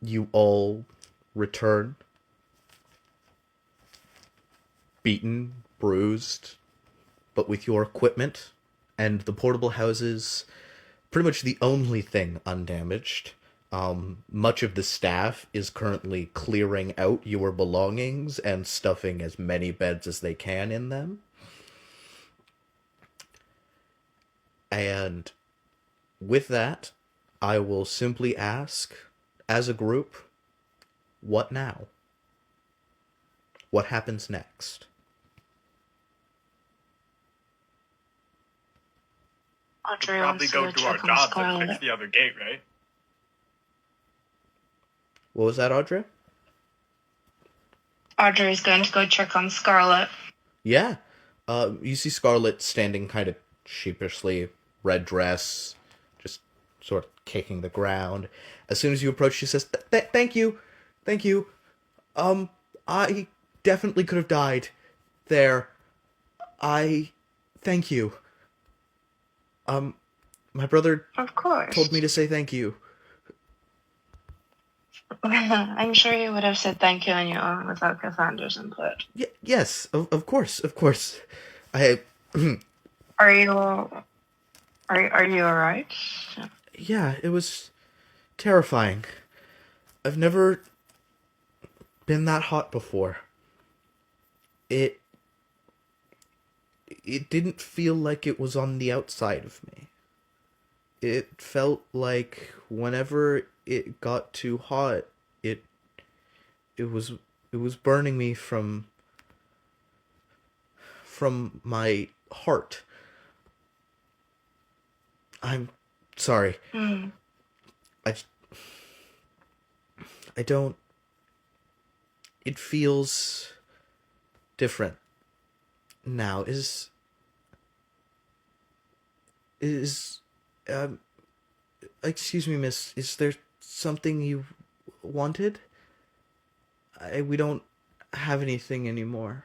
Speaker 1: You all return. Beaten, bruised, but with your equipment and the portable houses pretty much the only thing undamaged. Much of the staff is currently clearing out your belongings and stuffing as many beds as they can in them. And with that, I will simply ask, as a group, what now? What happens next?
Speaker 3: Audrey
Speaker 5: Probably
Speaker 3: wants
Speaker 5: go
Speaker 3: to
Speaker 5: do our
Speaker 3: check on
Speaker 5: jobs and fix
Speaker 3: Scarlet.
Speaker 5: the other gate, right?
Speaker 1: What was that, Audrey?
Speaker 3: Audrey's going to go check on Scarlet.
Speaker 1: Yeah. You see Scarlet standing kind of sheepishly, red dress, just sort of kicking the ground. As soon as you approach, she says, Thank you. Thank you. I definitely could have died there. Thank you. My brother
Speaker 3: Of course.
Speaker 1: told me to say thank you.
Speaker 3: I'm sure you would have said thank you on your own without Cassandra's input.
Speaker 1: Yes, of course, of course. I,
Speaker 3: Are you alright?
Speaker 1: yeah, it was terrifying. I've never been that hot before. It didn't feel like it was on the outside of me. It felt like whenever it got too hot, it it was it was burning me from my heart. I'm sorry. I I don't. It feels different now. Is excuse me, miss, is there something you wanted? We don't have anything anymore.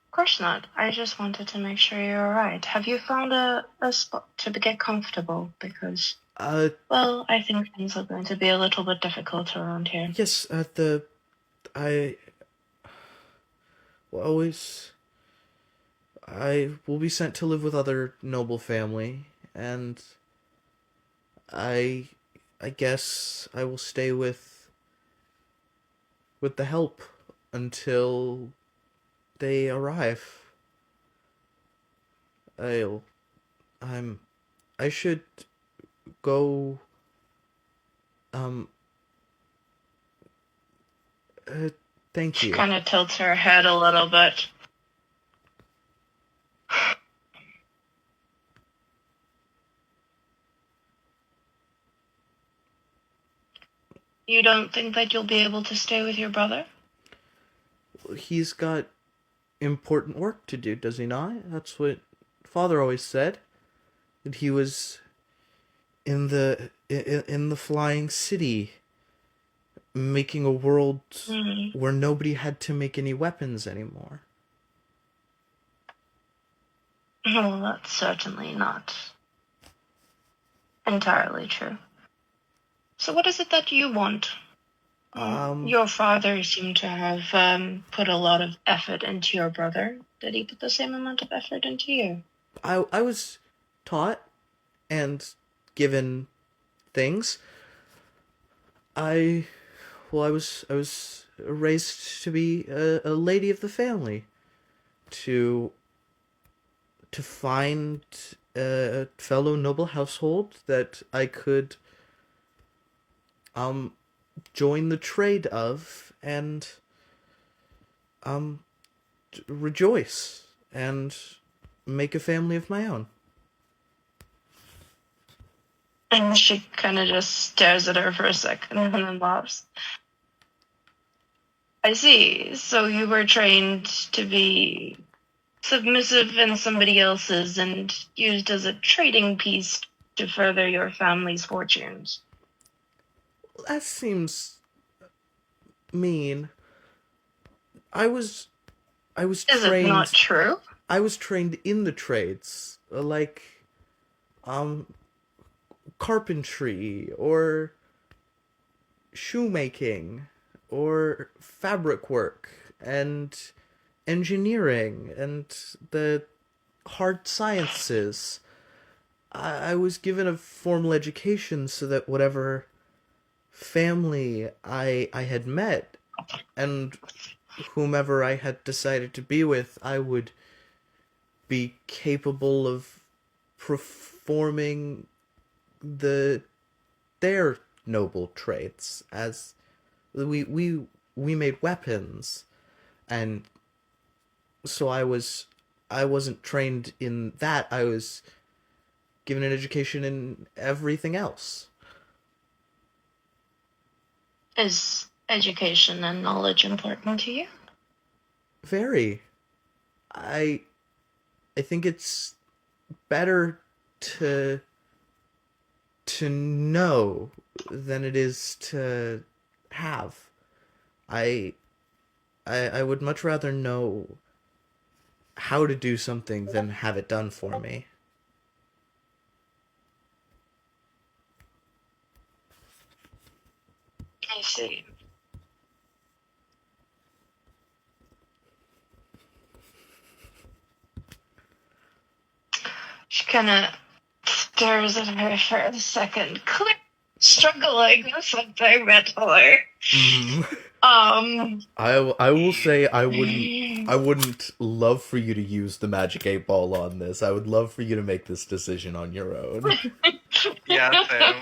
Speaker 3: Of course not. I just wanted to make sure you're alright. Have you found a spot to get comfortable? Because, well, I think things are going to be a little bit difficult around here.
Speaker 1: Yes, I will always, I will be sent to live with other noble family, and I guess I will stay with the help until they arrive. I'll, I should go, um, thank
Speaker 3: She
Speaker 1: you.
Speaker 3: kind of tilts her head a little bit. You don't think that you'll be able to stay with your brother?
Speaker 1: He's got important work to do, does he not? That's what Father always said. That he was in the flying city, making a world where nobody had to make any weapons anymore.
Speaker 3: Well, that's certainly not entirely true. So what is it that you want? Your father seemed to have put a lot of effort into your brother. Did he put the same amount of effort into you?
Speaker 1: I was taught and given things. I was raised to be a lady of the family, to find a fellow noble household that I could join the trade of and rejoice and make a family of my own.
Speaker 3: And she kind of just stares at her for a second and then laughs. I see. So you were trained to be submissive in somebody else's and used as a trading piece to further your family's fortunes.
Speaker 1: That seems mean. I was
Speaker 3: Is
Speaker 1: trained.
Speaker 3: it not true?
Speaker 1: I was trained in the trades, like carpentry or shoemaking or fabric work and engineering and the hard sciences. I was given a formal education so that whatever family I had met and whomever I had decided to be with, I would be capable of performing their noble traits. As we made weapons, and so I wasn't trained in that. I was given an education in everything else.
Speaker 3: Is education and knowledge important to you?
Speaker 1: Very. I think it's better to know than it is to have. I would much rather know how to do something than have it done for me.
Speaker 3: I see. She kind of stares at her for a second, clearly struggling with something mentally.
Speaker 1: I will say I wouldn't love for you to use the magic 8-ball on this. I would love for you to make this decision on your own.
Speaker 2: Yeah, Sam.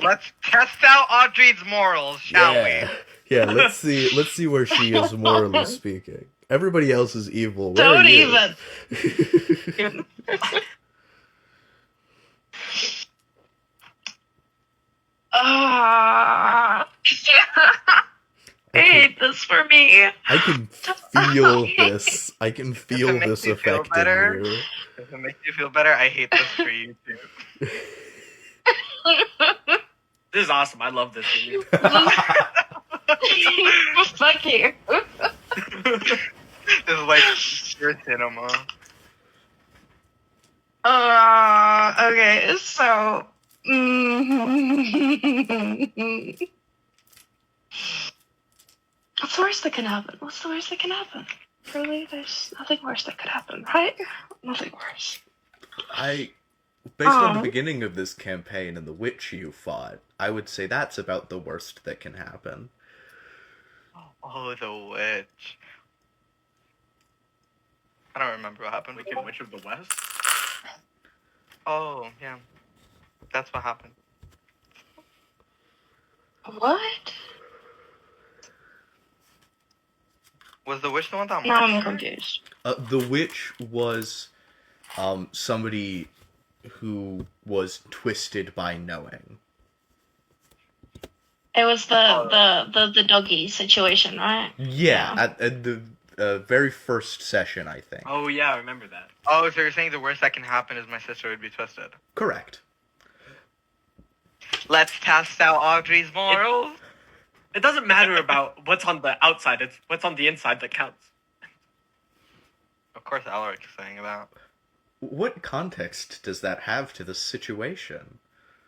Speaker 2: Let's test out Audrey's morals, shall we?
Speaker 1: Yeah, let's see where she is morally speaking. Everybody else is evil. Where
Speaker 3: Don't
Speaker 1: are you?
Speaker 3: even. I hate this for me.
Speaker 1: I can feel this. I can feel
Speaker 2: If it makes
Speaker 1: this
Speaker 2: you feel
Speaker 1: affecting
Speaker 2: better.
Speaker 1: you.
Speaker 2: If it makes you feel better, I hate this for you too.
Speaker 5: This is awesome. I love this for you.
Speaker 3: Fuck you.
Speaker 2: This is like pure cinema.
Speaker 3: Okay, so. What's the worst that can happen? What's the worst that can happen? Really, there's nothing worse that could happen, right? Nothing worse.
Speaker 1: Based on the beginning of this campaign and the witch you fought, I would say that's about the worst that can happen.
Speaker 2: Oh, the witch. I don't remember what happened.
Speaker 5: Wicked Witch of the West?
Speaker 2: Oh, yeah. That's what happened.
Speaker 3: What?
Speaker 2: Was the witch the one that
Speaker 3: Now
Speaker 2: marched
Speaker 3: I'm
Speaker 2: her?
Speaker 3: confused.
Speaker 1: The witch was somebody who was twisted by knowing.
Speaker 3: It was the doggy situation, right?
Speaker 1: Yeah, at the very first session, I think.
Speaker 5: Oh, yeah, I remember that.
Speaker 2: Oh, so you're saying the worst that can happen is my sister would be twisted.
Speaker 1: Correct.
Speaker 2: Let's test out Audrey's morals.
Speaker 5: It doesn't matter about what's on the outside. It's what's on the inside that counts.
Speaker 2: Of course, Alaric is saying that.
Speaker 1: What context does that have to the situation?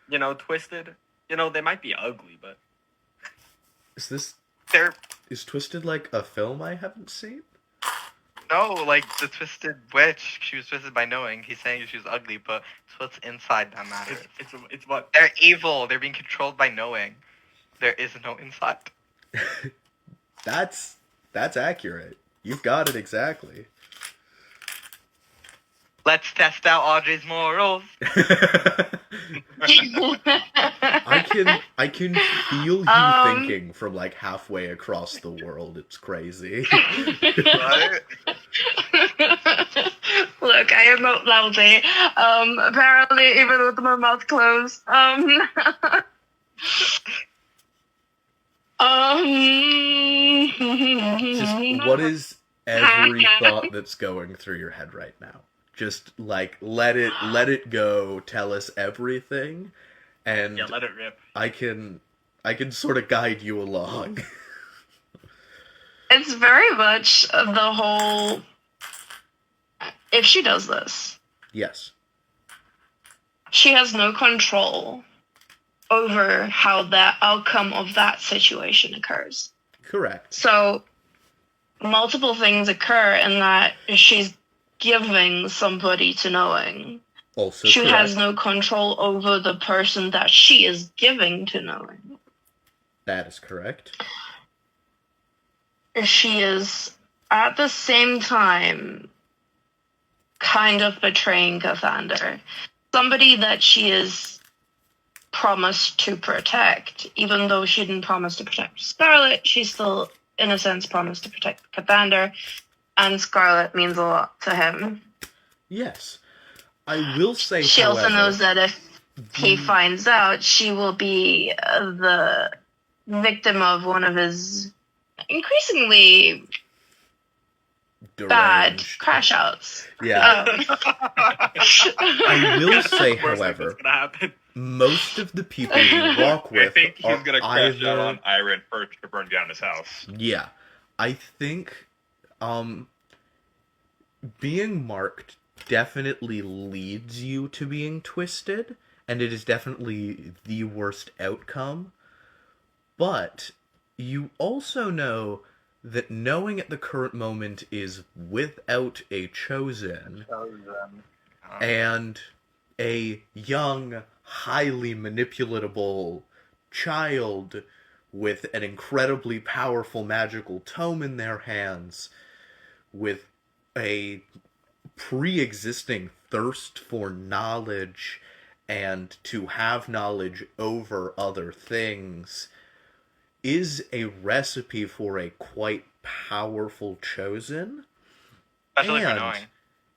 Speaker 5: You know, twisted. You know, they might be ugly, but
Speaker 2: They're
Speaker 1: Twisted like a film I haven't seen?
Speaker 2: no, like the twisted witch. She was twisted by knowing. He's saying she was ugly, but it's what's inside that matters.
Speaker 5: it's what.
Speaker 2: They're evil. They're being controlled by knowing. There is no inside.
Speaker 1: That's accurate. You've got it exactly.
Speaker 2: Let's test out Audrey's morals.
Speaker 1: I can feel you thinking from like halfway across the world. It's crazy.
Speaker 2: What?
Speaker 3: Look, I am not lousy. Apparently, even with my mouth closed.
Speaker 1: Just what is every thought that's going through your head right now? Just like let it go. Tell us everything, and
Speaker 5: Yeah, let it rip.
Speaker 1: I can sort of guide you along.
Speaker 3: It's very much the whole. If she does this,
Speaker 1: Yes.
Speaker 3: she has no control over how that outcome of that situation occurs.
Speaker 1: Correct.
Speaker 3: So, multiple things occur in that she's giving somebody to knowing.
Speaker 1: Also
Speaker 3: She
Speaker 1: correct.
Speaker 3: has no control over the person that she is giving to knowing.
Speaker 1: That is correct.
Speaker 3: She is, at the same time, kind of betraying Cathander. Somebody that she is promised to protect. Even though she didn't promise to protect Scarlet, she still, in a sense, promised to protect Cathander. And Scarlet means a lot to him.
Speaker 1: Yes. I will say,
Speaker 3: She
Speaker 1: however,
Speaker 3: also knows that if he finds out, she will be the victim of one of his increasingly bad
Speaker 1: deranged.
Speaker 3: crash outs.
Speaker 1: Yeah. I will say,
Speaker 5: Worst thing that's
Speaker 1: however,
Speaker 5: gonna happen.
Speaker 1: most of the people you walk
Speaker 6: I
Speaker 1: with
Speaker 6: think he's
Speaker 1: are
Speaker 6: gonna crash
Speaker 1: either...
Speaker 6: out on Iron first to burn down his house.
Speaker 1: Yeah. I think, being marked definitely leads you to being twisted, and it is definitely the worst outcome. But you also know that knowing at the current moment is without a chosen, and a young, highly manipulatable child with an incredibly powerful magical tome in their hands, with a pre-existing thirst for knowledge and to have knowledge over other things, is a recipe for a quite powerful chosen.
Speaker 2: Especially for
Speaker 1: And
Speaker 2: knowing.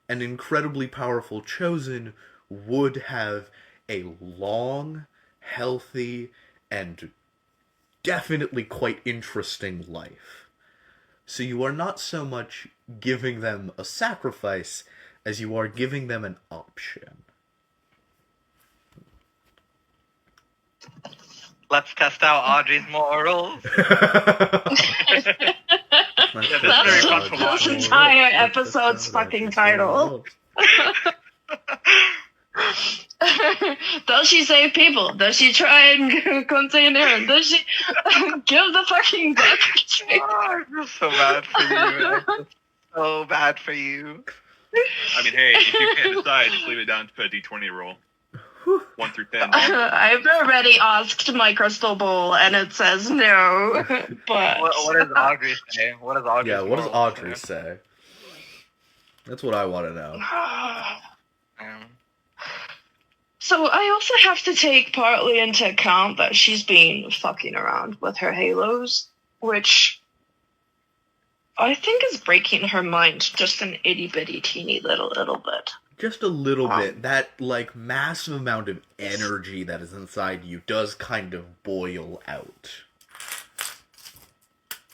Speaker 1: an incredibly powerful chosen would have a long, healthy, and definitely quite interesting life. So you are not so much giving them a sacrifice as you are giving them an option.
Speaker 2: Let's test out Audrey's morals.
Speaker 5: Yeah,
Speaker 3: That's
Speaker 5: very
Speaker 3: what
Speaker 5: fun to watch.
Speaker 3: this entire episode's fucking title. Does she save people? Does she try and contain Aaron? Does she give the fucking book?
Speaker 2: I feel so bad for you. I feel so bad for you.
Speaker 6: I mean, hey, if you can't decide, just leave it down to a d20 roll. 1 through 10.
Speaker 3: I've already asked my crystal ball, and it says no. But
Speaker 2: What does Audrey say? What does Audrey?
Speaker 1: Yeah, what does Audrey say? That's what I want to know.
Speaker 3: So I also have to take partly into account that she's been fucking around with her halos, which I think is breaking her mind just an itty bitty teeny little bit.
Speaker 1: Just a little bit. That, like, massive amount of energy that is inside you does kind of boil out.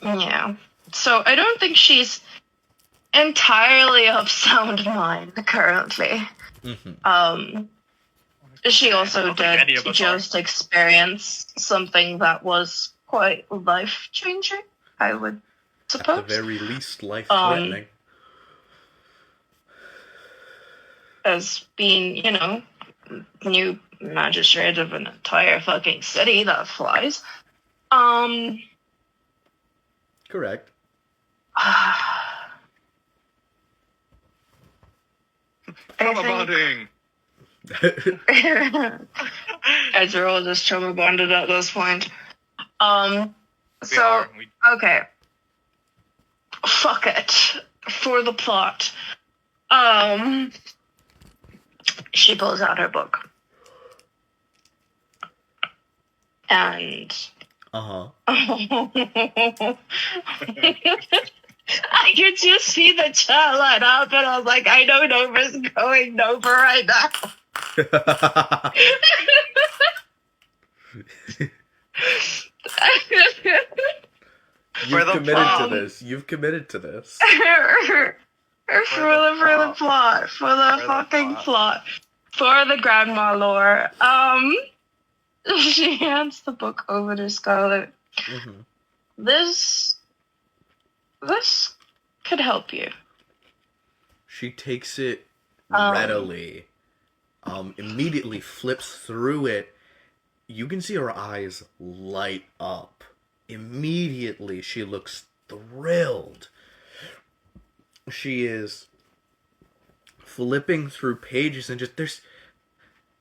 Speaker 3: Yeah. So I don't think she's entirely of sound mind currently.
Speaker 1: Mm-hmm.
Speaker 3: She also
Speaker 5: don't think any
Speaker 3: did
Speaker 5: of us
Speaker 3: just experience something that was quite life-changing, I would suppose.
Speaker 1: At the very least, life-threatening.
Speaker 3: As being, new magistrate of an entire fucking city that flies.
Speaker 1: Correct.
Speaker 6: Trauma bonding!
Speaker 3: As we're all just trauma bonded at this point.
Speaker 2: We are.
Speaker 3: Okay. Fuck it. For the plot. She pulls out her book. And
Speaker 1: Uh-huh.
Speaker 3: I could just see the chat light up, and I was like, I know Nova's going Nova right now.
Speaker 1: You've
Speaker 2: the
Speaker 1: committed
Speaker 2: plot.
Speaker 1: to this. You've committed to this.
Speaker 3: For the plot. For the
Speaker 2: For the
Speaker 3: fucking
Speaker 2: plot.
Speaker 3: plot. For the grandma lore. She hands the book over to Scarlet.
Speaker 1: Mm-hmm.
Speaker 3: This could help you.
Speaker 1: She takes it
Speaker 3: Um,
Speaker 1: readily. Immediately flips through it. You can see her eyes light up. Immediately she looks thrilled. She is flipping through pages and just there's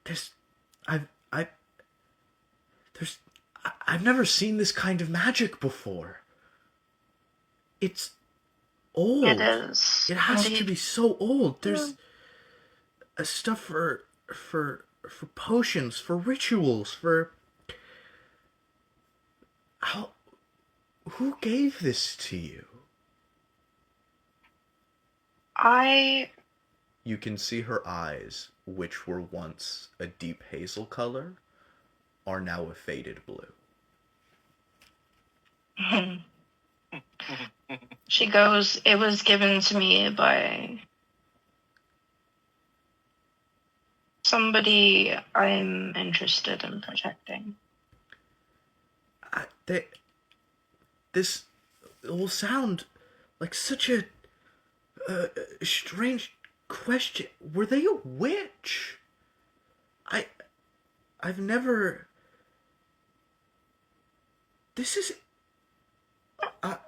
Speaker 1: there's I've never seen this kind of magic before. It's old.
Speaker 3: It is.
Speaker 1: It has to
Speaker 3: Indeed.
Speaker 1: be so old. There's a stuff for potions, for rituals, for how. Who gave this to you? You can see her eyes, which were once a deep hazel color, are now a faded blue.
Speaker 3: She goes, it was given to me by somebody I'm interested in protecting.
Speaker 1: This will sound like such a strange question. Were they a witch? I've never. This is.
Speaker 3: I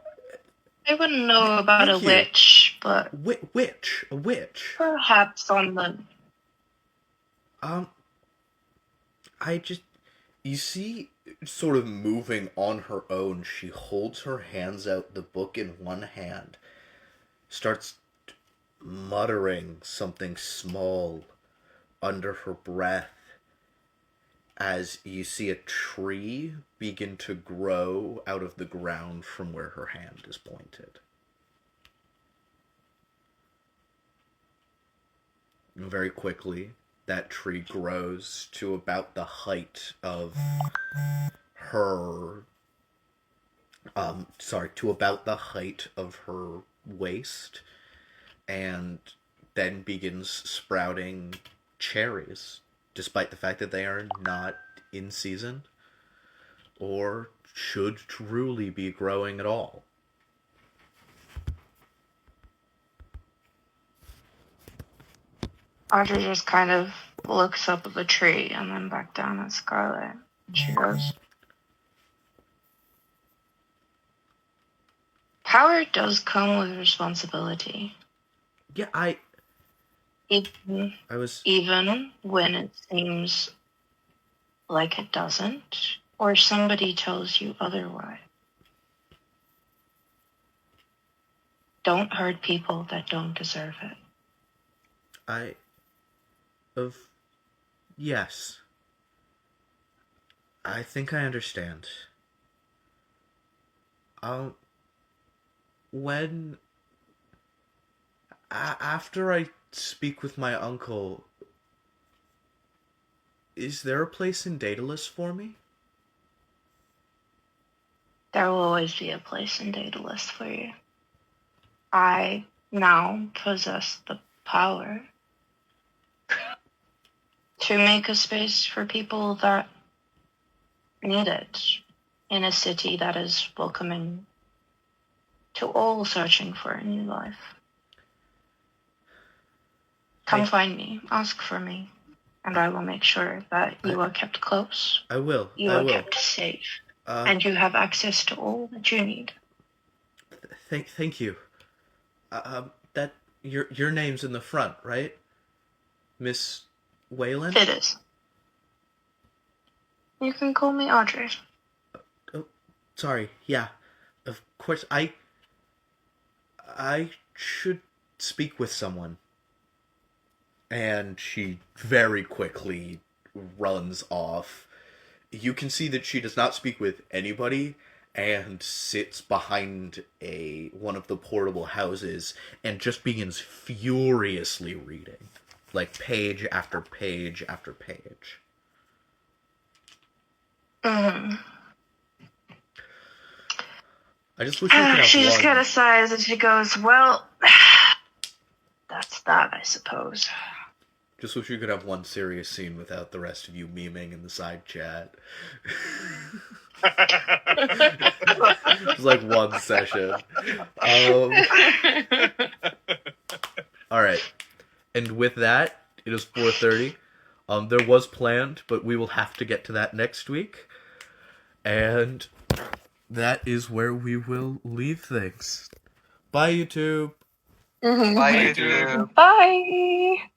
Speaker 3: wouldn't know about a witch, but
Speaker 1: A witch.
Speaker 3: perhaps on the.
Speaker 1: You see, sort of moving on her own, she holds her hands out, the book in one hand, starts muttering something small under her breath as you see a tree begin to grow out of the ground from where her hand is pointed. And very quickly, that tree grows to about the height of her to about the height of her waist, and then begins sprouting cherries, despite the fact that they are not in season or should truly be growing at all.
Speaker 3: Audrey just kind of looks up at the tree and then back down at Scarlet. And she goes, power does come with responsibility.
Speaker 1: Yeah,
Speaker 3: Even when it seems like it doesn't, or somebody tells you otherwise. Don't hurt people that don't deserve it.
Speaker 1: Yes. I think I understand. After I speak with my uncle, is there a place in Daedalus for me?
Speaker 3: There will always be a place in Daedalus for you. I now possess the power to make a space for people that need it in a city that is welcoming to all searching for a new life. Come find me, ask for me, and I will make sure that you are kept close.
Speaker 1: I will.
Speaker 3: You are kept safe, and you have access to all that you need.
Speaker 1: Thank you. That your name's in the front, right, Miss Wayland?
Speaker 3: It is. You can call me Audrey.
Speaker 1: Oh, sorry. Yeah, of course. I should speak with someone. And she very quickly runs off. You can see that she does not speak with anybody and sits behind one of the portable houses and just begins furiously reading. Like page after page after page.
Speaker 3: Mm.
Speaker 1: I just wish we could have
Speaker 3: She just
Speaker 1: one.
Speaker 3: kind of sighs and she goes, well, that's that, I suppose.
Speaker 1: Just wish we could have one serious scene without the rest of you memeing in the side chat. It's like one session. Alright. And with that, it is 4:30. There was planned, but we will have to get to that next week. And that is where we will leave things. Bye, YouTube.
Speaker 7: Mhm.
Speaker 2: Bye,
Speaker 6: Bye,
Speaker 2: YouTube.
Speaker 6: YouTube.
Speaker 7: Bye.